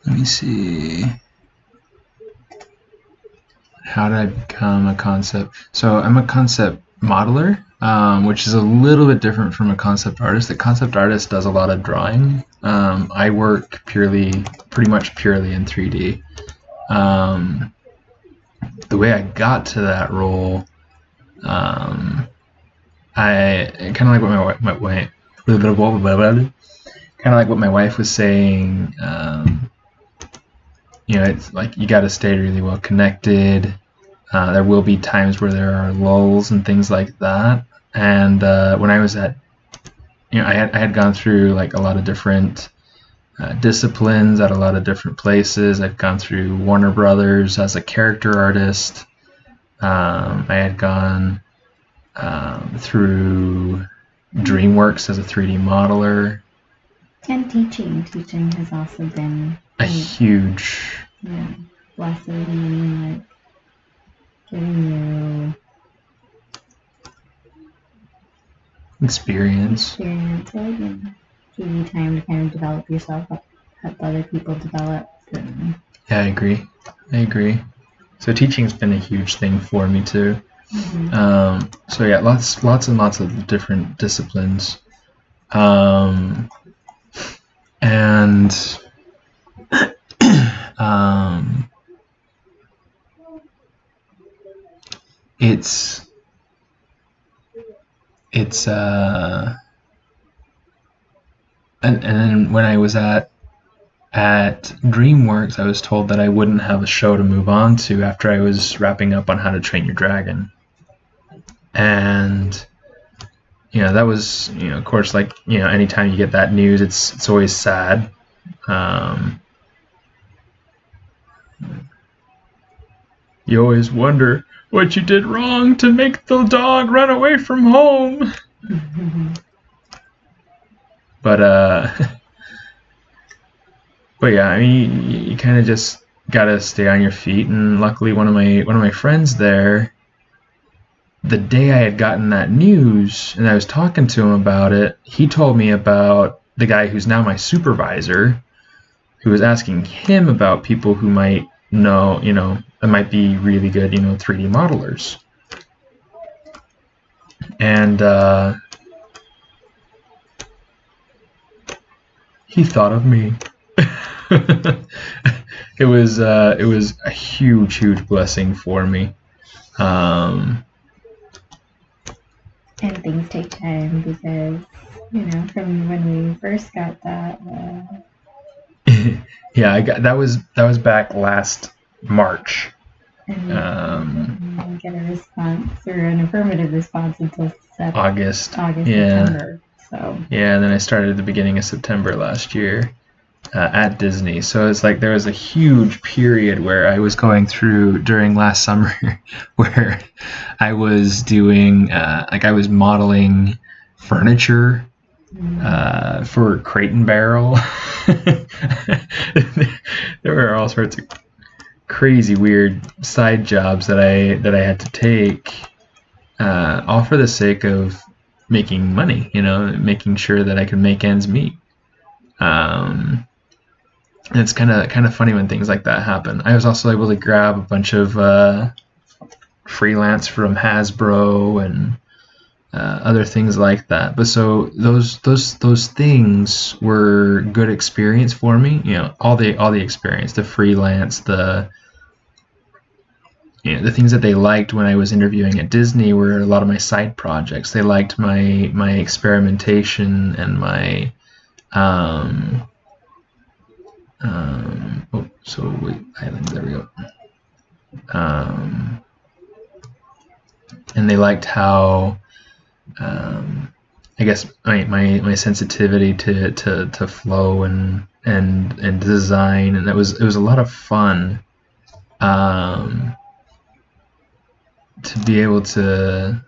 Let me see. How did I become a concept? So I'm a concept modeler, which is a little bit different from a concept artist. The concept artist does a lot of drawing. I work pretty much purely in 3D. The way I got to that role, I kind of like what my wife, kind of like what my wife was saying. It's like you got to stay really well connected. There will be times where there are lulls and things like that. And when I was I had gone through like a lot of different disciplines at a lot of different places. I've gone through Warner Brothers as a character artist. I had gone through DreamWorks as a 3D modeler. And teaching has also been a huge lesson, like giving you experience. Right? give you time to kind of develop yourself, help other people develop. And... Yeah, I agree. So teaching's been a huge thing for me too. Mm-hmm. So yeah, lots and lots of different disciplines. And it's and then when I was at DreamWorks, I was told that I wouldn't have a show to move on to after I was wrapping up on How to Train Your Dragon. And that was, of course, like, anytime you get that news, it's always sad. You always wonder what you did wrong to make the dog run away from home. But yeah, I mean, you kind of just gotta stay on your feet. And luckily, one of my friends there, the day I had gotten that news and I was talking to him about it, he told me about the guy who's now my supervisor, who was asking him about people who might know, that might be really good, 3D modelers. And he thought of me. It was a huge blessing for me. And things take time because, from when we first got that. Yeah, that was back last March. And didn't get a response or an affirmative response until August. September. So. Yeah, and then I started at the beginning of September last year at Disney. So it's like there was a huge period where I was going through during last summer where I was doing I was modeling furniture for Crate and Barrel. There were all sorts of crazy weird side jobs that I had to take, all for the sake of making money, making sure that I could make ends meet. And it's kind of funny when things like that happen. I was also able to grab a bunch of freelance from Hasbro and other things like that. But so those things were good experience for me. All the experience, the freelance, the things that they liked when I was interviewing at Disney were a lot of my side projects. They liked my experimentation and my islands, there we go. And they liked how I guess my sensitivity to flow and design, and it was a lot of fun to be able to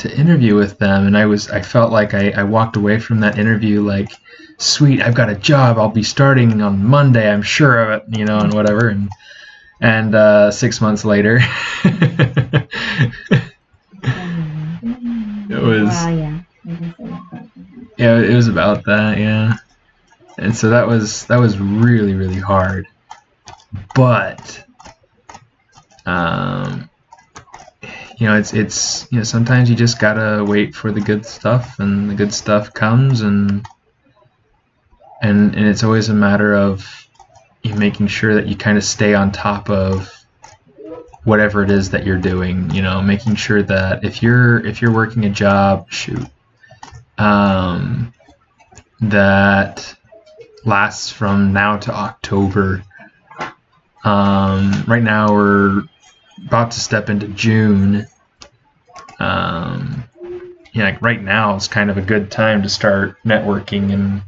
interview with them. And I felt like I walked away from that interview like, sweet, I've got a job, I'll be starting on Monday, I'm sure of it, and whatever. And 6 months later it was it was about that, yeah. And so that was really hard, but it's sometimes you just gotta wait for the good stuff, and the good stuff comes, and it's always a matter of you making sure that you kind of stay on top of whatever it is that you're doing, making sure that if you're working a job, that lasts from now to October. Right now we're about to step into June. Like right now is kind of a good time to start networking, and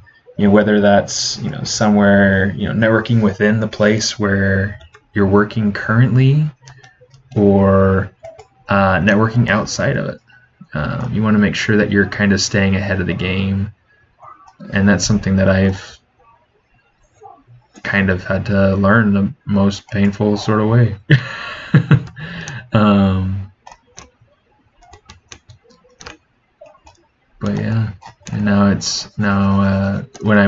whether that's somewhere networking within the place where you're working currently, or networking outside of it. You want to make sure that you're kind of staying ahead of the game, and that's something that I've kind of had to learn the most painful sort of way. But yeah, and now months now. When I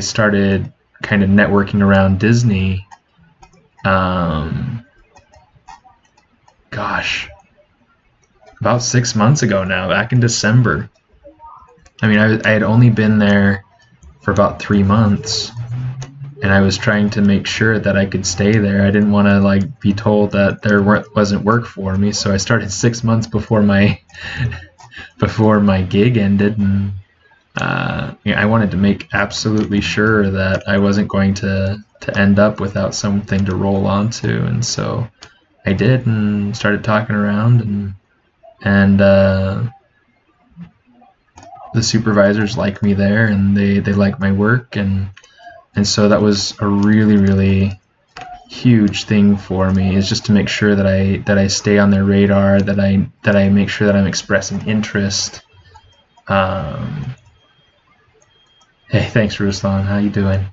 started kind of networking around Disney. Gosh, about 6 months ago now, back in December. I mean, I had only been there for about 3 months, and I was trying to make sure that I could stay there. I didn't want to like be told that there wasn't work for me, so I started 6 months before my gig ended, and I wanted to make absolutely sure that I wasn't going to end up without something to roll onto, and so I did, and started talking around, and the supervisors like me there, and they like my work, and so that was a really, really huge thing for me, is just to make sure that I stay on their radar, that I make sure that I'm expressing interest. Hey, thanks, Ruslan. How you doing?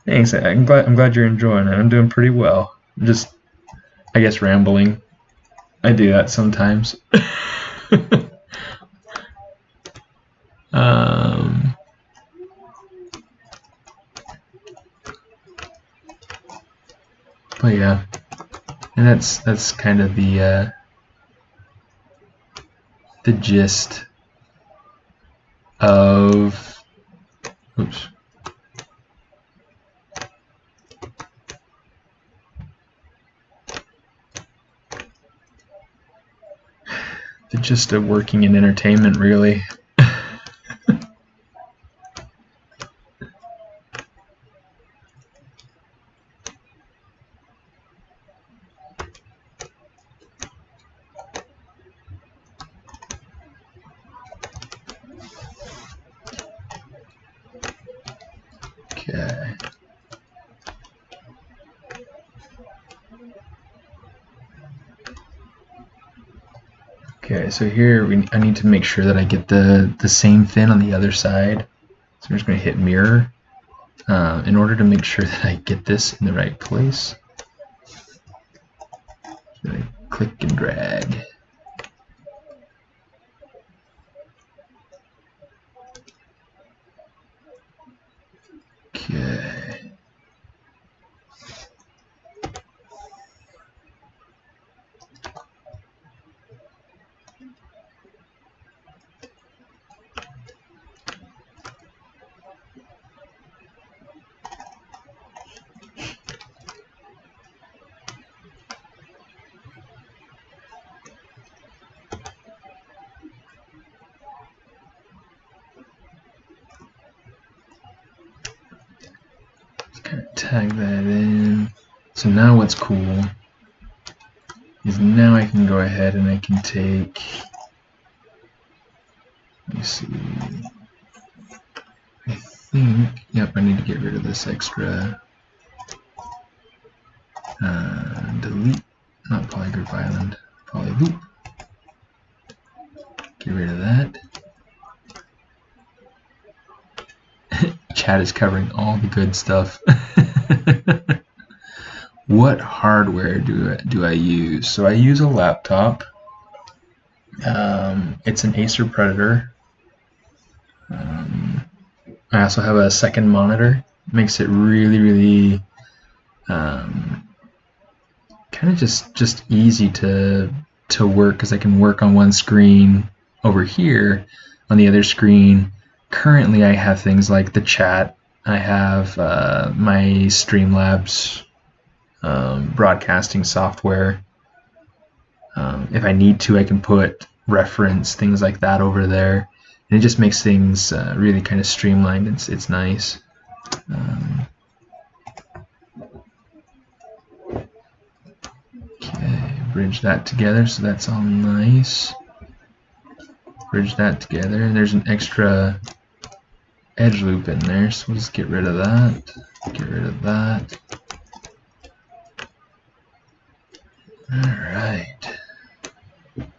Thanks. I'm glad you're enjoying it. I'm doing pretty well. I'm just, I guess, rambling. I do that sometimes. But yeah, and that's kind of the gist of, oops. The gist of working in entertainment, really. Okay. Okay, so here I need to make sure that I get the same thin on the other side. So I'm just going to hit mirror in order to make sure that I get this in the right place. So I click and drag. Okay. Tag that in. So now what's cool is now I can go ahead and I can take, let me see, I think, yep, I need to get rid of this extra, delete, not polygroup island, polyloop, get rid of that. Chat is covering all the good stuff. What hardware do I use? So I use a laptop. It's an Acer Predator. I also have a second monitor. Makes it really, really kind of just easy to work, because I can work on one screen over here. On the other screen, currently I have things like the chat. I have my Streamlabs broadcasting software. If I need to, I can put reference, things like that over there, and it just makes things really kind of streamlined. It's nice. Okay, bridge that together so that's all nice. Bridge that together, and there's an extra edge loop in there, so we'll just get rid of that. Get rid of that. Alright. I'm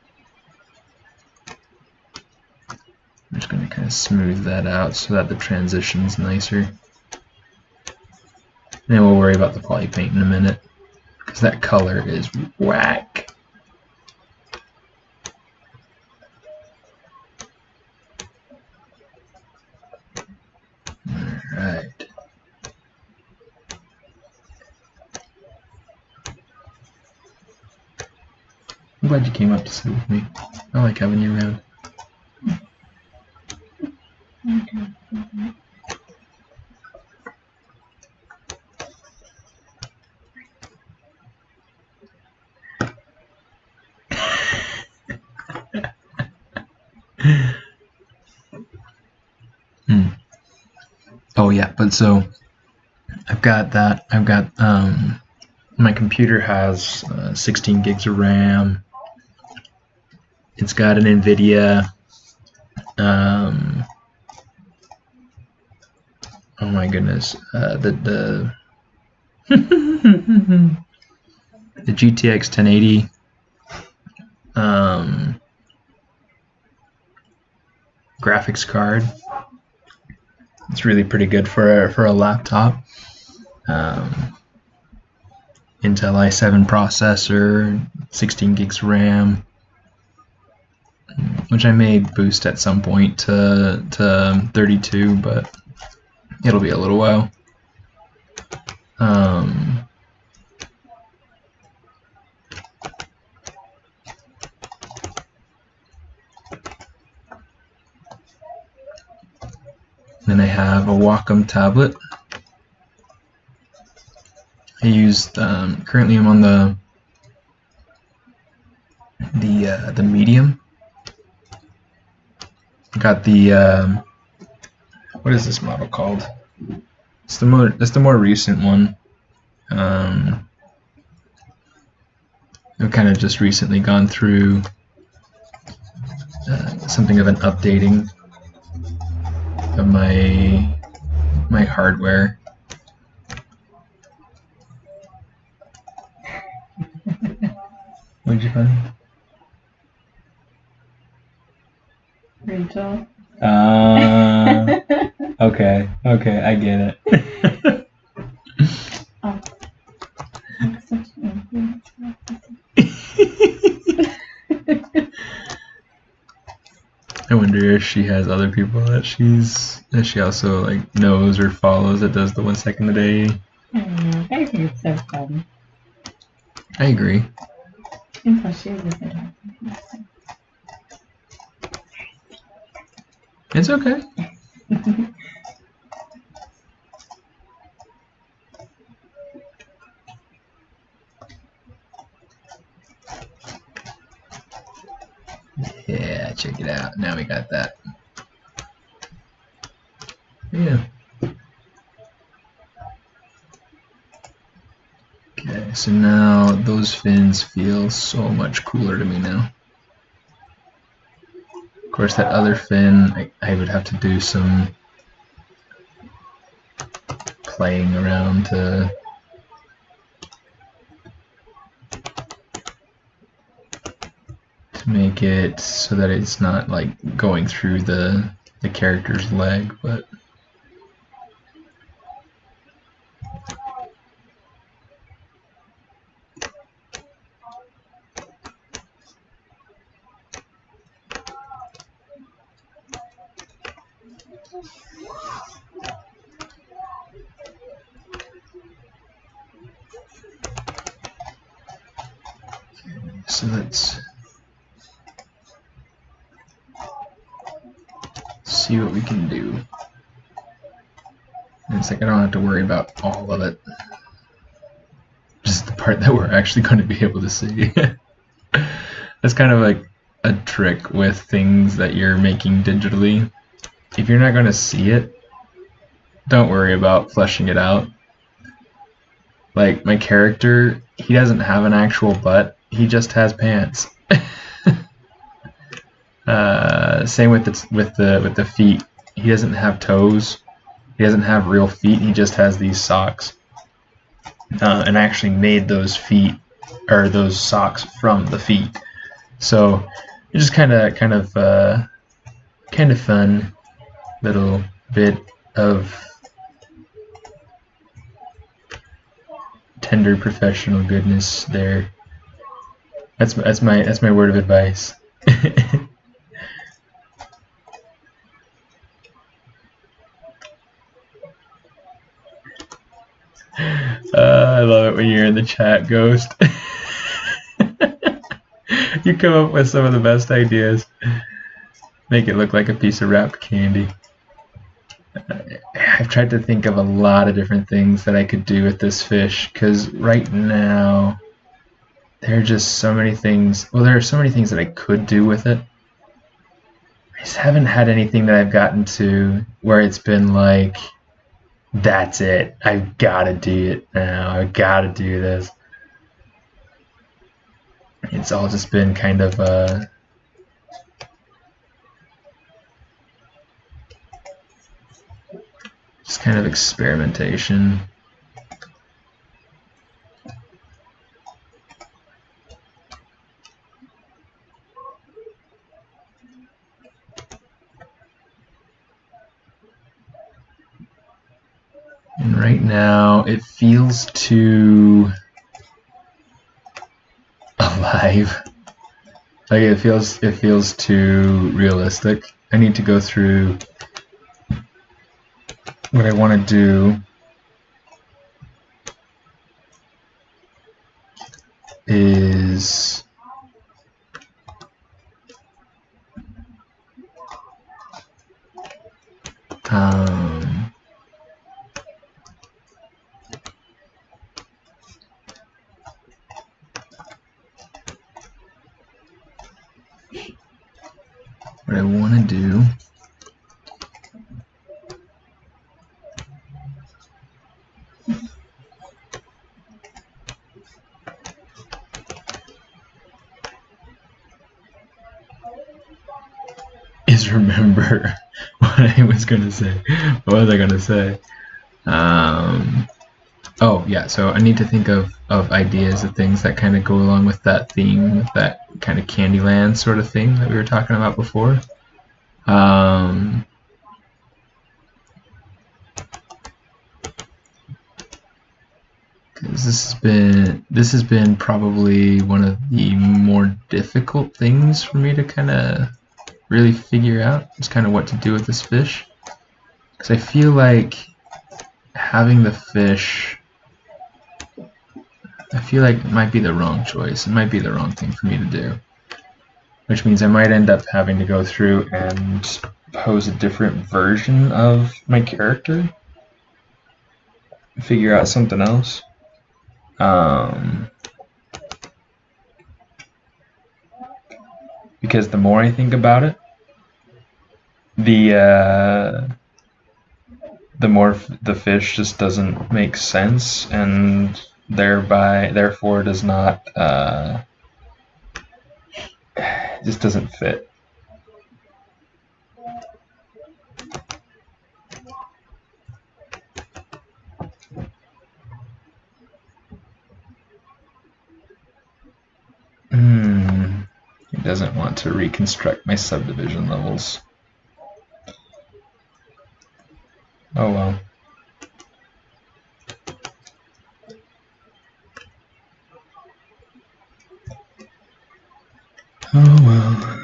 just going to kind of smooth that out so that the transition's nicer. Then we'll worry about the poly paint in a minute, because that color is whack. I'm glad you came up to sit with me. I like having you around. Oh yeah, but so I've got that. I've got my computer has 16 gigs of RAM. It's got an NVIDIA. Oh my goodness, the the GTX 1080. Graphics card. It's really pretty good for a laptop. Intel i7 processor, 16 gigs RAM, which I may boost at some point to 32, but it'll be a little while. Then I have a Wacom tablet. I used currently I'm on the medium. Got the what is this model called? It's the more recent one. I've kind of just recently gone through something of an updating of my hardware. What did you find? Rachel. Okay, I get it. Oh. Such an I wonder if she has other people that she also like knows or follows that does the 1 second a day. I don't know. I think it's so fun. I agree. And plus, she has a good heart. It's okay. Yeah, check it out. Now we got that. Yeah. Okay, so now those fins feel so much cooler to me now. Of course, that other fin, I would have to do some playing around to make it so that it's not like going through the character's leg, but so let's see what we can do. And it's like I don't have to worry about all of it, just the part that we're actually going to be able to see. That's kind of like a trick with things that you're making digitally. If you're not going to see it, don't worry about fleshing it out. Like my character, he doesn't have an actual butt, he just has pants. Same with the feet. He doesn't have toes. He doesn't have real feet. He just has these socks. And I actually made those feet or those socks from the feet. So it's just kind of fun little bit of tender professional goodness there. That's my word of advice. I love it when you're in the chat, Ghost. You come up with some of the best ideas. Make it look like a piece of wrapped candy. I've tried to think of a lot of different things that I could do with this fish, because right now there are just so many things. Well, there are so many things that I could do with it. I just haven't had anything that I've gotten to where it's been like, that's it. I've got to do it now. I've got to do this. It's all just been kind of just kind of experimentation. And right now it feels too alive. Like it feels too realistic. I need to go through what I want to do is what I want to do is remember what I was going to say. What was I going to say? Oh yeah, so I need to think of ideas of things that kind of go along with that theme, with that kind of Candyland sort of thing that we were talking about before. Because this has been probably one of the more difficult things for me to kind of really figure out, is kind of what to do with this fish. Because I feel like having the fish, I feel like it might be the wrong choice. It might be the wrong thing for me to do. Which means I might end up having to go through and pose a different version of my character. Figure out something else. Because the more I think about it, the more the fish just doesn't make sense, and therefore does not just doesn't fit. It doesn't want to reconstruct my subdivision levels. Oh well. Oh well.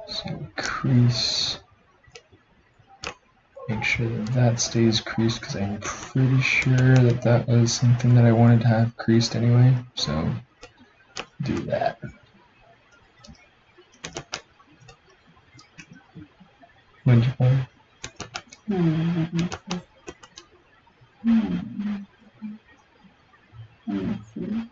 So crease. Make sure that that stays creased, because I'm pretty sure that that was something that I wanted to have creased anyway. So do that. What did you find? Let's see.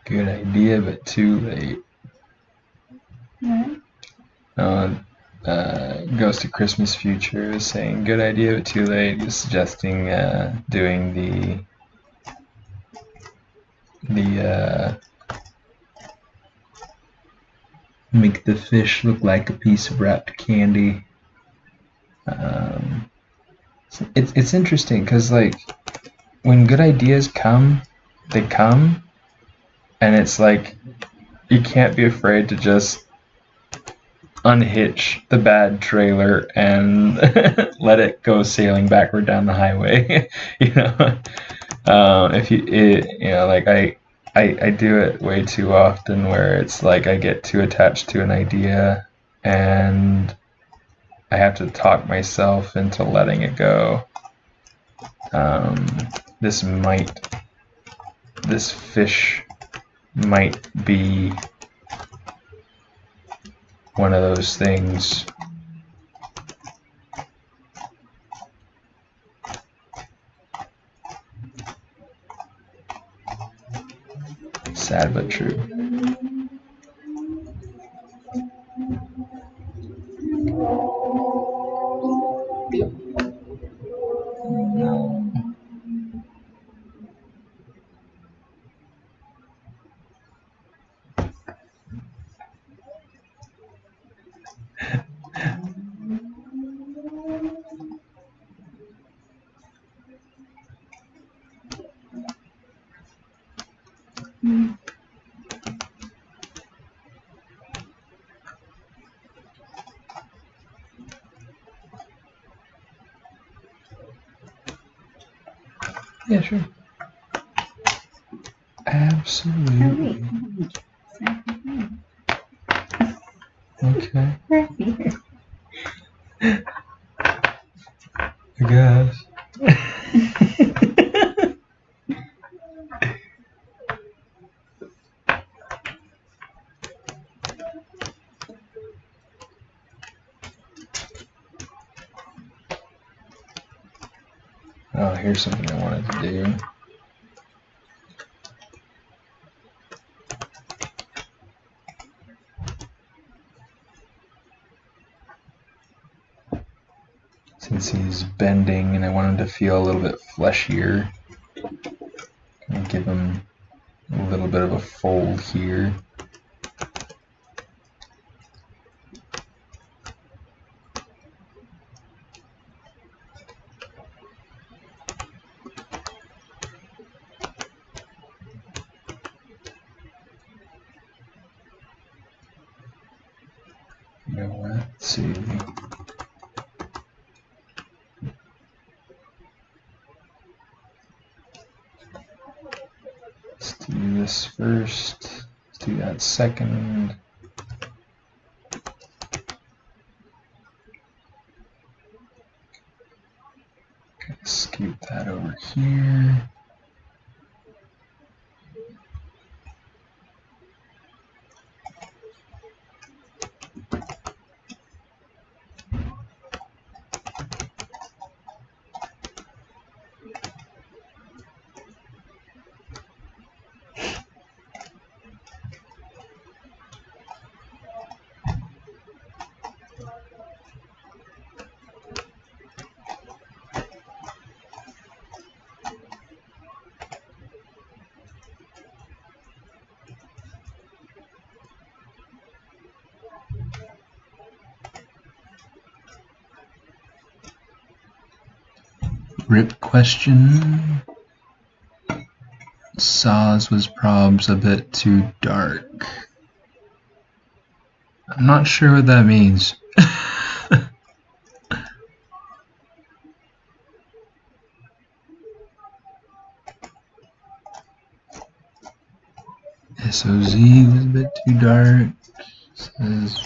Good idea, but too late. Ghost of Christmas Future is saying, good idea, but too late. He's suggesting doing the make the fish look like a piece of wrapped candy. It's interesting because like when good ideas come, they come, and it's like you can't be afraid to just unhitch the bad trailer and let it go sailing backward down the highway. You know, if you know, like I do it way too often where it's like I get too attached to an idea and I have to talk myself into letting it go. This fish might be one of those things. Sad but true. Yeah, sure. Absolutely. Okay. I guess. Oh, here's something I wanted to do. Since he's bending and I want him to feel a little bit fleshier, and give him a little bit of a fold here. You know what? Let's see. Let's do this first. Let's do that second. Scoot that over here. Rip question. Saws was probs a bit too dark. I'm not sure what that means. SOZ was a bit too dark. Says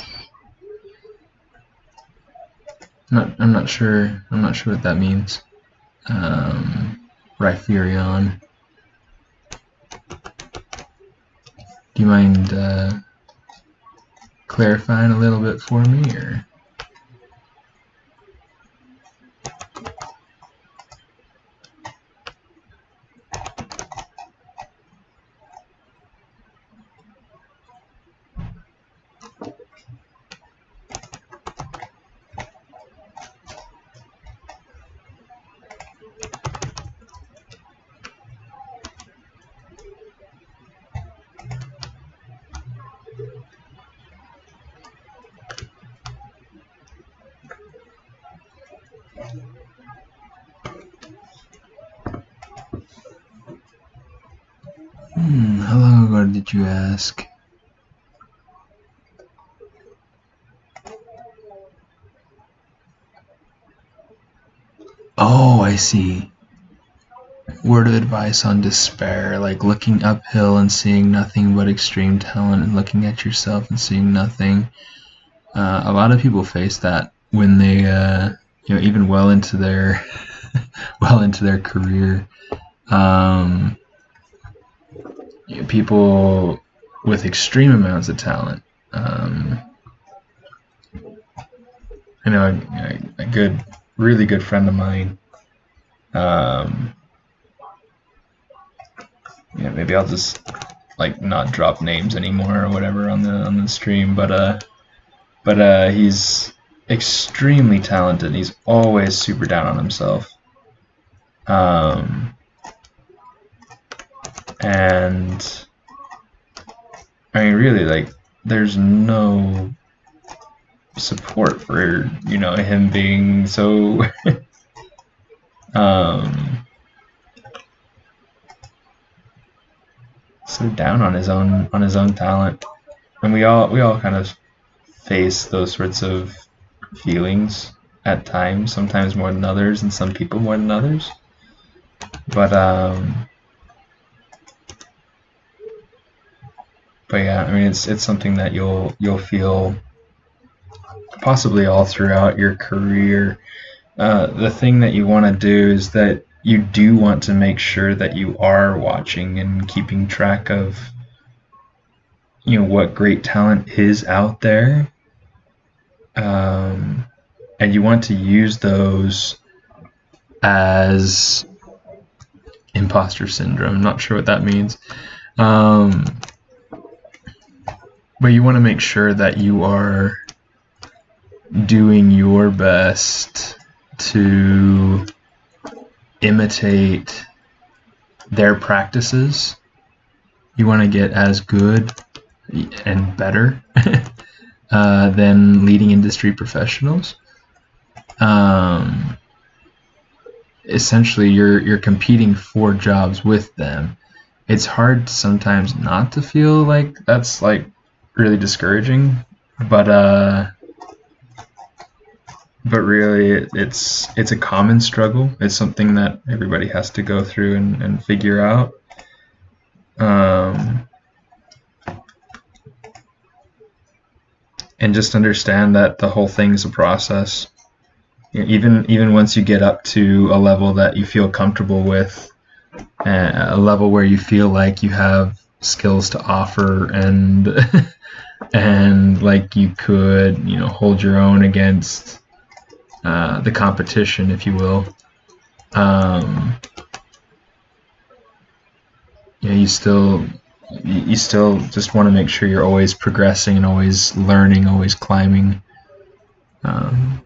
I'm not sure what that means. Riferion. Do you mind clarifying a little bit for me, or? How long ago did you ask? Oh, I see. Word of advice on despair, like looking uphill and seeing nothing but extreme talent, and looking at yourself and seeing nothing. A lot of people face that when they, even well into their, career. People with extreme amounts of talent. I know a really good friend of mine. Maybe I'll just not drop names anymore or whatever on the stream, but he's extremely talented. He's always super down on himself. And I mean, really, there's no support for him being so so down on his own talent. And we all kind of face those sorts of feelings at times, sometimes more than others, and some people more than others. But yeah, I mean, it's something that you'll feel possibly all throughout your career. The thing that you want to do is that you do want to make sure that you are watching and keeping track of what great talent is out there, and you want to use those as imposter syndrome. I'm not sure what that means, but you want to make sure that you are doing your best to imitate their practices. You want to get as good and better than leading industry professionals. Essentially, you're competing for jobs with them. It's hard sometimes not to feel like that's really discouraging, but really it's a common struggle. It's something that everybody has to go through and figure out. And just understand that the whole thing is a process. Even once you get up to a level that you feel comfortable with, a level where you feel like you have skills to offer and and you could hold your own against the competition, if you will. You still just want to make sure you're always progressing and always learning, always climbing. And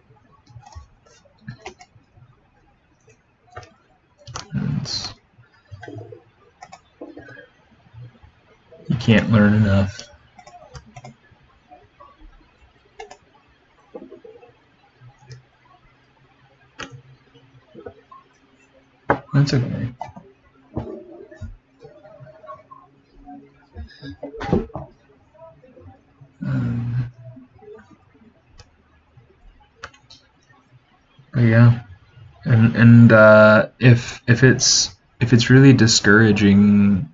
you can't learn enough. That's okay. Yeah, and if it's really discouraging,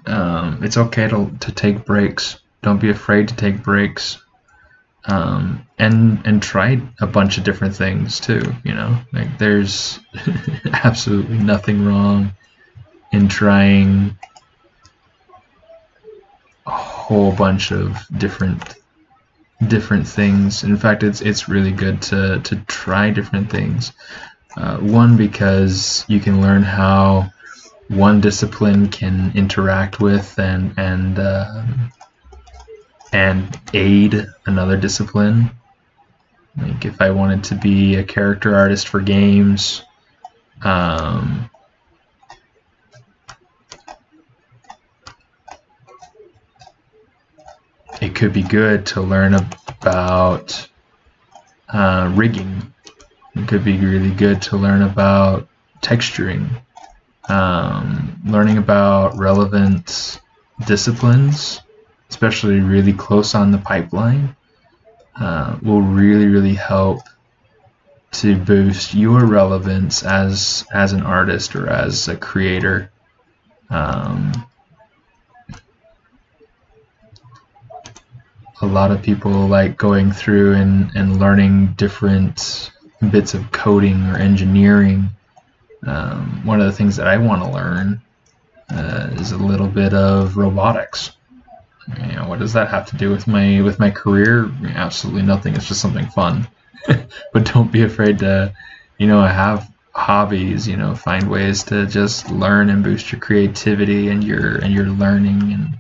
it's okay to take breaks. Don't be afraid to take breaks, and try a bunch of different things too. There's absolutely nothing wrong in trying a whole bunch of different things. In fact, it's really good to try different things. One, because you can learn how one discipline can interact with and aid another discipline. If I wanted to be a character artist for games, it could be good to learn about rigging It could be really good to learn about texturing, learning about relevant disciplines, especially really close on the pipeline, will really help to boost your relevance as an artist or as a creator. A lot of people like going through and learning different bits of coding or engineering. One of the things that I want to learn is a little bit of robotics. You know, what does that have to do with my career? Absolutely nothing. It's just something fun. But don't be afraid to, have hobbies. Find ways to just learn and boost your creativity and your learning,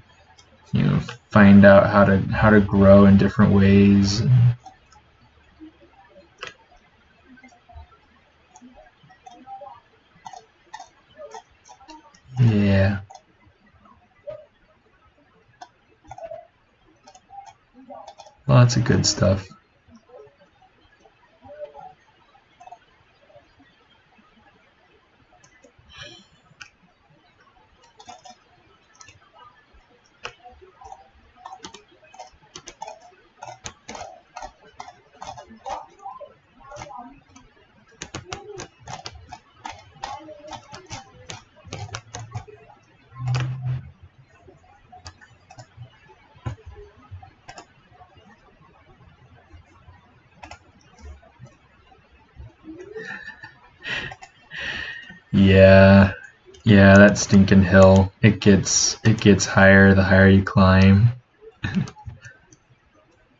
and find out how to grow in different ways. Yeah. Lots of good stuff. Yeah, that stinking hill. It gets higher the higher you climb. And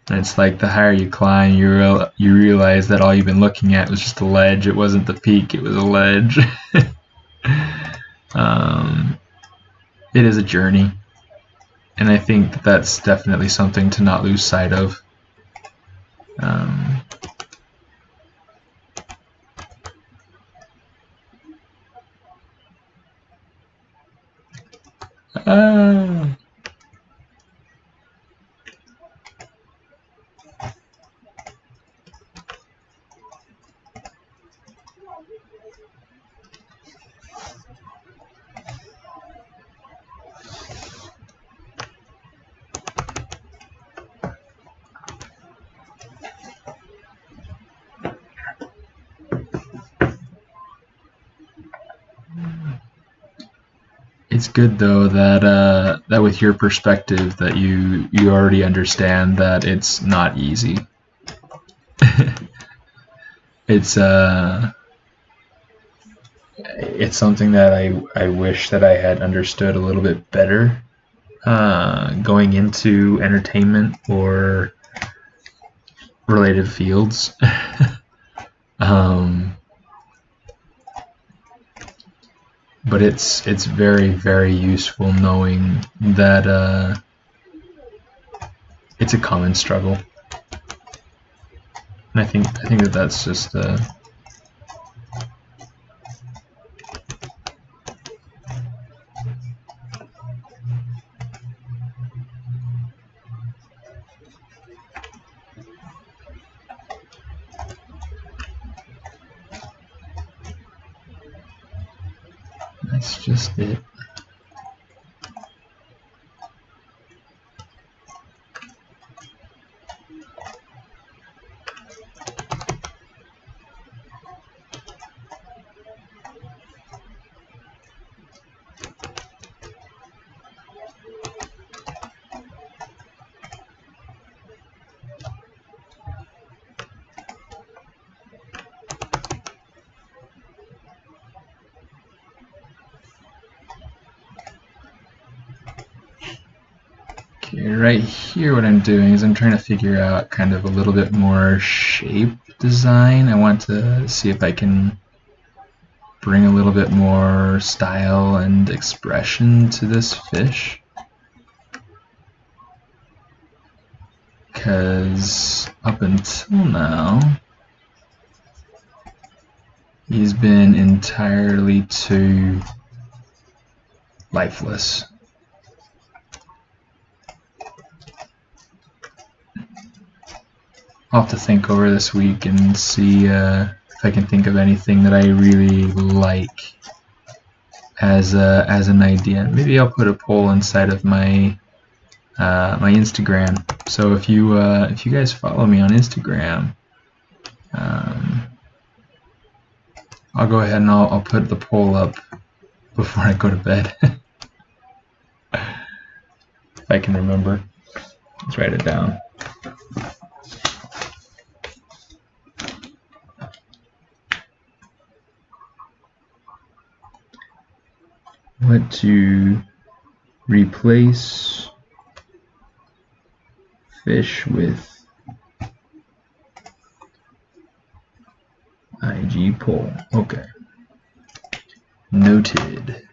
it's like the higher you climb, you realize that all you've been looking at was just a ledge. It wasn't the peak; it was a ledge. It is a journey, and I think that's definitely something to not lose sight of. It's good though that that with your perspective that you already understand that it's not easy. It's something that I wish that I had understood a little bit better going into entertainment or related fields. But it's very useful knowing that it's a common struggle, and I think that that's just that's just it. Okay, right here what I'm doing is I'm trying to figure out kind of a little bit more shape design. I want to see if I can bring a little bit more style and expression to this fish. Because up until now, he's been entirely too lifeless. I'll have to think over this week and see if I can think of anything that I really like as an idea. Maybe I'll put a poll inside of my my Instagram. So if you guys follow me on Instagram, I'll go ahead and I'll put the poll up before I go to bed. If I can remember. Let's write it down. What to replace fish with IG poll. Okay. Noted.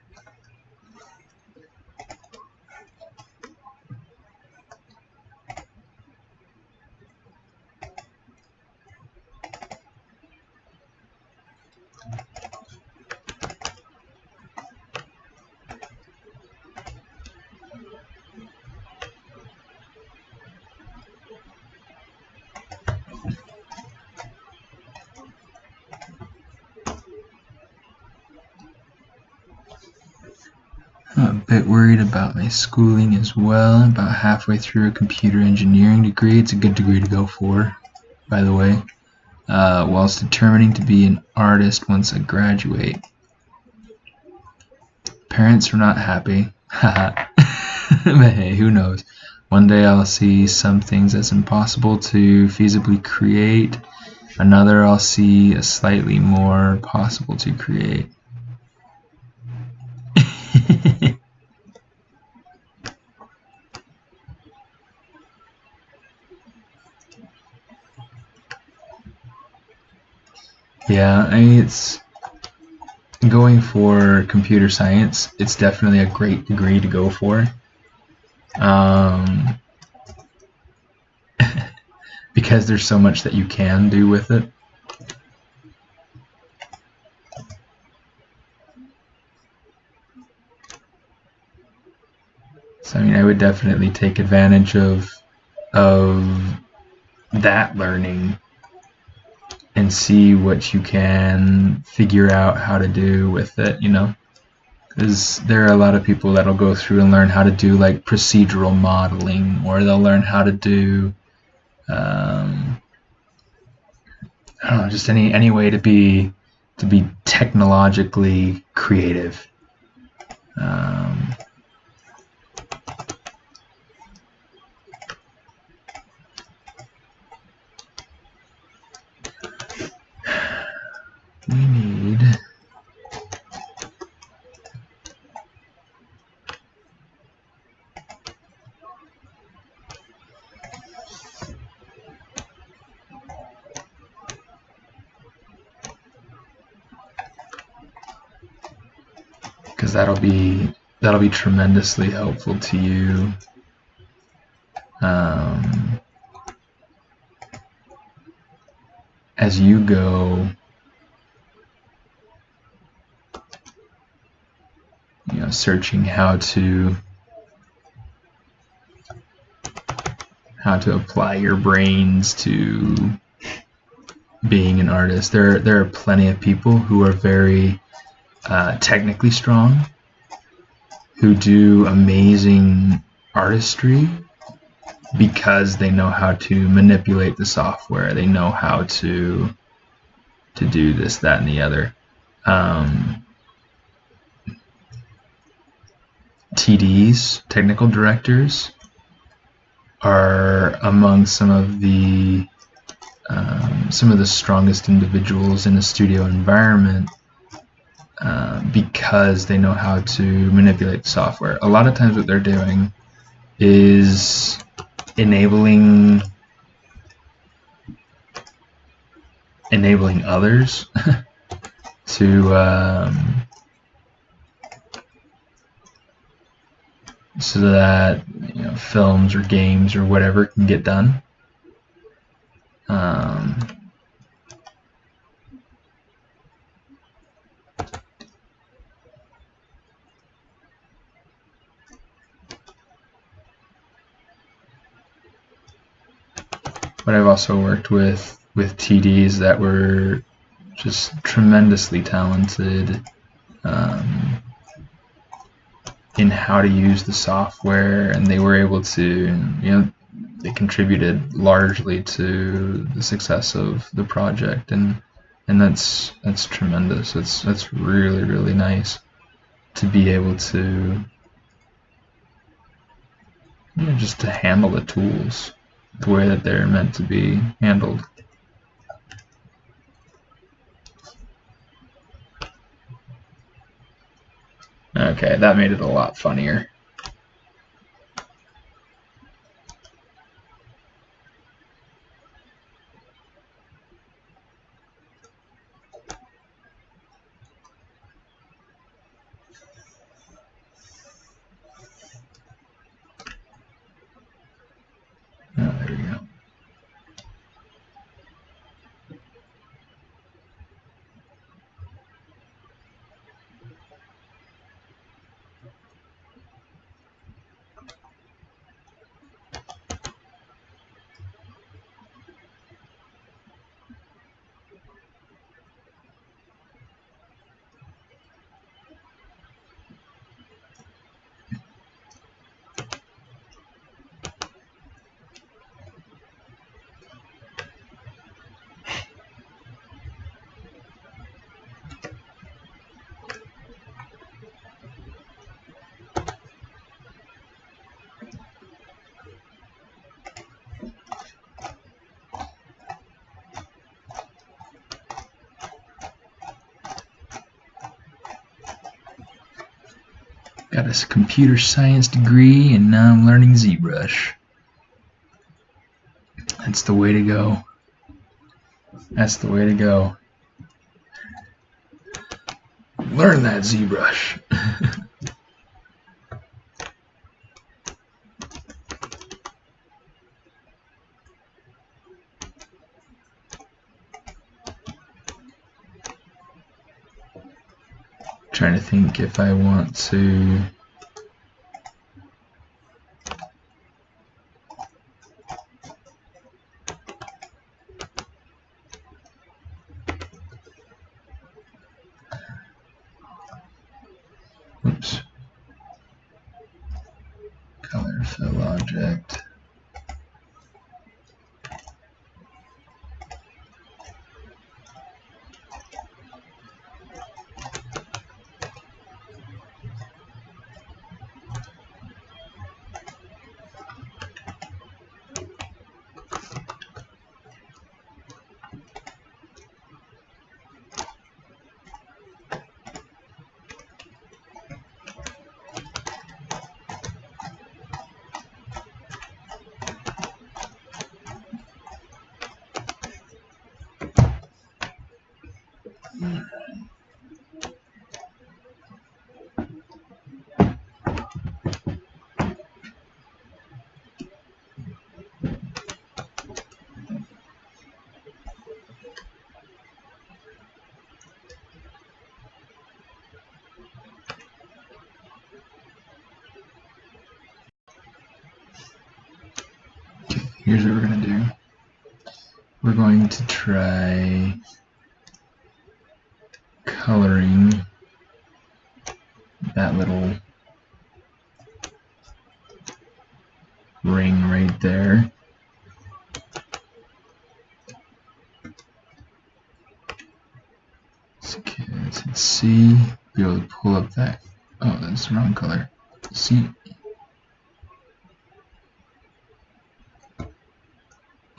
I'm a bit worried about my schooling as well. I'm about halfway through a computer engineering degree. It's a good degree to go for, by the way. Whilst determining to be an artist once I graduate. Parents are not happy. But hey, who knows? One day I'll see some things as impossible to feasibly create. Another I'll see as slightly more possible to create. Yeah, I mean, it's going for computer science. It's definitely a great degree to go for. Because there's so much that you can do with it. So I mean, I would definitely take advantage of that learning and see what you can figure out how to do with it, you know, because there are a lot of people that'll go through and learn how to do like procedural modeling, or they'll learn how to do I don't know, just any way to be technologically creative. We need because that'll be tremendously helpful to you. As you go, you know, searching how to apply your brains to being an artist. There are plenty of people who are very technically strong, who do amazing artistry because they know how to manipulate the software. They know how to do this, that, and the other. TDs, technical directors, are among some of the strongest individuals in a studio environment because they know how to manipulate the software. A lot of times what they're doing is enabling others to so that, you know, films or games or whatever can get done. But I've also worked with TDs that were just tremendously talented in how to use the software, and they were able to, they contributed largely to the success of the project, and that's tremendous. That's really, really nice to be able to just to handle the tools the way that they're meant to be handled. Okay, that made it a lot funnier. Oh, there we go. Got a computer science degree, and now I'm learning ZBrush. That's the way to go. That's the way to go. Learn that ZBrush. Trying to think if I want to oops, color fill object. Here's what we're going to do. We're going to try coloring that little ring right there. Okay, let's hit C, be able to pull up that. Oh, that's the wrong color. C.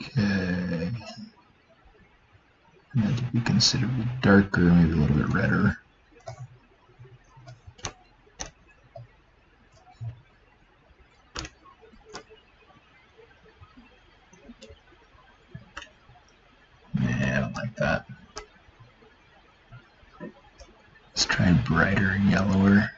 Okay. And that to be considerably darker, maybe a little bit redder. Yeah, I don't like that. Let's try brighter and yellower.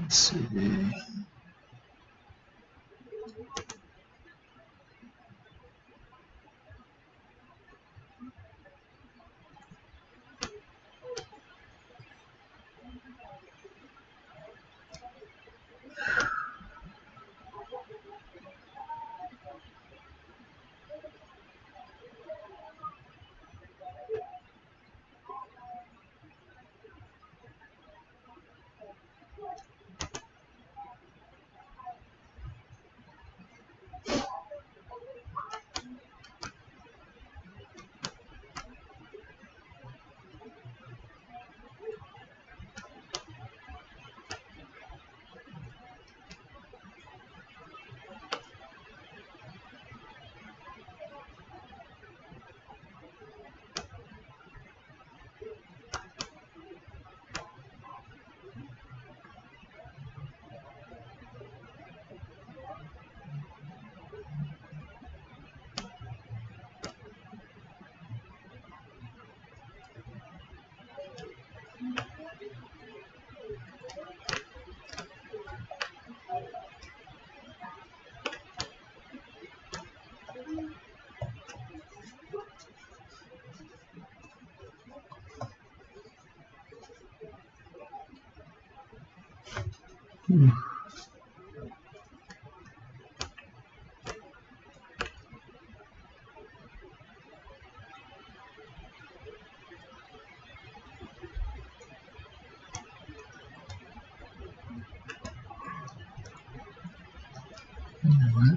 Let's see.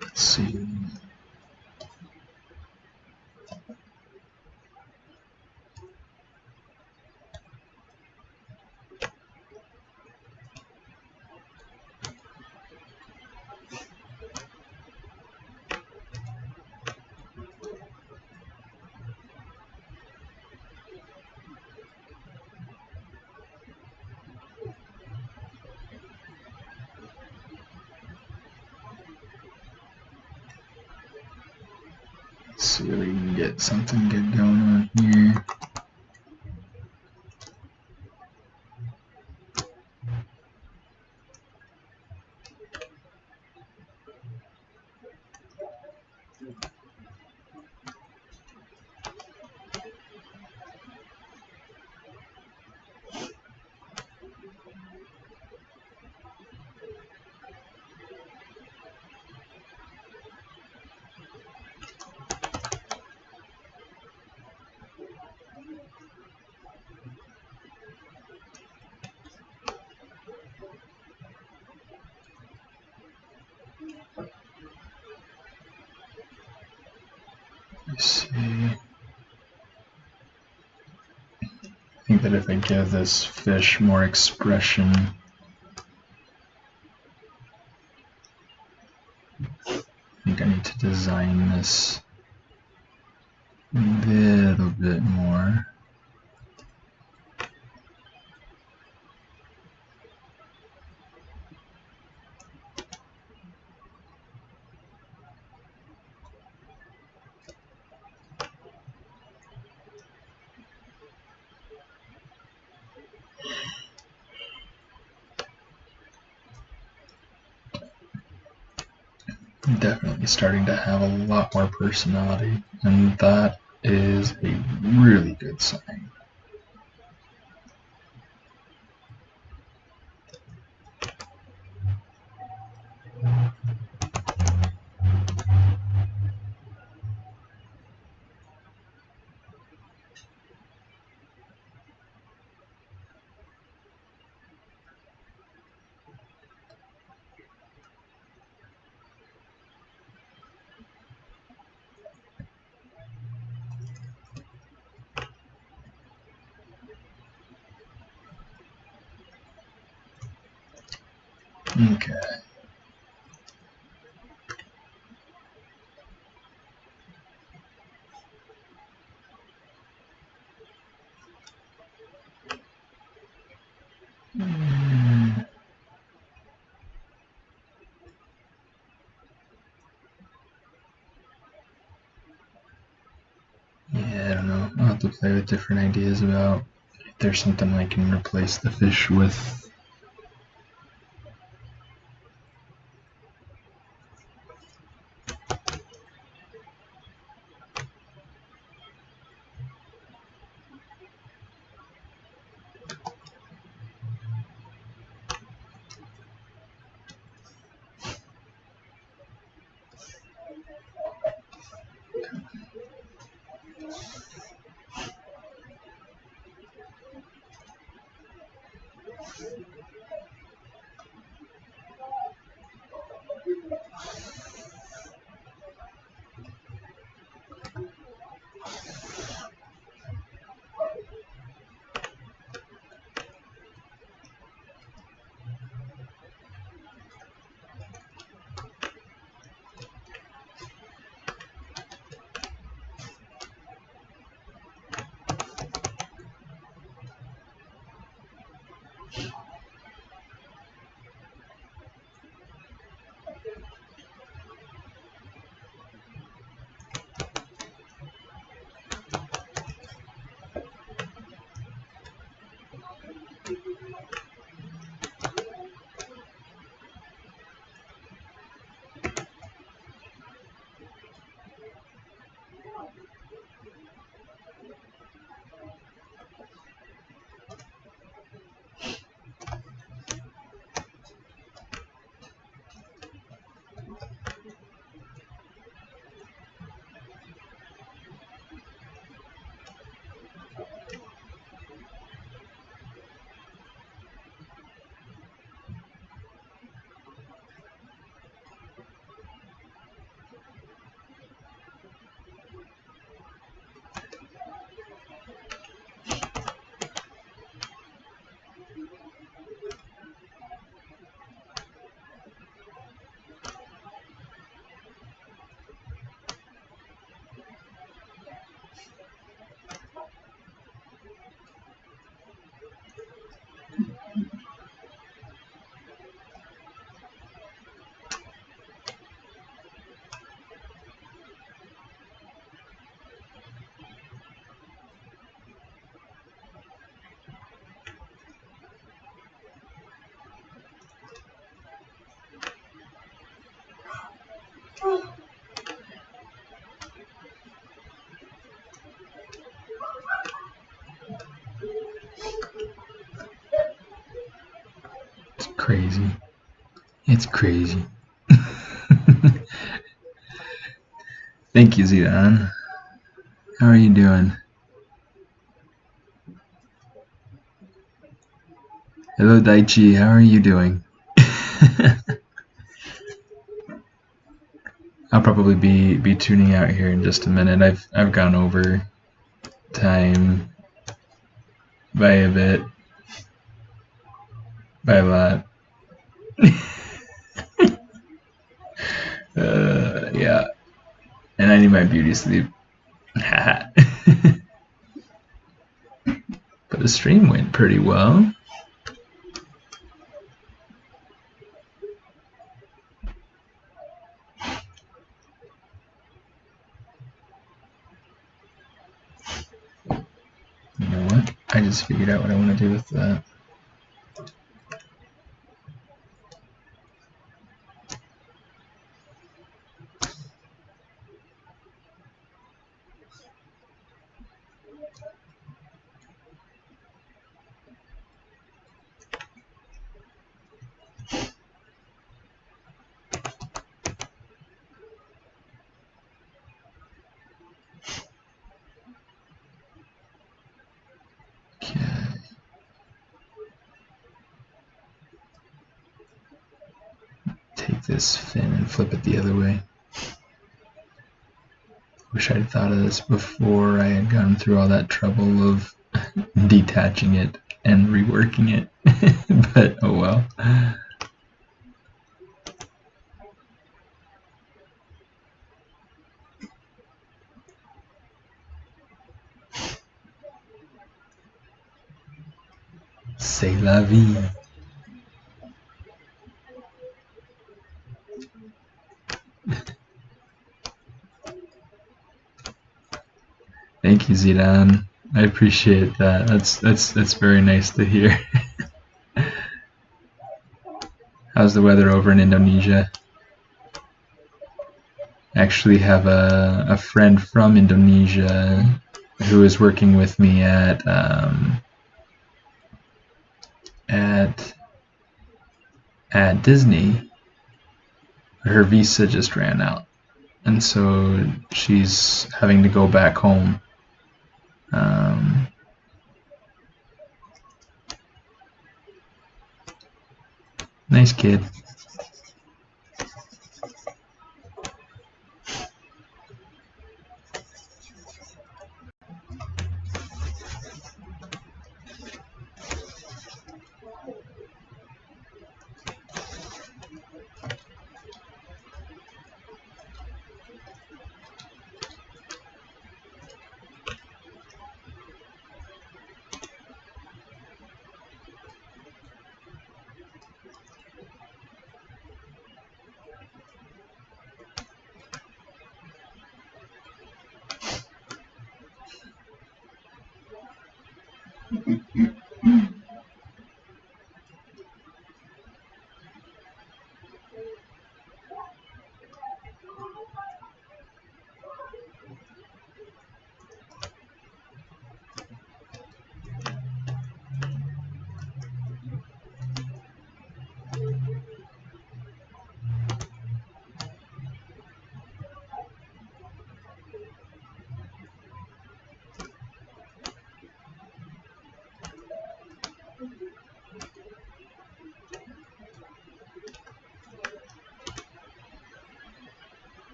Let's see. See if we can get something good going on here. Let's see. I think that if I give this fish more expression, I think I need to design this a little bit more. Definitely starting to have a lot more personality, and that is a really good sign. Okay. Yeah, I don't know. I'll have to play with different ideas about if there's something I can replace the fish with. It's crazy. It's crazy. Thank you, Zidan. How are you doing? Hello, Daichi. How are you doing? I'll probably be tuning out here in just a minute. I've gone over time by a bit, by a lot. Yeah, and I need my beauty sleep. But the stream went pretty well. You know what? I just figured out what I want to do with that. Take this fin and flip it the other way. Wish I'd thought of this before I had gone through all that trouble of detaching it and reworking it. But oh well. C'est la vie. Thank you, Zidan. I appreciate that. That's very nice to hear. How's the weather over in Indonesia? I actually have a friend from Indonesia who is working with me at Disney. Her visa just ran out, and so she's having to go back home. Nice kid.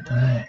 Right.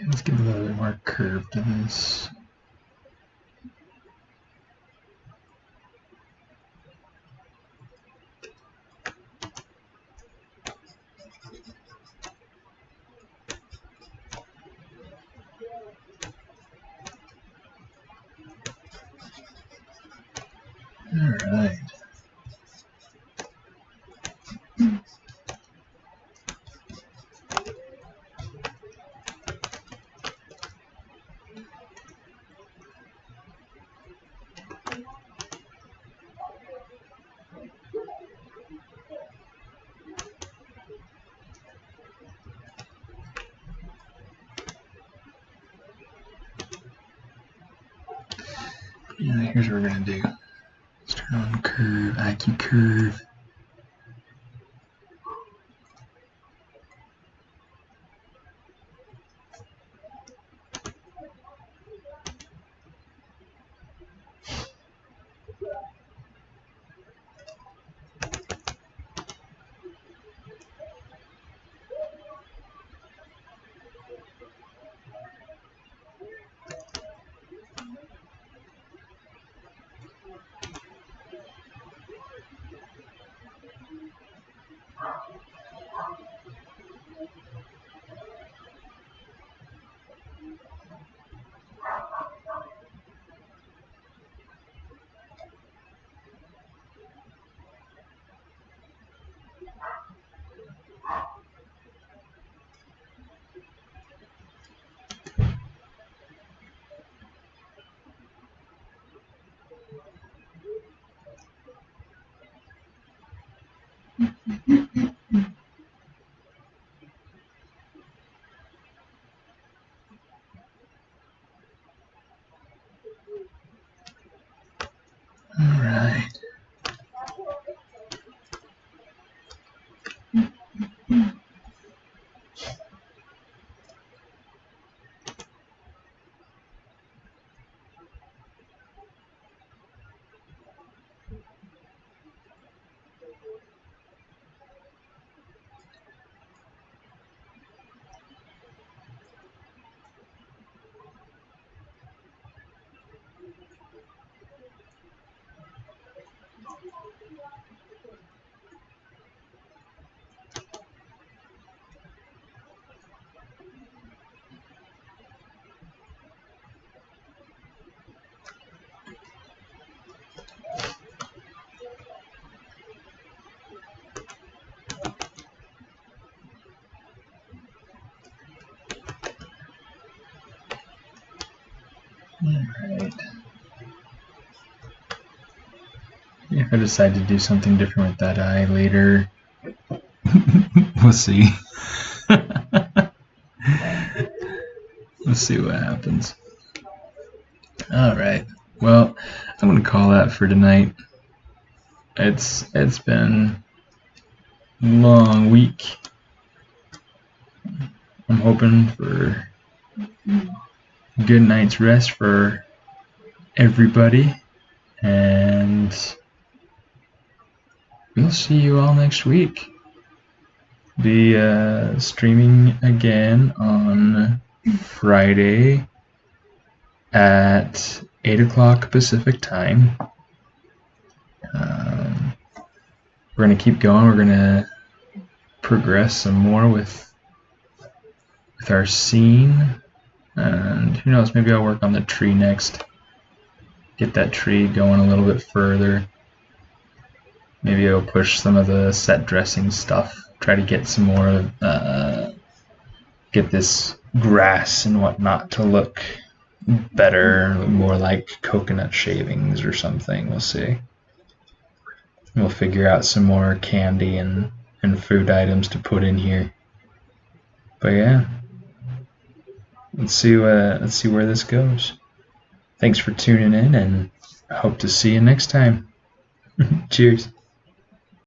Let's give a little bit more curve to this. All right. Yeah, here's what we're gonna do. Let's turn on curve, IQ curve. Alright. If I decide to do something different with that eye later, we'll see. Let's see what happens. Alright. Well, I'm going to call that for tonight. It's been a long week. I'm hoping for a good night's rest for everybody, and we'll see you all next week. Be streaming again on Friday at 8 o'clock Pacific time. We're going to keep going. We're going to progress some more with our scene, and who knows, maybe I'll work on the tree next. Get that tree going a little bit further. Maybe I'll push some of the set dressing stuff. Try to get some more, get this grass and whatnot to look better, more like coconut shavings or something. We'll see. We'll figure out some more candy and food items to put in here. But yeah, let's see where this goes. Thanks for tuning in, and I hope to see you next time. Cheers.